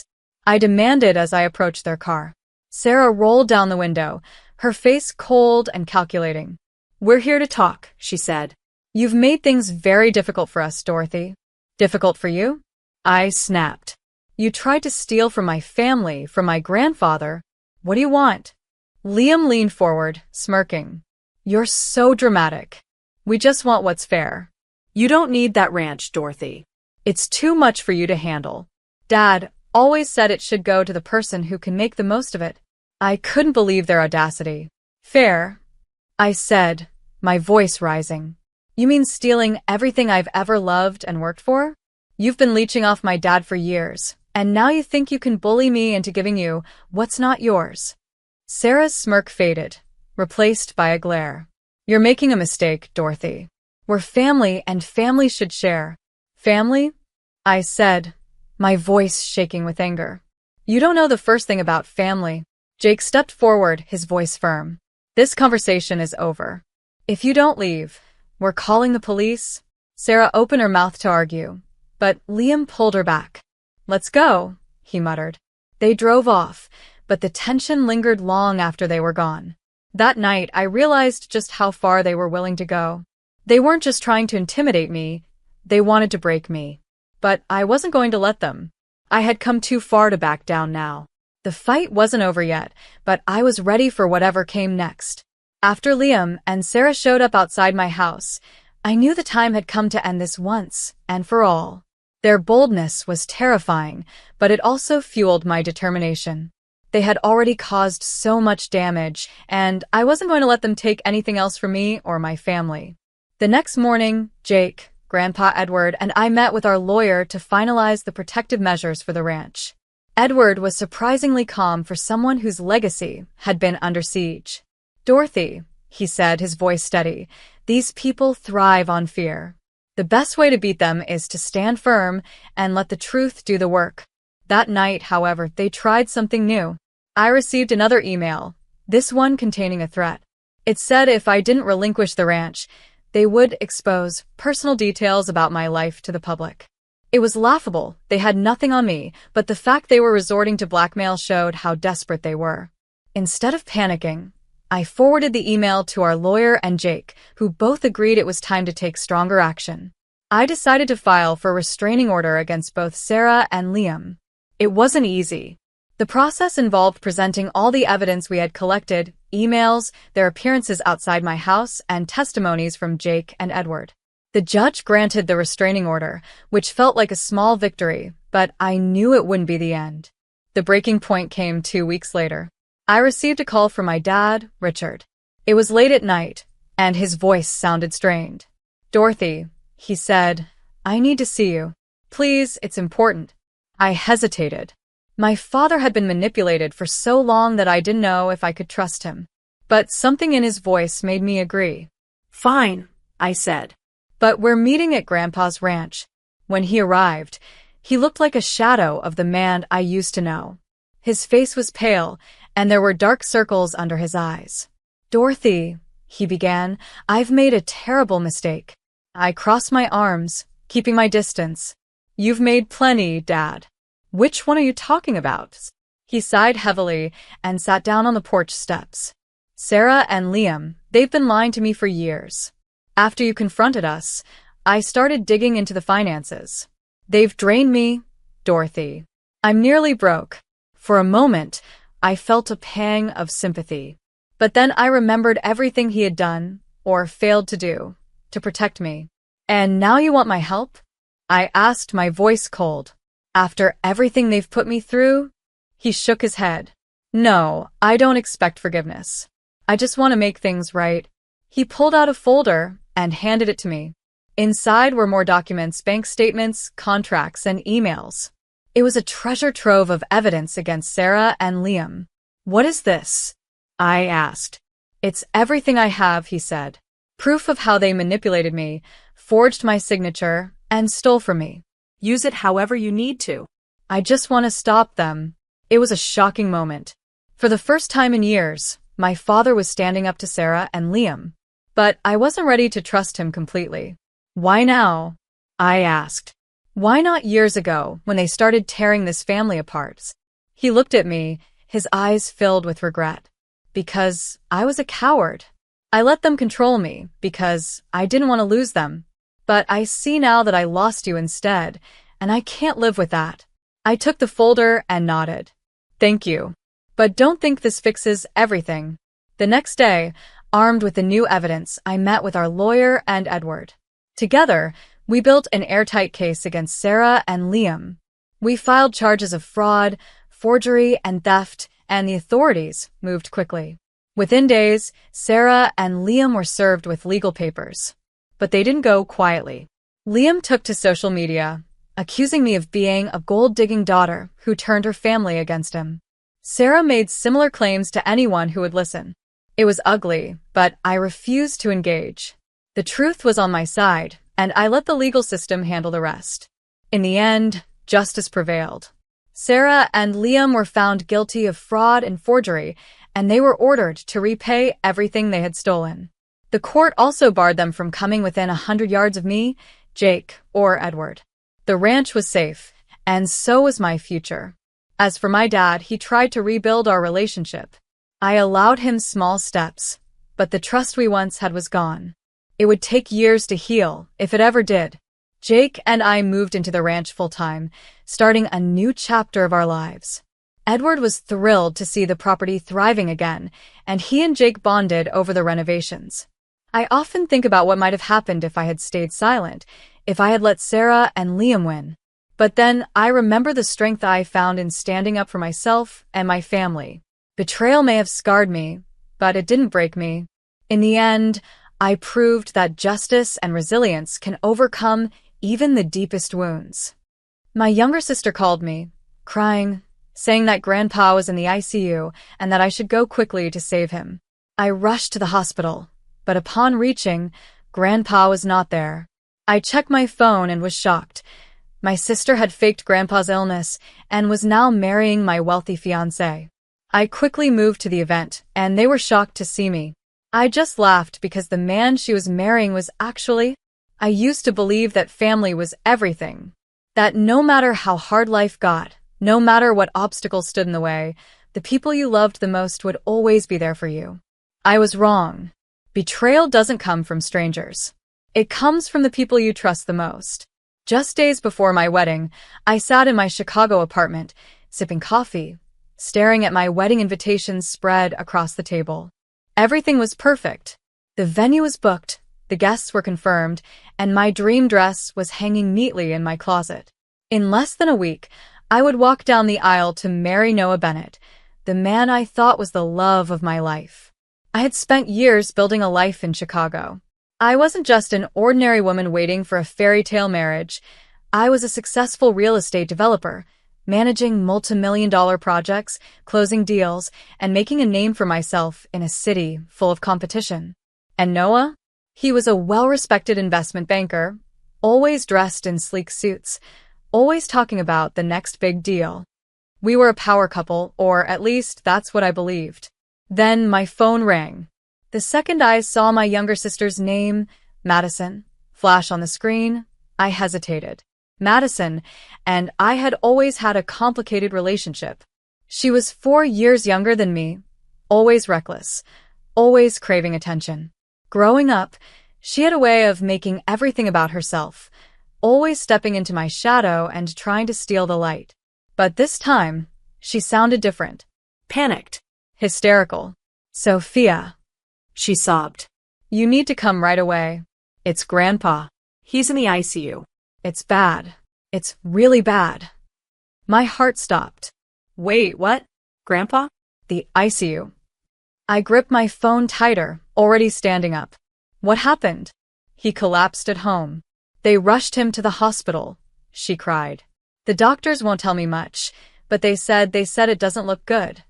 I demanded as I approached their car. Sarah rolled down the window, her face cold and calculating. "We're here to talk," she said. "You've made things very difficult for us, Dorothy." "Difficult for you?" I snapped. "You tried to steal from my family, from my grandfather. What do you want?" Liam leaned forward, smirking. "You're so dramatic. We just want what's fair." You don't need that ranch, Dorothy. "It's too much for you to handle. Dad always said it should go to the person who can make the most of it." I couldn't believe their audacity. "Fair," I said, my voice rising. You mean stealing everything I've ever loved and worked for? You've been leeching off my dad for years, and now you think you can bully me into giving you what's not yours. Sarah's smirk faded, replaced by a glare. You're making a mistake, Dorothy. We're family, and family should share. Family? I said, my voice shaking with anger. You don't know the first thing about family. Jake stepped forward, his voice firm. This conversation is over. If you don't leave, we're calling the police. Sarah opened her mouth to argue, but Liam pulled her back. Let's go, he muttered. They drove off, but the tension lingered long after they were gone. That night, I realized just how far they were willing to go. They weren't just trying to intimidate me, they wanted to break me. But I wasn't going to let them. I had come too far to back down now. The fight wasn't over yet, but I was ready for whatever came next. After Liam and Sarah showed up outside my house, I knew the time had come to end this once and for all. Their boldness was terrifying, but it also fueled my determination. They had already caused so much damage, and I wasn't going to let them take anything else from me or my family. The next morning, Jake, Grandpa Edward, and I met with our lawyer to finalize the protective measures for the ranch. Edward was surprisingly calm for someone whose legacy had been under siege. Dorothy, he said, his voice steady, these people thrive on fear. The best way to beat them is to stand firm and let the truth do the work. That night, however, they tried something new. I received another email, this one containing a threat. It said if I didn't relinquish the ranch, they would expose personal details about my life to the public. It was laughable, they had nothing on me, but the fact they were resorting to blackmail showed how desperate they were. Instead of panicking, I forwarded the email to our lawyer and Jake, who both agreed it was time to take stronger action. I decided to file for a restraining order against both Sarah and Liam. It wasn't easy. The process involved presenting all the evidence we had collected, emails, their appearances outside my house, and testimonies from Jake and Edward. The judge granted the restraining order, which felt like a small victory, but I knew it wouldn't be the end. The breaking point came 2 weeks later. I received a call from my dad, Richard. It was late at night, and his voice sounded strained. Dorothy, he said, I need to see you. Please, it's important. I hesitated. My father had been manipulated for so long that I didn't know if I could trust him. But something in his voice made me agree. Fine, I said. But we're meeting at Grandpa's ranch. When he arrived, he looked like a shadow of the man I used to know. His face was pale, and there were dark circles under his eyes. Dorothy, he began, I've made a terrible mistake. I crossed my arms, keeping my distance. You've made plenty, Dad. Which one are you talking about? He sighed heavily and sat down on the porch steps. Sarah and Liam, they've been lying to me for years. After you confronted us, I started digging into the finances. They've drained me, Dorothy. I'm nearly broke. For a moment, I felt a pang of sympathy. But then I remembered everything he had done, or failed to do, to protect me. And now you want my help? I asked, my voice cold. After everything they've put me through? He shook his head. No, I don't expect forgiveness. I just want to make things right. He pulled out a folder and handed it to me. Inside were more documents, bank statements, contracts, and emails. It was a treasure trove of evidence against Sarah and Liam. What is this? I asked. It's everything I have, he said. Proof of how they manipulated me, forged my signature, and stole from me. Use it however you need to. I just want to stop them. It was a shocking moment. For the first time in years, my father was standing up to Sarah and Liam. But I wasn't ready to trust him completely. Why now? I asked. Why not years ago, when they started tearing this family apart? He looked at me, his eyes filled with regret. Because I was a coward. I let them control me, because I didn't want to lose them. But I see now that I lost you instead, and I can't live with that. I took the folder and nodded. Thank you. But don't think this fixes everything. The next day, armed with the new evidence, I met with our lawyer and Edward. Together, we built an airtight case against Sarah and Liam. We filed charges of fraud, forgery, and theft, and the authorities moved quickly. Within days, Sarah and Liam were served with legal papers. But they didn't go quietly. Liam took to social media, accusing me of being a gold-digging daughter who turned her family against him. Sarah made similar claims to anyone who would listen. It was ugly, but I refused to engage. The truth was on my side, and I let the legal system handle the rest. In the end, justice prevailed. Sarah and Liam were found guilty of fraud and forgery, and they were ordered to repay everything they had stolen. The court also barred them from coming within 100 yards of me, Jake, or Edward. The ranch was safe, and so was my future. As for my dad, he tried to rebuild our relationship. I allowed him small steps, but the trust we once had was gone. It would take years to heal, if it ever did. Jake and I moved into the ranch full-time, starting a new chapter of our lives. Edward was thrilled to see the property thriving again, and he and Jake bonded over the renovations. I often think about what might have happened if I had stayed silent, if I had let Sarah and Liam win. But then I remember the strength I found in standing up for myself and my family. Betrayal may have scarred me, but it didn't break me. In the end, I proved that justice and resilience can overcome even the deepest wounds. My younger sister called me, crying, saying that Grandpa was in the ICU and that I should go quickly to save him. I rushed to the hospital, but upon reaching, Grandpa was not there. I checked my phone and was shocked. My sister had faked Grandpa's illness and was now marrying my wealthy fiancé. I quickly moved to the event, and they were shocked to see me. I just laughed because the man she was marrying was actually... I used to believe that family was everything. That no matter how hard life got, no matter what obstacles stood in the way, the people you loved the most would always be there for you. I was wrong. Betrayal doesn't come from strangers. It comes from the people you trust the most. Just days before my wedding, I sat in my Chicago apartment, sipping coffee, staring at my wedding invitations spread across the table. Everything was perfect. The venue was booked, the guests were confirmed, and my dream dress was hanging neatly in my closet. In less than a week, I would walk down the aisle to marry Noah Bennett, the man I thought was the love of my life. I had spent years building a life in Chicago. I wasn't just an ordinary woman waiting for a fairy tale marriage. I was a successful real estate developer, managing multi-million-dollar projects, closing deals, and making a name for myself in a city full of competition. And Noah? He was a well-respected investment banker, always dressed in sleek suits, always talking about the next big deal. We were a power couple, or at least that's what I believed. Then my phone rang. The second I saw my younger sister's name, Madison, flash on the screen, I hesitated. Madison and I had always had a complicated relationship. She was 4 years younger than me, always reckless, always craving attention. Growing up, she had a way of making everything about herself, always stepping into my shadow and trying to steal the light. But this time, she sounded different. Panicked. Hysterical. Sophia. She sobbed. You need to come right away. It's Grandpa. He's in the ICU. It's bad. It's really bad. My heart stopped. Wait, what? Grandpa? The ICU. I gripped my phone tighter, already standing up. What happened? He collapsed at home. They rushed him to the hospital, she cried. The doctors won't tell me much, but they said it doesn't look good.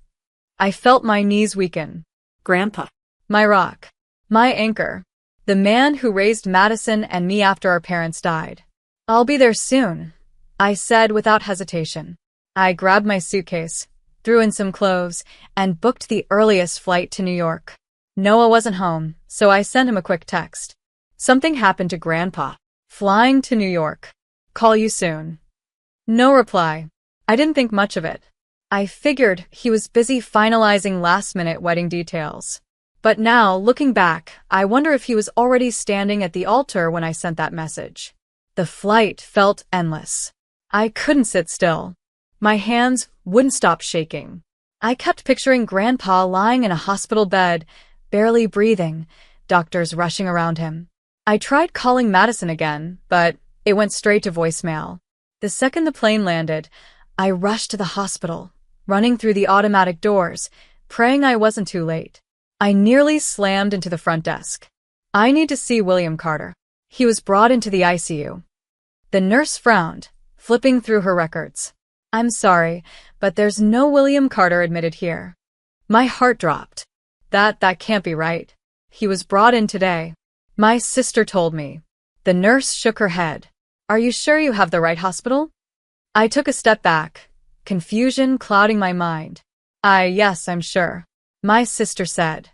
I felt my knees weaken. Grandpa. My rock. My anchor. The man who raised Madison and me after our parents died. I'll be there soon, I said without hesitation. I grabbed my suitcase, threw in some clothes, and booked the earliest flight to New York. Noah wasn't home, so I sent him a quick text. Something happened to Grandpa. Flying to New York. Call you soon. No reply. I didn't think much of it. I figured he was busy finalizing last-minute wedding details. But now, looking back, I wonder if he was already standing at the altar when I sent that message. The flight felt endless. I couldn't sit still. My hands wouldn't stop shaking. I kept picturing Grandpa lying in a hospital bed, barely breathing, doctors rushing around him. I tried calling Madison again, but it went straight to voicemail. The second the plane landed, I rushed to the hospital, running through the automatic doors, praying I wasn't too late. I nearly slammed into the front desk. I need to see William Carter. He was brought into the ICU. The nurse frowned, flipping through her records. I'm sorry, but there's no William Carter admitted here. My heart dropped. That can't be right. He was brought in today. My sister told me. The nurse shook her head. Are you sure you have the right hospital? I took a step back, confusion clouding my mind. Yes, I'm sure. My sister said.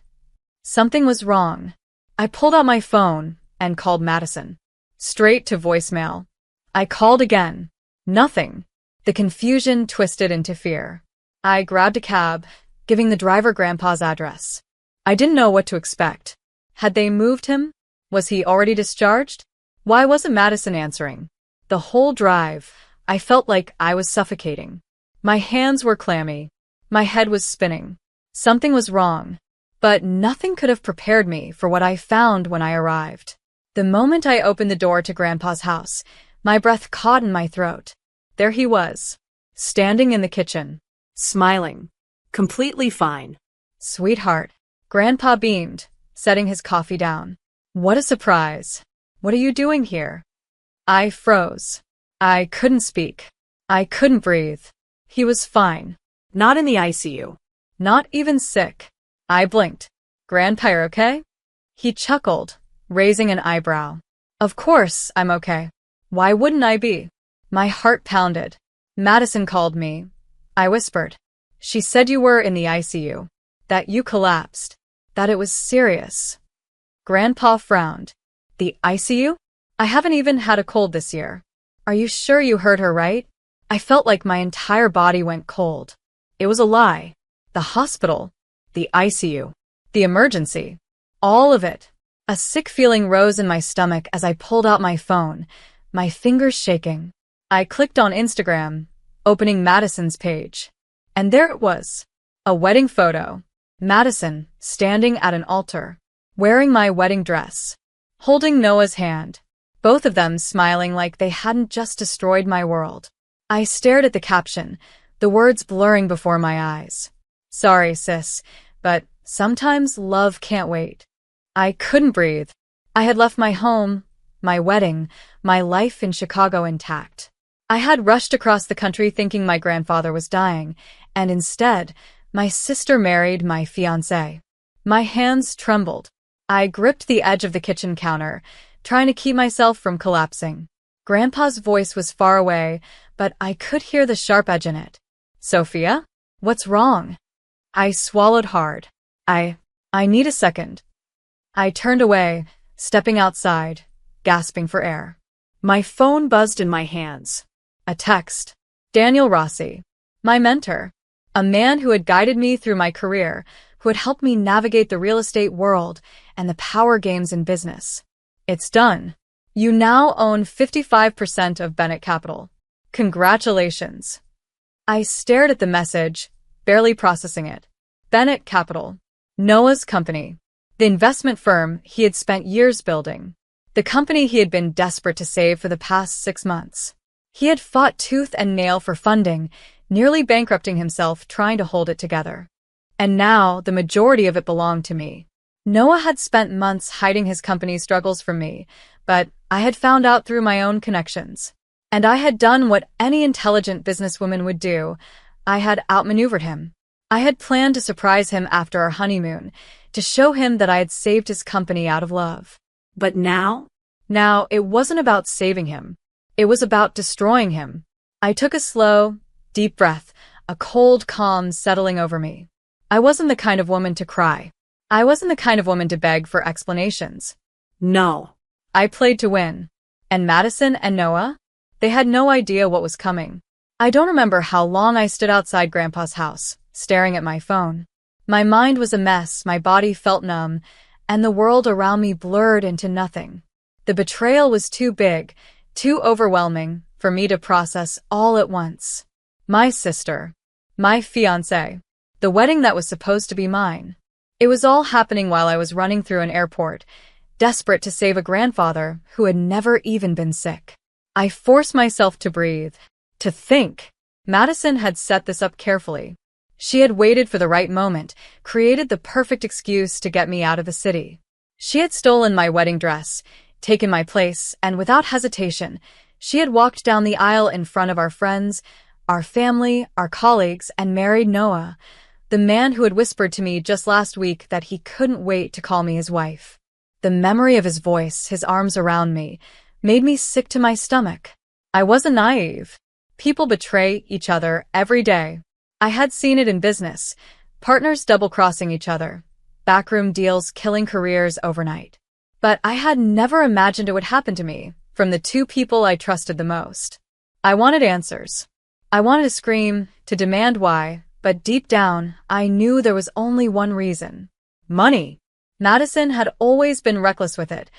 Something was wrong. I pulled out my phone and called Madison. Straight to voicemail. I called again. Nothing. The confusion twisted into fear. I grabbed a cab, giving the driver Grandpa's address. I didn't know what to expect. Had they moved him? Was he already discharged? Why wasn't Madison answering? The whole drive, I felt like I was suffocating. My hands were clammy. My head was spinning. Something was wrong. But nothing could have prepared me for what I found when I arrived. The moment I opened the door to Grandpa's house, my breath caught in my throat. There he was, standing in the kitchen. Smiling. Completely fine. Sweetheart. Grandpa beamed, setting his coffee down. What a surprise. What are you doing here? I froze. I couldn't speak. I couldn't breathe. He was fine. Not in the ICU. Not even sick. I blinked. Grandpa, you're okay? He chuckled, raising an eyebrow. Of course, I'm okay. Why wouldn't I be? My heart pounded. Madison called me. I whispered. She said you were in the ICU. That you collapsed. That it was serious. Grandpa frowned. The ICU? I haven't even had a cold this year. Are you sure you heard her right? I felt like my entire body went cold. It was a lie. The hospital. The ICU. The emergency. All of it. A sick feeling rose in my stomach as I pulled out my phone, my fingers shaking. I clicked on Instagram, opening Madison's page. And there it was. A wedding photo. Madison, standing at an altar, wearing my wedding dress, holding Noah's hand, both of them smiling like they hadn't just destroyed my world. I stared at the caption, the words blurring before my eyes. Sorry, sis, but sometimes love can't wait. I couldn't breathe. I had left my home, my wedding, my life in Chicago intact. I had rushed across the country thinking my grandfather was dying, and instead, my sister married my fiancé. My hands trembled. I gripped the edge of the kitchen counter, trying to keep myself from collapsing. Grandpa's voice was far away, but I could hear the sharp edge in it. Sophia? What's wrong? I swallowed hard. I need a second. I turned away, stepping outside, gasping for air. My phone buzzed in my hands. A text. Daniel Rossi. My mentor. A man who had guided me through my career, who had helped me navigate the real estate world and the power games in business. It's done. You now own 55% of Bennett Capital. Congratulations. I stared at the message, barely processing it. Bennett Capital. Noah's company. The investment firm he had spent years building. The company he had been desperate to save for the past 6 months. He had fought tooth and nail for funding, nearly bankrupting himself trying to hold it together. And now the majority of it belonged to me. Noah had spent months hiding his company's struggles from me, but I had found out through my own connections. And I had done what any intelligent businesswoman would do. I had outmaneuvered him. I had planned to surprise him after our honeymoon, to show him that I had saved his company out of love. But now? Now, it wasn't about saving him. It was about destroying him. I took a slow, deep breath, a cold calm settling over me. I wasn't the kind of woman to cry. I wasn't the kind of woman to beg for explanations. No. I played to win. And Madison and Noah? They had no idea what was coming. I don't remember how long I stood outside Grandpa's house, staring at my phone. My mind was a mess, my body felt numb, and the world around me blurred into nothing. The betrayal was too big, too overwhelming, for me to process all at once. My sister. My fiancé. The wedding that was supposed to be mine. It was all happening while I was running through an airport, desperate to save a grandfather who had never even been sick. I forced myself to breathe, to think. Madison had set this up carefully. She had waited for the right moment, created the perfect excuse to get me out of the city. She had stolen my wedding dress, taken my place, and without hesitation, she had walked down the aisle in front of our friends, our family, our colleagues, and married Noah, the man who had whispered to me just last week that he couldn't wait to call me his wife. The memory of his voice, his arms around me, made me sick to my stomach. I wasn't naive. People betray each other every day. I had seen it in business, partners double-crossing each other, backroom deals killing careers overnight. But I had never imagined it would happen to me, from the two people I trusted the most. I wanted answers. I wanted to scream, to demand why, but deep down, I knew there was only one reason. Money. Madison had always been reckless with it,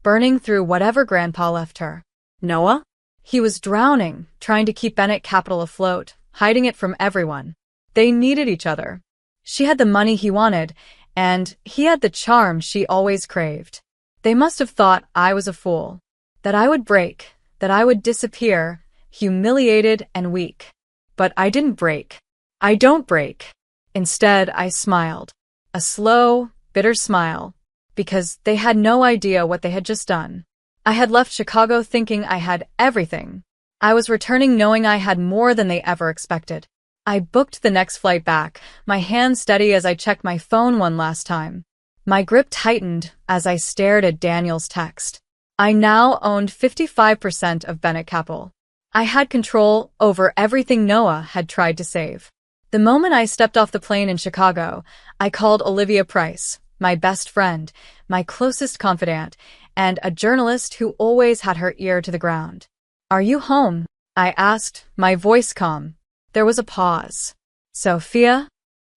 burning through whatever Grandpa left her. Noah? He was drowning, trying to keep Bennett Capital afloat, hiding it from everyone. They needed each other. She had the money he wanted, and he had the charm she always craved. They must have thought I was a fool, that I would break, that I would disappear, humiliated and weak. But I didn't break. I don't break. Instead, I smiled. A slow, bitter smile, because they had no idea what they had just done. I had left Chicago thinking I had everything. I was returning knowing I had more than they ever expected. I booked the next flight back, my hand steady as I checked my phone one last time. My grip tightened as I stared at Daniel's text. I now owned 55% of Bennett Capital. I had control over everything Noah had tried to save. The moment I stepped off the plane in Chicago, I called Olivia Price, my best friend, my closest confidant, and a journalist who always had her ear to the ground. "Are you home?" I asked, my voice calm. There was a pause. "Sophia?"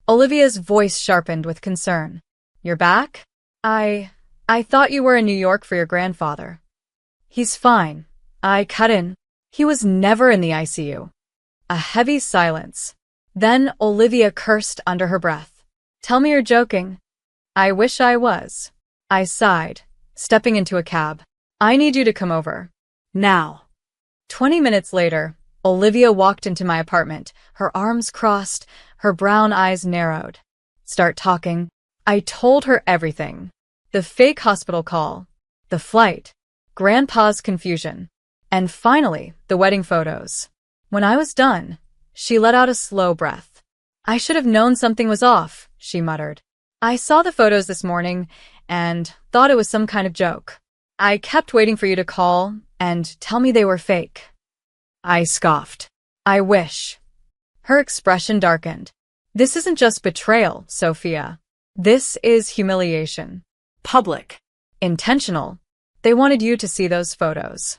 Olivia's voice sharpened with concern. "You're back? I thought you were in New York for your grandfather." "He's fine." I cut in. "He was never in the ICU." A heavy silence. Then Olivia cursed under her breath. "Tell me you're joking." "I wish I was." I sighed, stepping into a cab. "I need you to come over." "Now." 20 minutes later, Olivia walked into my apartment, her arms crossed, her brown eyes narrowed. "Start talking." I told her everything. The fake hospital call, the flight, Grandpa's confusion, and finally, the wedding photos. When I was done, she let out a slow breath. "I should have known something was off," she muttered. "I saw the photos this morning and thought it was some kind of joke. I kept waiting for you to call and tell me they were fake." I scoffed. "I wish." Her expression darkened. "This isn't just betrayal, Sophia. This is humiliation. Public. Intentional. They wanted you to see those photos."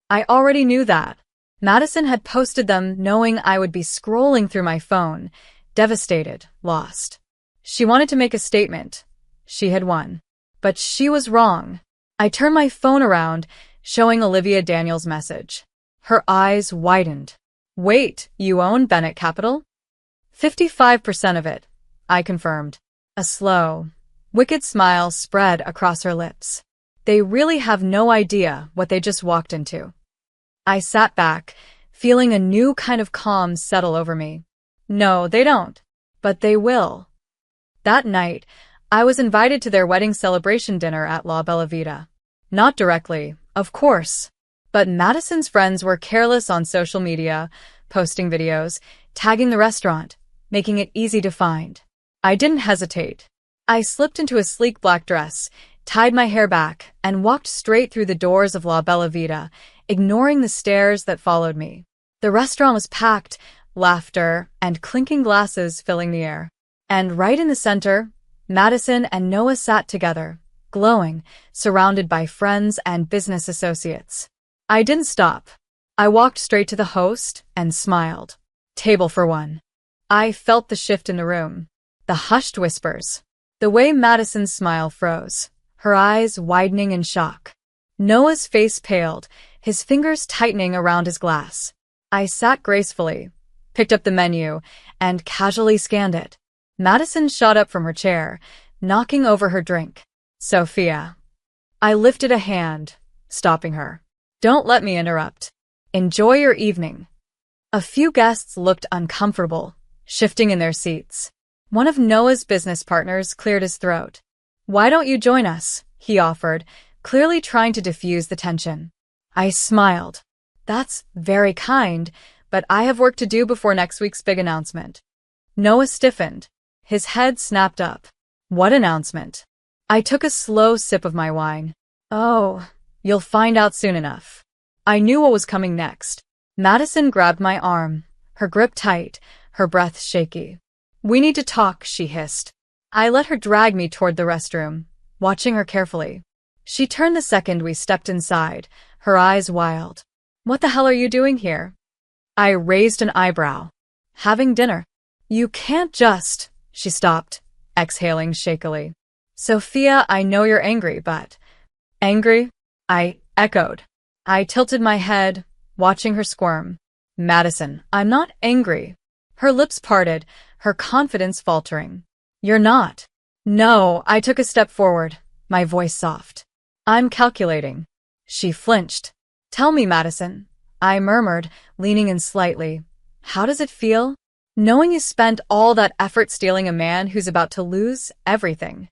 I already knew that. Madison had posted them knowing I would be scrolling through my phone, devastated, lost. She wanted to make a statement. She had won. But she was wrong. I turned my phone around, showing Olivia Daniel's message. Her eyes widened. "Wait, you own Bennett Capital?" 55% of it, I confirmed. A slow, wicked smile spread across her lips. They really have no idea what they just walked into. I sat back, feeling a new kind of calm settle over me. No, they don't. But they will. That night, I was invited to their wedding celebration dinner at La Bella Vita. Not directly, of course. But Madison's friends were careless on social media, posting videos, tagging the restaurant, making it easy to find. I didn't hesitate. I slipped into a sleek black dress, tied my hair back, and walked straight through the doors of La Bella Vita, ignoring the stares that followed me. The restaurant was packed, laughter and clinking glasses filling the air. And right in the center, Madison and Noah sat together, glowing, surrounded by friends and business associates. I didn't stop. I walked straight to the host and smiled. "Table for one." I felt the shift in the room. The hushed whispers. The way Madison's smile froze, her eyes widening in shock. Noah's face paled, his fingers tightening around his glass. I sat gracefully, picked up the menu, and casually scanned it. Madison shot up from her chair, knocking over her drink. "Sophia." I lifted a hand, stopping her. "Don't let me interrupt. Enjoy your evening." A few guests looked uncomfortable, shifting in their seats. One of Noah's business partners cleared his throat. "Why don't you join us?" he offered, clearly trying to diffuse the tension. I smiled. That's very kind, but I have work to do before next week's big announcement. Noah stiffened. His head snapped up. What announcement? I took a slow sip of my wine. Oh, you'll find out soon enough. I knew what was coming next. Madison grabbed my arm, her grip tight, her breath shaky. We need to talk, she hissed. I let her drag me toward the restroom, watching her carefully. She turned the second we stepped inside, her eyes wild. What the hell are you doing here? I raised an eyebrow. Having dinner. You can't just... She stopped, exhaling shakily. Sophia, I know you're angry, but... Angry? I echoed. I tilted my head, watching her squirm. Madison, I'm not angry. Her lips parted, her confidence faltering. You're not. No, I took a step forward, my voice soft. I'm calculating. She flinched. Tell me, Madison, I murmured, leaning in slightly. How does it feel? Knowing you spent all that effort stealing a man who's about to lose everything.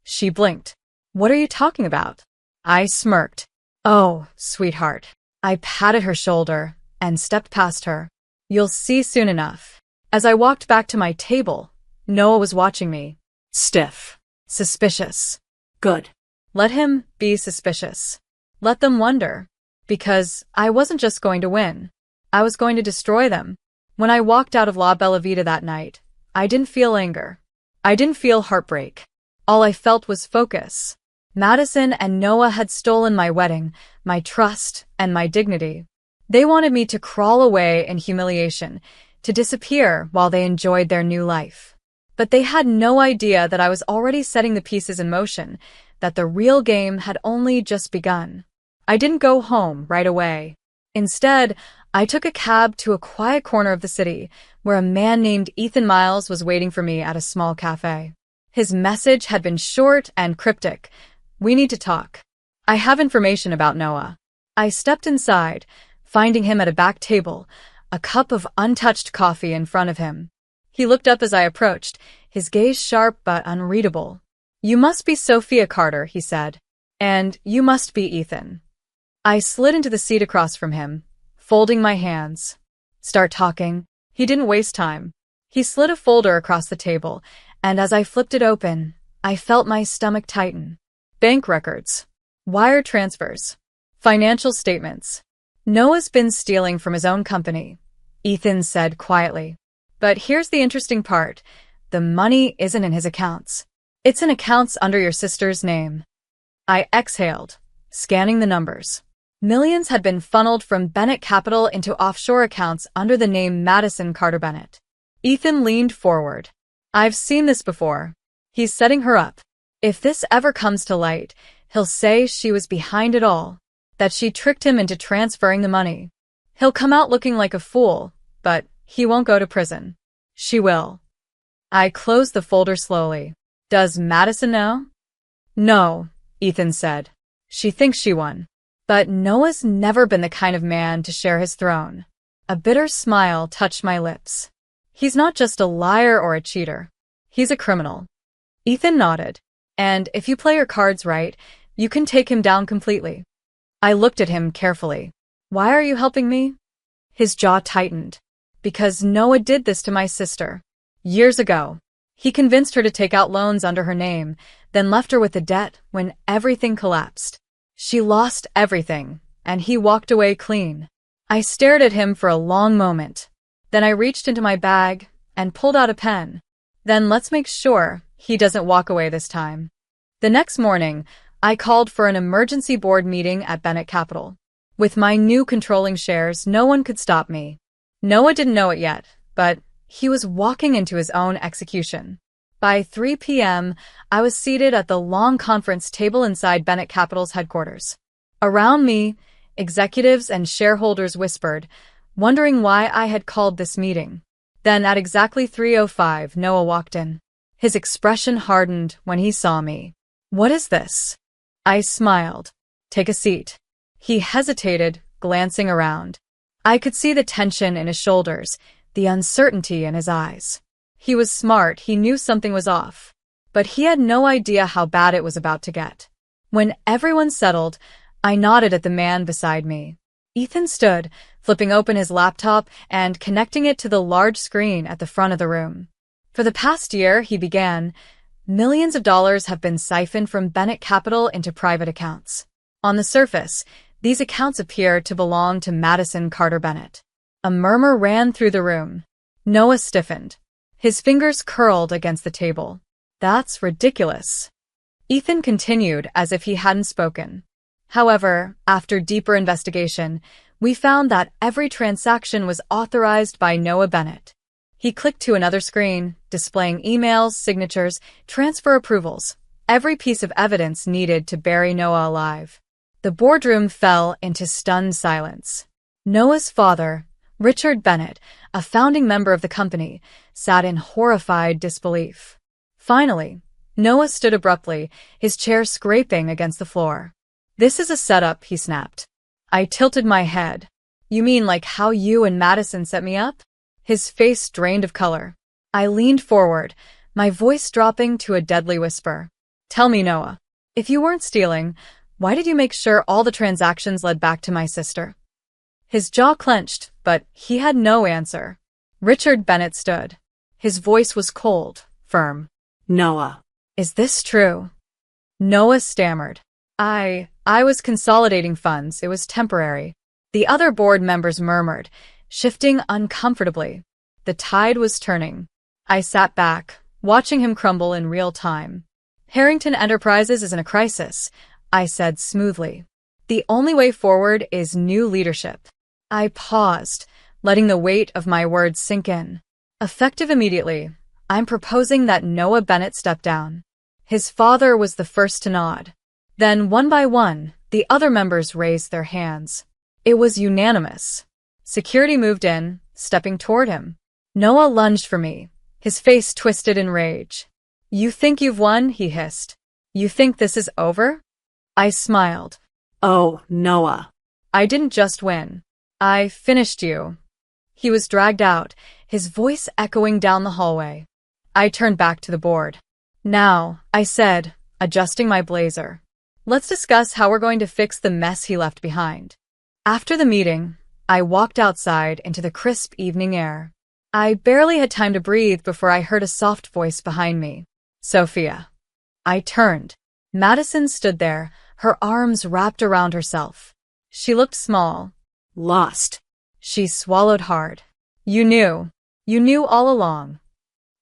She blinked. What are you talking about? I smirked. Oh, sweetheart. I patted her shoulder and stepped past her. You'll see soon enough. As I walked back to my table, Noah was watching me. Stiff. Suspicious. Good. Let him be suspicious. Let them wonder. Because I wasn't just going to win. I was going to destroy them. When I walked out of La Bella Vita that night, I didn't feel anger. I didn't feel heartbreak. All I felt was focus. Madison and Noah had stolen my wedding, my trust, and my dignity. They wanted me to crawl away in humiliation, to disappear while they enjoyed their new life. But they had no idea that I was already setting the pieces in motion, that the real game had only just begun. I didn't go home right away. Instead, I took a cab to a quiet corner of the city, where a man named Ethan Miles was waiting for me at a small cafe. His message had been short and cryptic. We need to talk. I have information about Noah. I stepped inside, finding him at a back table, a cup of untouched coffee in front of him. He looked up as I approached, his gaze sharp but unreadable. You must be Sophia Carter, he said. And you must be Ethan. I slid into the seat across from him, folding my hands. Start talking. He didn't waste time. He slid a folder across the table, and as I flipped it open, I felt my stomach tighten. Bank records. Wire transfers. Financial statements. Noah's been stealing from his own company, Ethan said quietly. But here's the interesting part. The money isn't in his accounts. It's in accounts under your sister's name. I exhaled, scanning the numbers. Millions had been funneled from Bennett Capital into offshore accounts under the name Madison Carter Bennett. Ethan leaned forward. I've seen this before. He's setting her up. If this ever comes to light, he'll say she was behind it all, that she tricked him into transferring the money. He'll come out looking like a fool, but he won't go to prison. She will. I closed the folder slowly. Does Madison know? No, Ethan said. She thinks she won. But Noah's never been the kind of man to share his throne. A bitter smile touched my lips. He's not just a liar or a cheater. He's a criminal. Ethan nodded. And if you play your cards right, you can take him down completely. I looked at him carefully. Why are you helping me? His jaw tightened. Because Noah did this to my sister. Years ago. He convinced her to take out loans under her name, then left her with the debt when everything collapsed. She lost everything, and he walked away clean. I stared at him for a long moment. Then I reached into my bag and pulled out a pen. Then let's make sure he doesn't walk away this time. The next morning, I called for an emergency board meeting at Bennett Capital. With my new controlling shares, no one could stop me. Noah didn't know it yet, but he was walking into his own execution. By 3 p.m., I was seated at the long conference table inside Bennett Capital's headquarters. Around me, executives and shareholders whispered, wondering why I had called this meeting. Then at exactly 3:05, Noah walked in. His expression hardened when he saw me. What is this? I smiled. Take a seat. He hesitated, glancing around. I could see the tension in his shoulders, the uncertainty in his eyes. He was smart, he knew something was off. But he had no idea how bad it was about to get. When everyone settled, I nodded at the man beside me. Ethan stood, flipping open his laptop and connecting it to the large screen at the front of the room. For the past year, he began, millions of dollars have been siphoned from Bennett Capital into private accounts. On the surface, these accounts appear to belong to Madison Carter Bennett. A murmur ran through the room. Noah stiffened. His fingers curled against the table. That's ridiculous. Ethan continued as if he hadn't spoken. However, after deeper investigation, we found that every transaction was authorized by Noah Bennett. He clicked to another screen, displaying emails, signatures, transfer approvals, every piece of evidence needed to bury Noah alive. The boardroom fell into stunned silence. Noah's father, Richard Bennett, a founding member of the company, sat in horrified disbelief. Finally, Noah stood abruptly, his chair scraping against the floor. "This is a setup," he snapped. I tilted my head. "You mean like how you and Madison set me up?" His face drained of color. I leaned forward, my voice dropping to a deadly whisper. "Tell me, Noah, if you weren't stealing, why did you make sure all the transactions led back to my sister?" His jaw clenched, but he had no answer. Richard Bennett stood. His voice was cold, firm. Noah. "Is this true?" Noah stammered. I was consolidating funds. It was temporary." The other board members murmured, shifting uncomfortably. The tide was turning. I sat back, watching him crumble in real time. "Harrington Enterprises is in a crisis," I said smoothly. "The only way forward is new leadership." I paused, letting the weight of my words sink in. Effective immediately, I'm proposing that Noah Bennett step down. His father was the first to nod. Then, one by one, the other members raised their hands. It was unanimous. Security moved in, stepping toward him. Noah lunged for me, his face twisted in rage. "You think you've won?" he hissed. "You think this is over?" I smiled. "Oh, Noah." "I didn't just win. I finished you." He was dragged out, his voice echoing down the hallway. I turned back to the board. "Now," I said, adjusting my blazer, "let's discuss how we're going to fix the mess he left behind." After the meeting, I walked outside into the crisp evening air. I barely had time to breathe before I heard a soft voice behind me. "Sophia." I turned. Madison stood there, her arms wrapped around herself. She looked small. "Lost." She swallowed hard. You knew all along."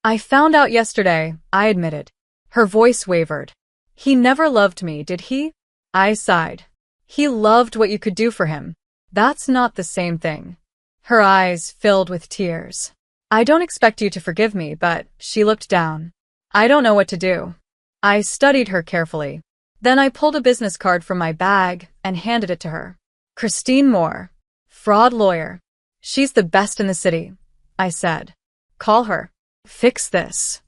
"I found out yesterday," I admitted. Her voice wavered. "He never loved me, did he?" I sighed. "He loved what you could do for him. That's not the same thing." Her eyes filled with tears. "I don't expect you to forgive me, but..." She looked down. "I don't know what to do." I studied her carefully. Then I pulled a business card from my bag and handed it to her. "Christine Moore, fraud lawyer. She's the best in the city," I said. "Call her. Fix this."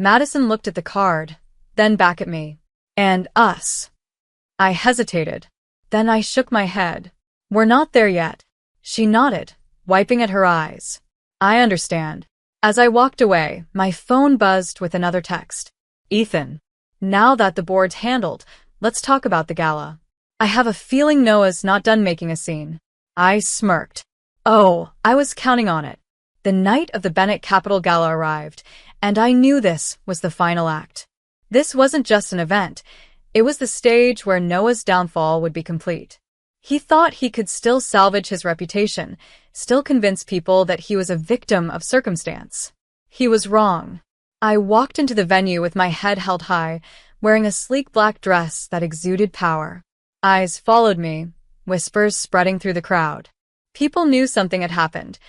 Madison looked at the card, then back at me. "And us." I hesitated. Then I shook my head. "We're not there yet." She nodded, wiping at her eyes. "I understand." As I walked away, my phone buzzed with another text. "Ethan, now that the board's handled, let's talk about the gala. I have a feeling Noah's not done making a scene." I smirked. Oh, I was counting on it. The night of the Bennett Capital Gala arrived, and I knew this was the final act. This wasn't just an event. It was the stage where Noah's downfall would be complete. He thought he could still salvage his reputation, still convince people that he was a victim of circumstance. He was wrong. I walked into the venue with my head held high, wearing a sleek black dress that exuded power. Eyes followed me, whispers spreading through the crowd. People knew something had happened,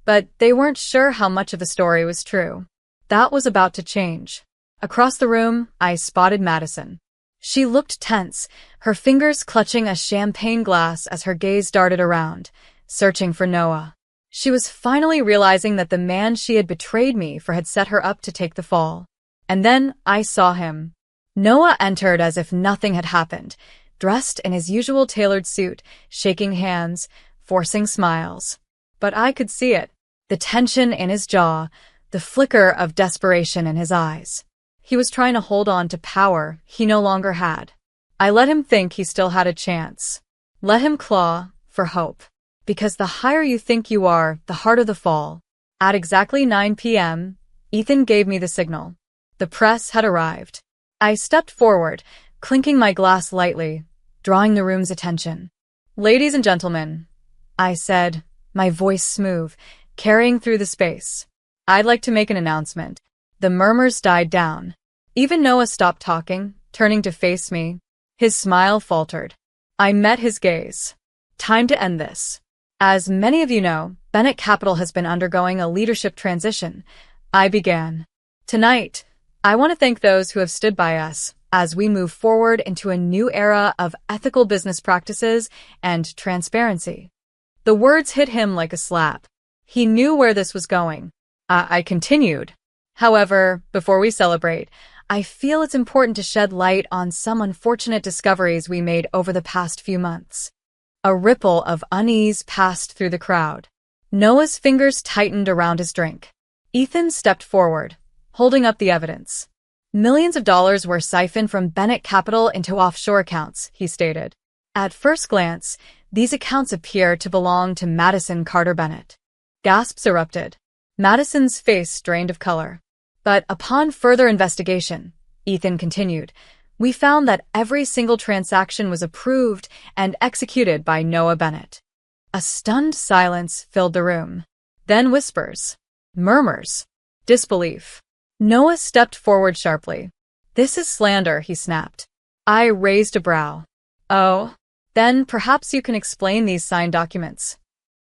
but they weren't sure how much of the story was true. That was about to change. Across the room, I spotted Madison. She looked tense, her fingers clutching a champagne glass as her gaze darted around, searching for Noah. She was finally realizing that the man she had betrayed me for had set her up to take the fall. And then I saw him. Noah entered as if nothing had happened, dressed in his usual tailored suit, shaking hands, forcing smiles. But I could see it, the tension in his jaw, the flicker of desperation in his eyes. He was trying to hold on to power he no longer had. I let him think he still had a chance. Let him claw for hope. Because the higher you think you are, the harder the fall. At exactly 9 p.m., Ethan gave me the signal. The press had arrived. I stepped forward, clinking my glass lightly, drawing the room's attention. "Ladies and gentlemen," I said, my voice smooth, carrying through the space. "I'd like to make an announcement." The murmurs died down. Even Noah stopped talking, turning to face me. His smile faltered. I met his gaze. Time to end this. As many of you know, Bennett Capital has been undergoing a leadership transition. I began. Tonight, I want to thank those who have stood by us as we move forward into a new era of ethical business practices and transparency. The words hit him like a slap. He knew where this was going. I continued. However, before we celebrate, I feel it's important to shed light on some unfortunate discoveries we made over the past few months. A ripple of unease passed through the crowd. Noah's fingers tightened around his drink. Ethan stepped forward, holding up the evidence. Millions of dollars were siphoned from Bennett Capital into offshore accounts, he stated. At first glance, these accounts appear to belong to Madison Carter Bennett. Gasps erupted. Madison's face drained of color. But upon further investigation, Ethan continued, we found that every single transaction was approved and executed by Noah Bennett. A stunned silence filled the room. Then whispers, murmurs, disbelief. Noah stepped forward sharply. This is slander, he snapped. I raised a brow. Oh, then perhaps you can explain these signed documents.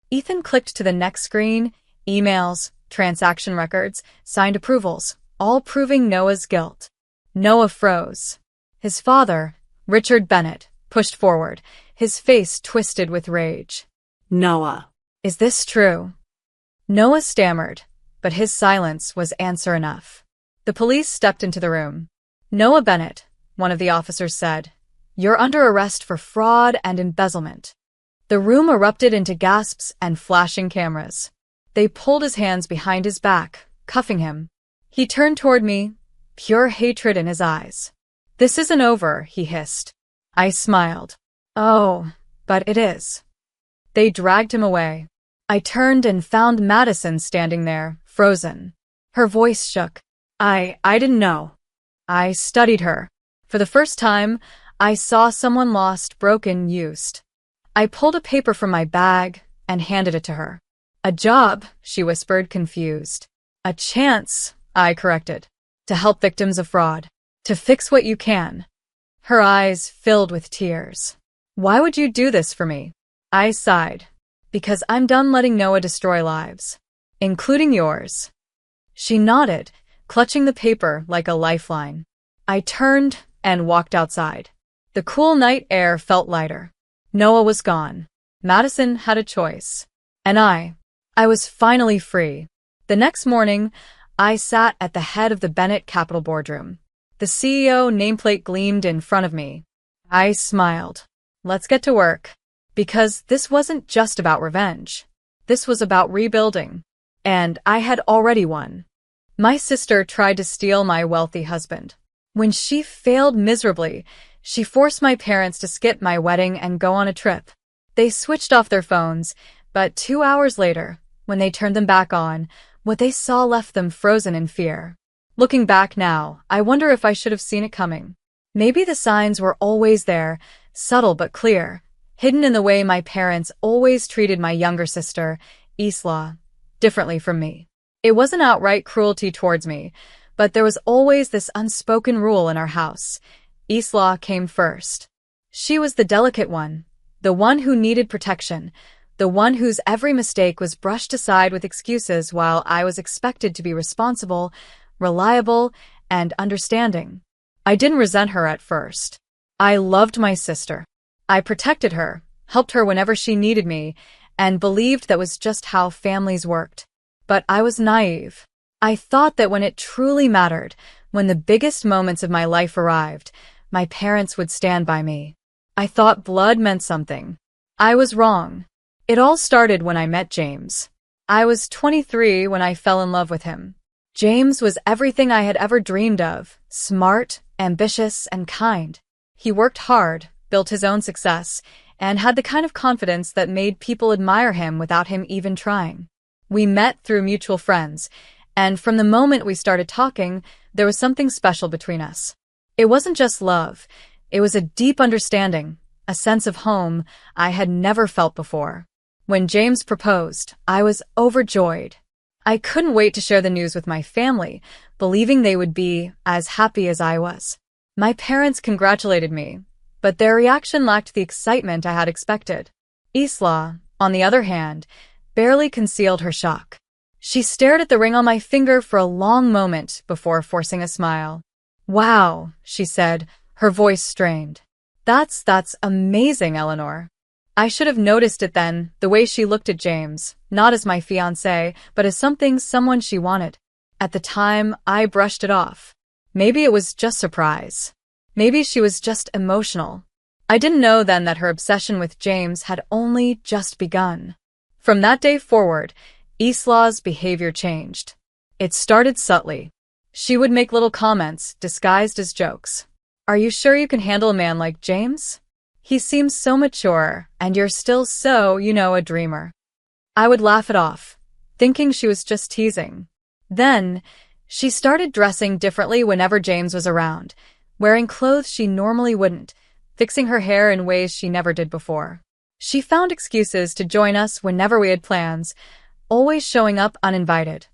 Ethan clicked to the next screen, emails, transaction records, signed approvals, all proving Noah's guilt. Noah froze. His father, Richard Bennett, pushed forward, his face twisted with rage. Noah. Is this true? Noah stammered, but his silence was answer enough. The police stepped into the room. Noah Bennett, one of the officers said, you're under arrest for fraud and embezzlement. The room erupted into gasps and flashing cameras. They pulled his hands behind his back, cuffing him. He turned toward me, pure hatred in his eyes. This isn't over, he hissed. I smiled. Oh, but it is. They dragged him away. I turned and found Madison standing there, frozen. Her voice shook. I didn't know. I studied her. For the first time, I saw someone lost, broken, used. I pulled a paper from my bag and handed it to her. A job, she whispered, confused. A chance, I corrected. To help victims of fraud. To fix what you can. Her eyes filled with tears. Why would you do this for me? I sighed. Because I'm done letting Noah destroy lives. Including yours. She nodded, clutching the paper like a lifeline. I turned and walked outside. The cool night air felt lighter. Noah was gone. Madison had a choice. And I was finally free. The next morning, I sat at the head of the Bennett Capital boardroom. The CEO nameplate gleamed in front of me. I smiled. Let's get to work. Because this wasn't just about revenge. This was about rebuilding. And I had already won. My sister tried to steal my wealthy husband. When she failed miserably, she forced my parents to skip my wedding and go on a trip. They switched off their phones, but 2 hours later, when they turned them back on, what they saw left them frozen in fear. Looking back now, I wonder if I should have seen it coming. Maybe the signs were always there, subtle but clear, hidden in the way my parents always treated my younger sister, Isla, differently from me. It wasn't outright cruelty towards me, but there was always this unspoken rule in our house. Isla came first. She was the delicate one, the one who needed protection, the one whose every mistake was brushed aside with excuses while I was expected to be responsible, reliable, and understanding. I didn't resent her at first. I loved my sister. I protected her, helped her whenever she needed me, and believed that was just how families worked. But I was naive. I thought that when it truly mattered, when the biggest moments of my life arrived, my parents would stand by me. I thought blood meant something. I was wrong. It all started when I met James. I was 23 when I fell in love with him. James was everything I had ever dreamed of, smart, ambitious, and kind. He worked hard, built his own success, and had the kind of confidence that made people admire him without him even trying. We met through mutual friends, and from the moment we started talking, there was something special between us. It wasn't just love, it was a deep understanding, a sense of home I had never felt before. When James proposed, I was overjoyed. I couldn't wait to share the news with my family, believing they would be as happy as I was. My parents congratulated me, but their reaction lacked the excitement I had expected. Isla, on the other hand, barely concealed her shock. She stared at the ring on my finger for a long moment before forcing a smile. "Wow," she said, her voice strained. That's amazing, Eleanor." I should have noticed it then, the way she looked at James, not as my fiancé, but as someone she wanted. At the time, I brushed it off. Maybe it was just surprise. Maybe she was just emotional. I didn't know then that her obsession with James had only just begun. From that day forward, Isla's behavior changed. It started subtly. She would make little comments, disguised as jokes. "Are you sure you can handle a man like James? He seems so mature, and you're still so, a dreamer." I would laugh it off, thinking she was just teasing. Then, she started dressing differently whenever James was around, wearing clothes she normally wouldn't, fixing her hair in ways she never did before. She found excuses to join us whenever we had plans, always showing up uninvited,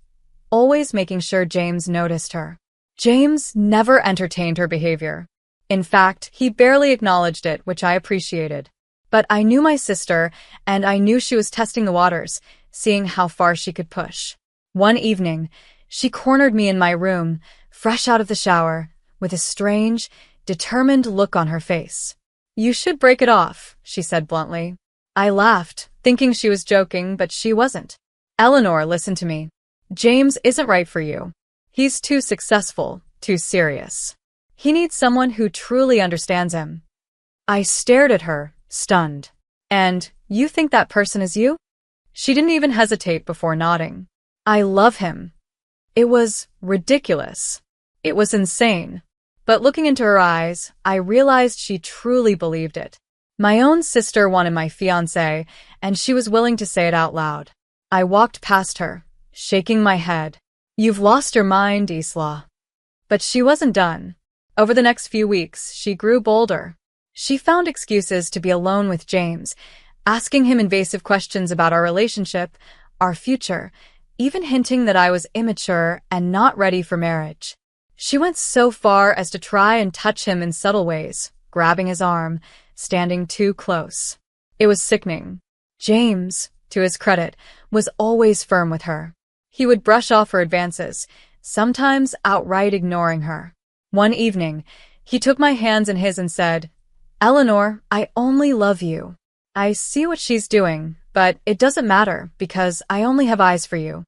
always making sure James noticed her. James never entertained her behavior. In fact, he barely acknowledged it, which I appreciated. But I knew my sister, and I knew she was testing the waters, seeing how far she could push. One evening, she cornered me in my room, fresh out of the shower, with a strange, determined look on her face. "You should break it off," she said bluntly. I laughed, thinking she was joking, but she wasn't. "Eleanor, listen to me. James isn't right for you. He's too successful, too serious. He needs someone who truly understands him." I stared at her, stunned. "And you think that person is you?" She didn't even hesitate before nodding. "I love him." It was ridiculous. It was insane. But looking into her eyes, I realized she truly believed it. My own sister wanted my fiancé, and she was willing to say it out loud. I walked past her, shaking my head. "You've lost your mind, Isla." But she wasn't done. Over the next few weeks, she grew bolder. She found excuses to be alone with James, asking him invasive questions about our relationship, our future, even hinting that I was immature and not ready for marriage. She went so far as to try and touch him in subtle ways, grabbing his arm, standing too close. It was sickening. James, to his credit, was always firm with her. He would brush off her advances, sometimes outright ignoring her. One evening, he took my hands in his and said, "Eleanor, I only love you. I see what she's doing, but it doesn't matter because I only have eyes for you."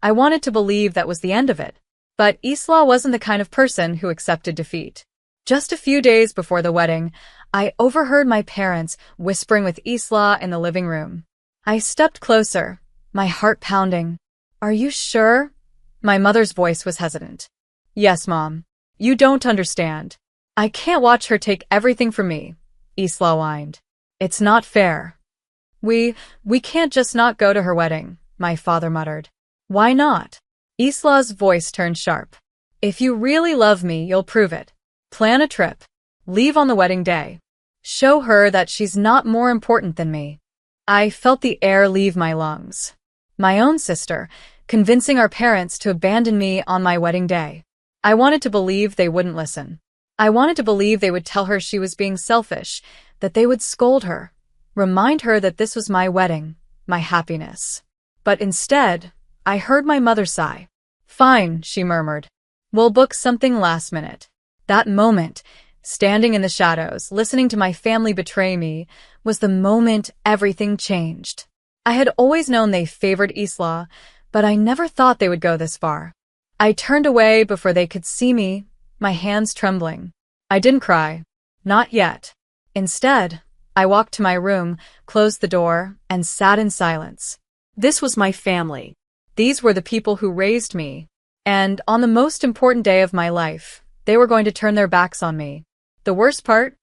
I wanted to believe that was the end of it. But Isla wasn't the kind of person who accepted defeat. Just a few days before the wedding, I overheard my parents whispering with Isla in the living room. I stepped closer, my heart pounding. "Are you sure?" My mother's voice was hesitant. "Yes, Mom. You don't understand. I can't watch her take everything from me," Isla whined. "It's not fair." We can't just not go to her wedding," my father muttered. "Why not?" Isla's voice turned sharp. "If you really love me, you'll prove it. Plan a trip. Leave on the wedding day. Show her that she's not more important than me." I felt the air leave my lungs. My own sister, convincing our parents to abandon me on my wedding day. I wanted to believe they wouldn't listen. I wanted to believe they would tell her she was being selfish, that they would scold her, remind her that this was my wedding, my happiness. But instead, I heard my mother sigh. "Fine," she murmured. "We'll book something last minute." That moment, standing in the shadows, listening to my family betray me, was the moment everything changed. I had always known they favored Isla, but I never thought they would go this far. I turned away before they could see me, my hands trembling. I didn't cry. Not yet. Instead, I walked to my room, closed the door, and sat in silence. This was my family. These were the people who raised me. And on the most important day of my life, they were going to turn their backs on me. The worst part?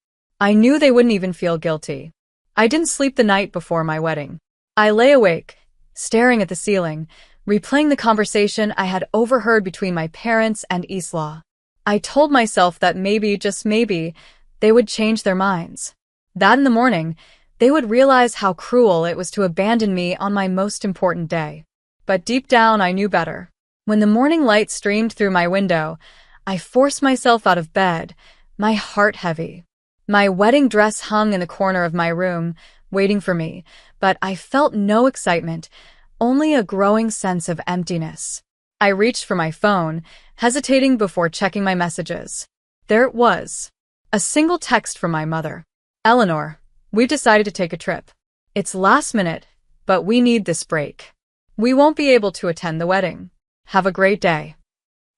I knew they wouldn't even feel guilty. I didn't sleep the night before my wedding. I lay awake, staring at the ceiling, replaying the conversation I had overheard between my parents and Isla. I told myself that maybe, just maybe, they would change their minds. That in the morning, they would realize how cruel it was to abandon me on my most important day. But deep down, I knew better. When the morning light streamed through my window, I forced myself out of bed, my heart heavy. My wedding dress hung in the corner of my room, waiting for me, but I felt no excitement, only a growing sense of emptiness. I reached for my phone, hesitating before checking my messages. There it was. A single text from my mother. Eleanor, we've decided to take a trip. It's last minute, but we need this break. We won't be able to attend the wedding. Have a great day.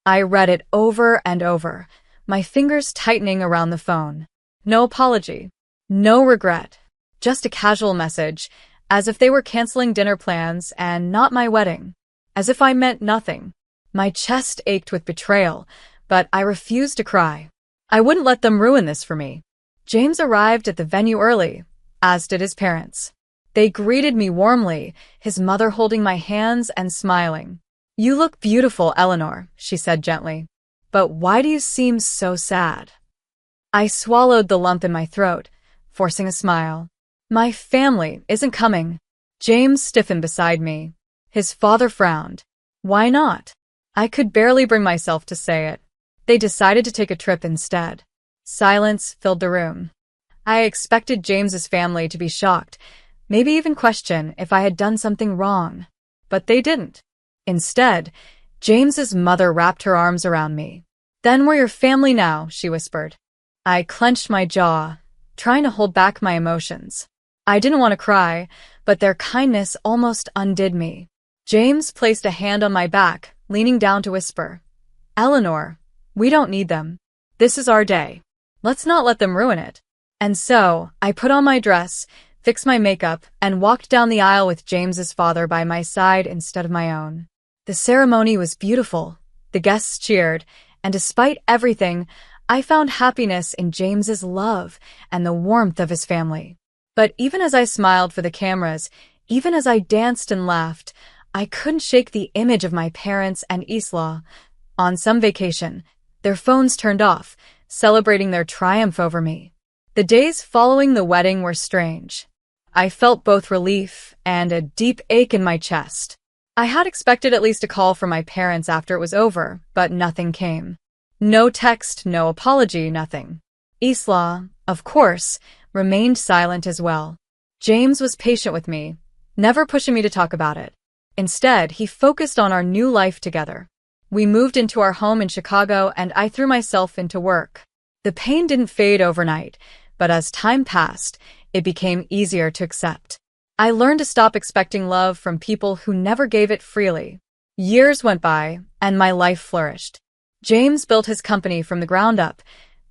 I read it over and over, my fingers tightening around the phone. No apology. No regret. Just a casual message, as if they were canceling dinner plans and not my wedding. As if I meant nothing. My chest ached with betrayal, but I refused to cry. I wouldn't let them ruin this for me. James arrived at the venue early, as did his parents. They greeted me warmly, his mother holding my hands and smiling. You look beautiful, Eleanor, she said gently. But why do you seem so sad? I swallowed the lump in my throat, forcing a smile. My family isn't coming. James stiffened beside me. His father frowned. Why not? I could barely bring myself to say it. They decided to take a trip instead. Silence filled the room. I expected James's family to be shocked, maybe even question if I had done something wrong. But they didn't. Instead, James's mother wrapped her arms around me. Then we're your family now, she whispered. I clenched my jaw, trying to hold back my emotions. I didn't want to cry, but their kindness almost undid me. James placed a hand on my back, leaning down to whisper, Eleanor, we don't need them. This is our day. Let's not let them ruin it. And so, I put on my dress, fixed my makeup, and walked down the aisle with James's father by my side instead of my own. The ceremony was beautiful. The guests cheered, and despite everything, I found happiness in James's love and the warmth of his family. But even as I smiled for the cameras, even as I danced and laughed, I couldn't shake the image of my parents and Isla. On some vacation, their phones turned off, celebrating their triumph over me. The days following the wedding were strange. I felt both relief and a deep ache in my chest. I had expected at least a call from my parents after it was over, but nothing came. No text, no apology, nothing. Isla, of course, remained silent as well. James was patient with me, never pushing me to talk about it. Instead, he focused on our new life together. We moved into our home in Chicago, and I threw myself into work. The pain didn't fade overnight, but as time passed, it became easier to accept. I learned to stop expecting love from people who never gave it freely. Years went by, and my life flourished. James built his company from the ground up,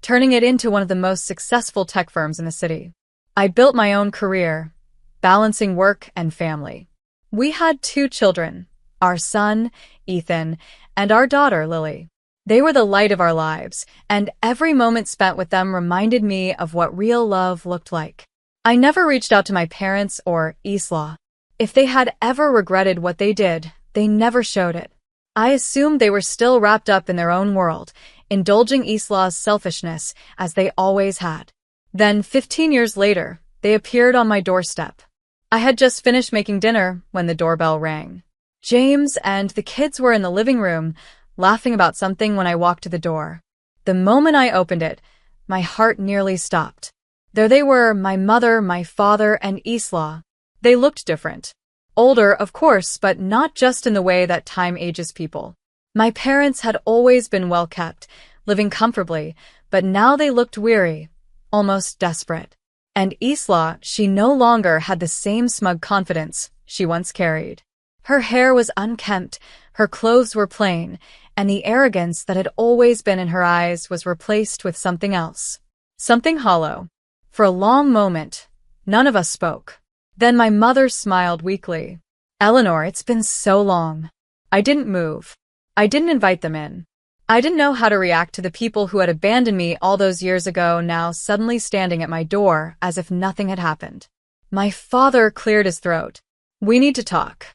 turning it into one of the most successful tech firms in the city. I built my own career, balancing work and family. We had 2 children, our son, Ethan, and our daughter, Lily. They were the light of our lives, and every moment spent with them reminded me of what real love looked like. I never reached out to my parents or Isla. If they had ever regretted what they did, they never showed it. I assumed they were still wrapped up in their own world, indulging Isla's selfishness as they always had. Then, 15 years later, they appeared on my doorstep. I had just finished making dinner when the doorbell rang. James and the kids were in the living room, laughing about something when I walked to the door. The moment I opened it, my heart nearly stopped. There they were, my mother, my father, and Isla. They looked different. Older, of course, but not just in the way that time ages people. My parents had always been well kept, living comfortably, but now they looked weary, almost desperate. And Isla, she no longer had the same smug confidence she once carried. Her hair was unkempt, her clothes were plain, and the arrogance that had always been in her eyes was replaced with something else. Something hollow. For a long moment, none of us spoke. Then my mother smiled weakly. Eleanor, it's been so long. I didn't move. I didn't invite them in. I didn't know how to react to the people who had abandoned me all those years ago now suddenly standing at my door as if nothing had happened. My father cleared his throat. "We need to talk."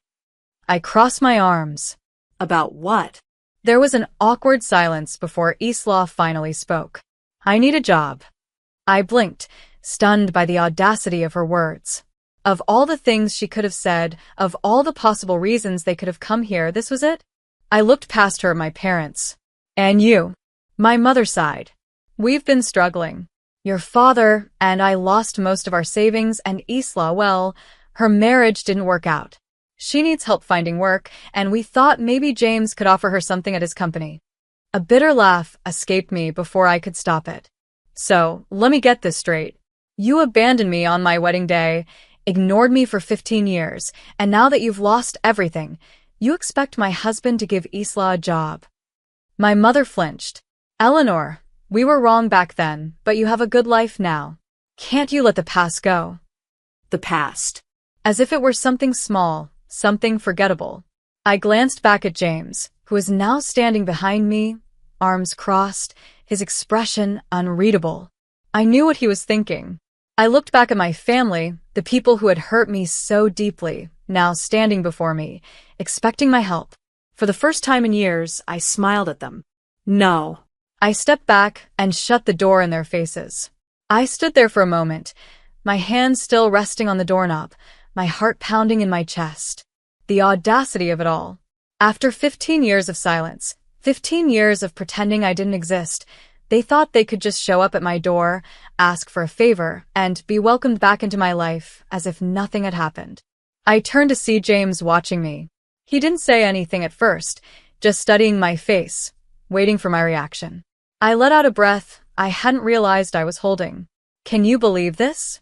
I crossed my arms. About what? There was an awkward silence before Isla finally spoke. "I need a job." I blinked, stunned by the audacity of her words. Of all the things she could have said, of all the possible reasons they could have come here, this was it? I looked past her at my parents. "And you?" My mother sighed. "We've been struggling. Your father and I lost most of our savings, and Isla, well, her marriage didn't work out. She needs help finding work, and we thought maybe James could offer her something at his company." A bitter laugh escaped me before I could stop it. "So, let me get this straight. You abandoned me on my wedding day, ignored me for 15 years, and now that you've lost everything, you expect my husband to give Isla a job." My mother flinched. "Eleanor, we were wrong back then, but you have a good life now. Can't you let the past go?" The past. As if it were something small, something forgettable. I glanced back at James, who was now standing behind me, arms crossed, his expression unreadable. I knew what he was thinking. I looked back at my family, the people who had hurt me so deeply, now standing before me, expecting my help. For the first time in years, I smiled at them. No. I stepped back and shut the door in their faces. I stood there for a moment, my hands still resting on the doorknob, my heart pounding in my chest. The audacity of it all. After 15 years of silence, 15 years of pretending I didn't exist, they thought they could just show up at my door, ask for a favor, and be welcomed back into my life as if nothing had happened. I turned to see James watching me. He didn't say anything at first, just studying my face, waiting for my reaction. I let out a breath I hadn't realized I was holding. "Can you believe this?"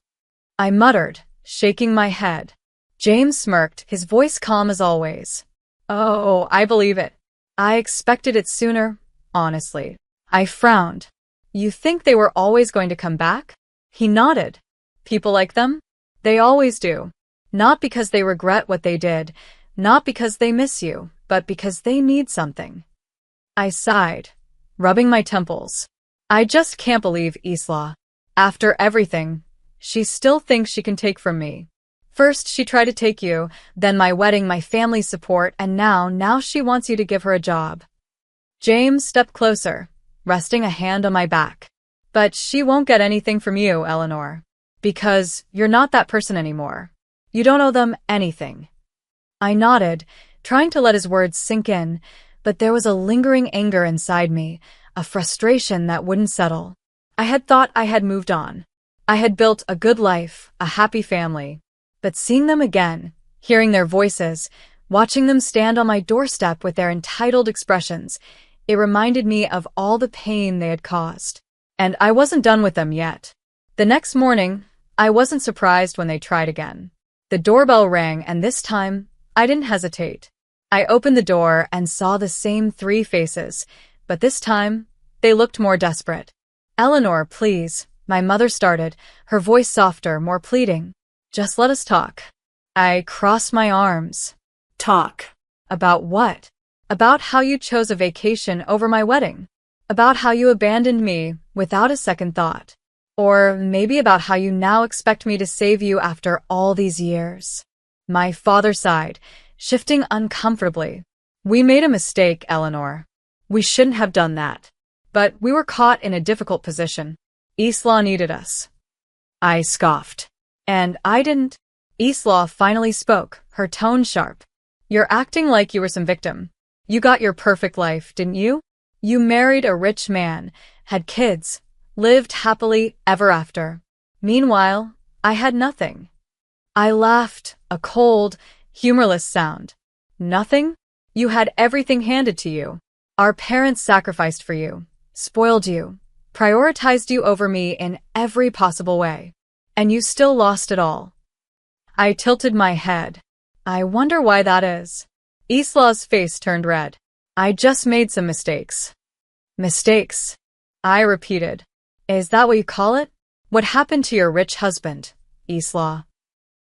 I muttered, shaking my head. James smirked, his voice calm as always. "Oh, I believe it. I expected it sooner, honestly." I frowned. "You think they were always going to come back?" He nodded. "People like them? They always do. Not because they regret what they did, not because they miss you, but because they need something." I sighed, rubbing my temples. I just can't believe Isla. After everything, she still thinks she can take from me. First, she tried to take you, then my wedding, my family's support, and now she wants you to give her a job. James stepped closer, resting a hand on my back. "But she won't get anything from you, Eleanor. Because you're not that person anymore. You don't owe them anything." I nodded, trying to let his words sink in, but there was a lingering anger inside me, a frustration that wouldn't settle. I had thought I had moved on. I had built a good life, a happy family. But seeing them again, hearing their voices, watching them stand on my doorstep with their entitled expressions, it reminded me of all the pain they had caused. And I wasn't done with them yet. The next morning, I wasn't surprised when they tried again. The doorbell rang, and this time, I didn't hesitate. I opened the door and saw the same 3 faces, but this time, they looked more desperate. "Eleanor, please," my mother started, her voice softer, more pleading. "Just let us talk." I crossed my arms. Talk. About what? About how you chose a vacation over my wedding. About how you abandoned me without a second thought. Or maybe about how you now expect me to save you after all these years. My father sighed, shifting uncomfortably. "We made a mistake, Eleanor. We shouldn't have done that. But we were caught in a difficult position. Isla needed us." I scoffed. "And I didn't." Isla finally spoke, her tone sharp. "You're acting like you were some victim. You got your perfect life, didn't you? You married a rich man, had kids, lived happily ever after. Meanwhile, I had nothing." I laughed, a cold, humorless sound. "Nothing? You had everything handed to you. Our parents sacrificed for you, spoiled you, prioritized you over me in every possible way. And you still lost it all." I tilted my head. "I wonder why that is." Isla's face turned red. "I just made some mistakes." "Mistakes?" I repeated. "Is that what you call it? What happened to your rich husband, Isla?"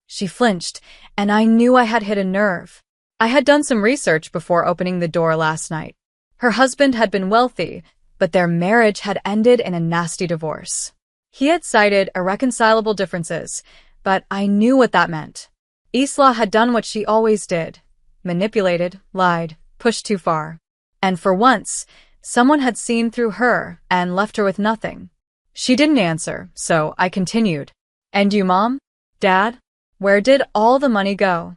She flinched, and I knew I had hit a nerve. I had done some research before opening the door last night. Her husband had been wealthy, but their marriage had ended in a nasty divorce. He had cited irreconcilable differences, but I knew what that meant. Isla had done what she always did: manipulated, lied, pushed too far. And for once, someone had seen through her and left her with nothing. She didn't answer, so I continued. And you, Mom? Dad? Where did all the money go?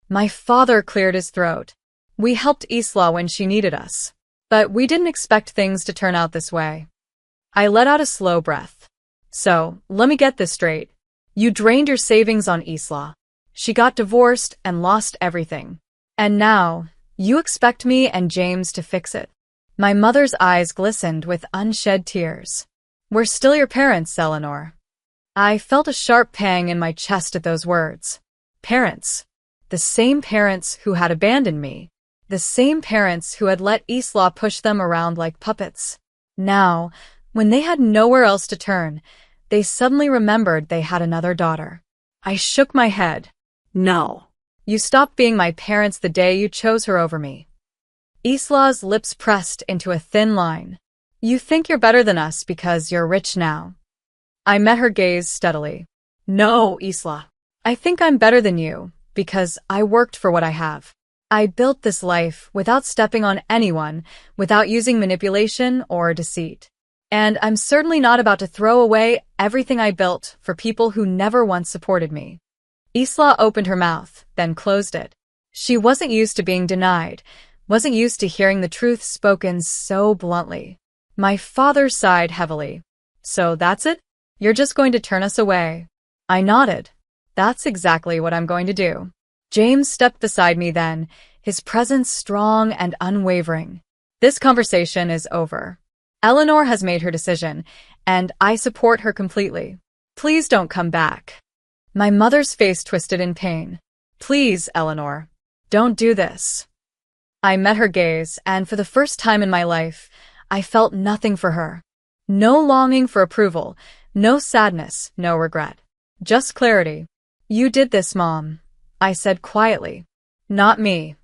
My father cleared his throat. We helped Isla when she needed us. But we didn't expect things to turn out this way. I let out a slow breath. So, let me get this straight. You drained your savings on Isla. She got divorced and lost everything. And now, you expect me and James to fix it? My mother's eyes glistened with unshed tears. We're still your parents, Eleanor. I felt a sharp pang in my chest at those words. Parents. The same parents who had abandoned me. The same parents who had let Isla push them around like puppets. Now, when they had nowhere else to turn, they suddenly remembered they had another daughter. I shook my head. No. You stopped being my parents the day you chose her over me. Isla's lips pressed into a thin line. You think you're better than us because you're rich now. I met her gaze steadily. No, Isla. I think I'm better than you because I worked for what I have. I built this life without stepping on anyone, without using manipulation or deceit. And I'm certainly not about to throw away everything I built for people who never once supported me. Isla opened her mouth, then closed it. She wasn't used to being denied, wasn't used to hearing the truth spoken so bluntly. My father sighed heavily. So that's it? You're just going to turn us away? I nodded. That's exactly what I'm going to do. James stepped beside me then, his presence strong and unwavering. This conversation is over. Eleanor has made her decision, and I support her completely. Please don't come back. My mother's face twisted in pain. Please, Eleanor, don't do this. I met her gaze, and for the first time in my life, I felt nothing for her. No longing for approval, no sadness, no regret. Just clarity. You did this, Mom, I said quietly. Not me.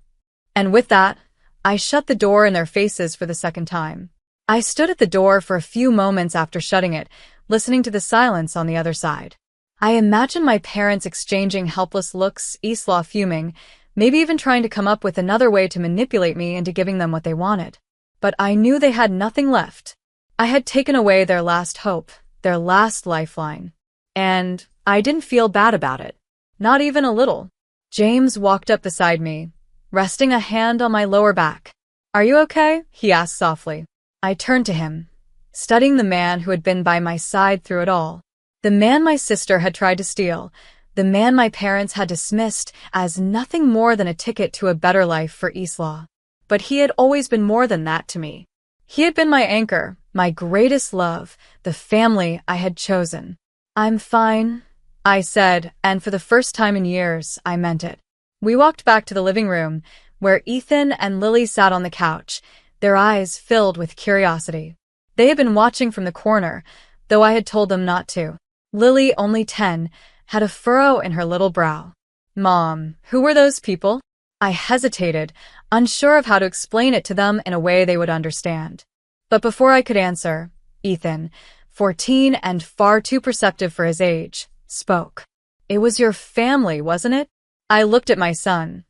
And with that, I shut the door in their faces for the second time. I stood at the door for a few moments after shutting it, listening to the silence on the other side. I imagined my parents exchanging helpless looks, Isla fuming, maybe even trying to come up with another way to manipulate me into giving them what they wanted. But I knew they had nothing left. I had taken away their last hope, their last lifeline. And I didn't feel bad about it. Not even a little. James walked up beside me, resting a hand on my lower back. Are you okay? He asked softly. I turned to him, studying the man who had been by my side through it all. The man my sister had tried to steal, the man my parents had dismissed as nothing more than a ticket to a better life for Isla. But he had always been more than that to me. He had been my anchor, my greatest love, the family I had chosen. I'm fine, I said, and for the first time in years, I meant it. We walked back to the living room, where Ethan and Lily sat on the couch, their eyes filled with curiosity. They had been watching from the corner, though I had told them not to. Lily, only 10, had a furrow in her little brow. Mom, who were those people? I hesitated, unsure of how to explain it to them in a way they would understand. But before I could answer, Ethan, 14 and far too perceptive for his age, spoke. It was your family, wasn't it? I looked at my son,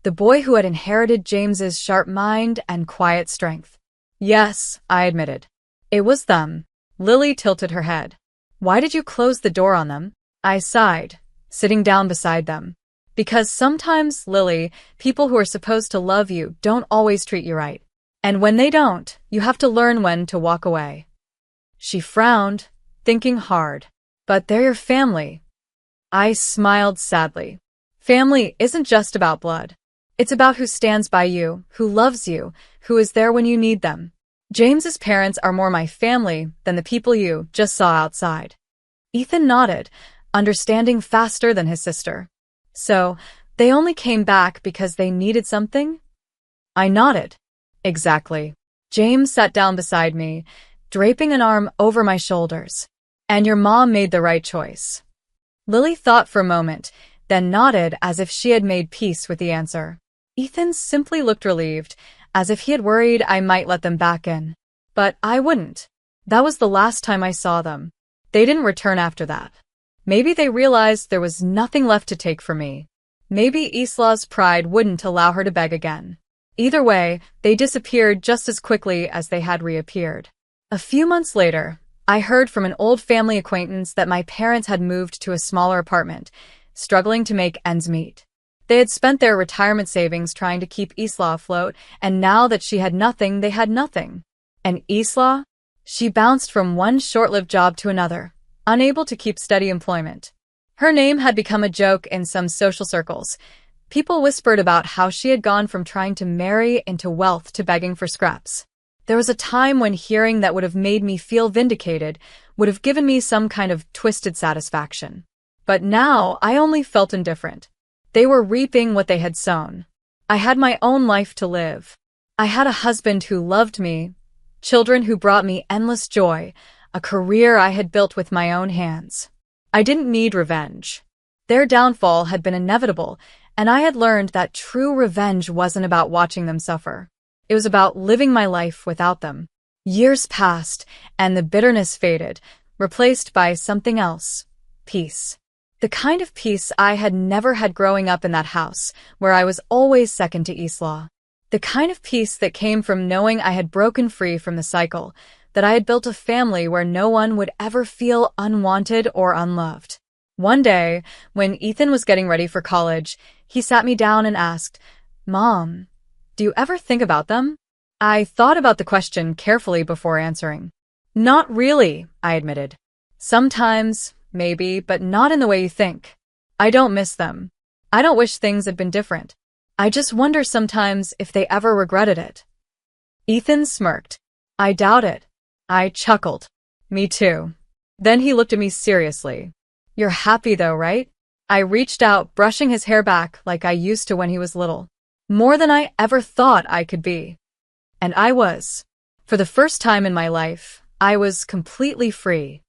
the boy who had inherited James's sharp mind and quiet strength. Yes, I admitted. It was them. Lily tilted her head. Why did you close the door on them? I sighed, sitting down beside them. Because sometimes, Lily, people who are supposed to love you don't always treat you right. And when they don't, you have to learn when to walk away. She frowned, thinking hard. But they're your family. I smiled sadly. Family isn't just about blood. It's about who stands by you, who loves you, who is there when you need them. James's parents are more my family than the people you just saw outside. Ethan nodded, understanding faster than his sister. So, they only came back because they needed something? I nodded. Exactly. James sat down beside me, draping an arm over my shoulders. And your mom made the right choice. Lily thought for a moment, then nodded as if she had made peace with the answer. Ethan simply looked relieved, as if he had worried I might let them back in. But I wouldn't. That was the last time I saw them. They didn't return after that. Maybe they realized there was nothing left to take from me. Maybe Isla's pride wouldn't allow her to beg again. Either way, they disappeared just as quickly as they had reappeared. A few months later, I heard from an old family acquaintance that my parents had moved to a smaller apartment, struggling to make ends meet. They had spent their retirement savings trying to keep Isla afloat, and now that she had nothing, they had nothing. And Isla? She bounced from one short-lived job to another, unable to keep steady employment. Her name had become a joke in some social circles. People whispered about how she had gone from trying to marry into wealth to begging for scraps. There was a time when hearing that would have made me feel vindicated would have given me some kind of twisted satisfaction. But now I only felt indifferent. They were reaping what they had sown. I had my own life to live. I had a husband who loved me, children who brought me endless joy, a career I had built with my own hands. I didn't need revenge. Their downfall had been inevitable, and I had learned that true revenge wasn't about watching them suffer. It was about living my life without them. Years passed, and the bitterness faded, replaced by something else: peace. The kind of peace I had never had growing up in that house, where I was always second to Isla. The kind of peace that came from knowing I had broken free from the cycle, that I had built a family where no one would ever feel unwanted or unloved. One day, when Ethan was getting ready for college, he sat me down and asked, "Mom, do you ever think about them?" I thought about the question carefully before answering. "Not really," I admitted. "Sometimes, maybe, but not in the way you think. I don't miss them. I don't wish things had been different. I just wonder sometimes if they ever regretted it." Ethan smirked. "I doubt it." I chuckled. "Me too." Then he looked at me seriously. "You're happy though, right?" I reached out, brushing his hair back like I used to when he was little. More than I ever thought I could be. And I was. For the first time in my life, I was completely free.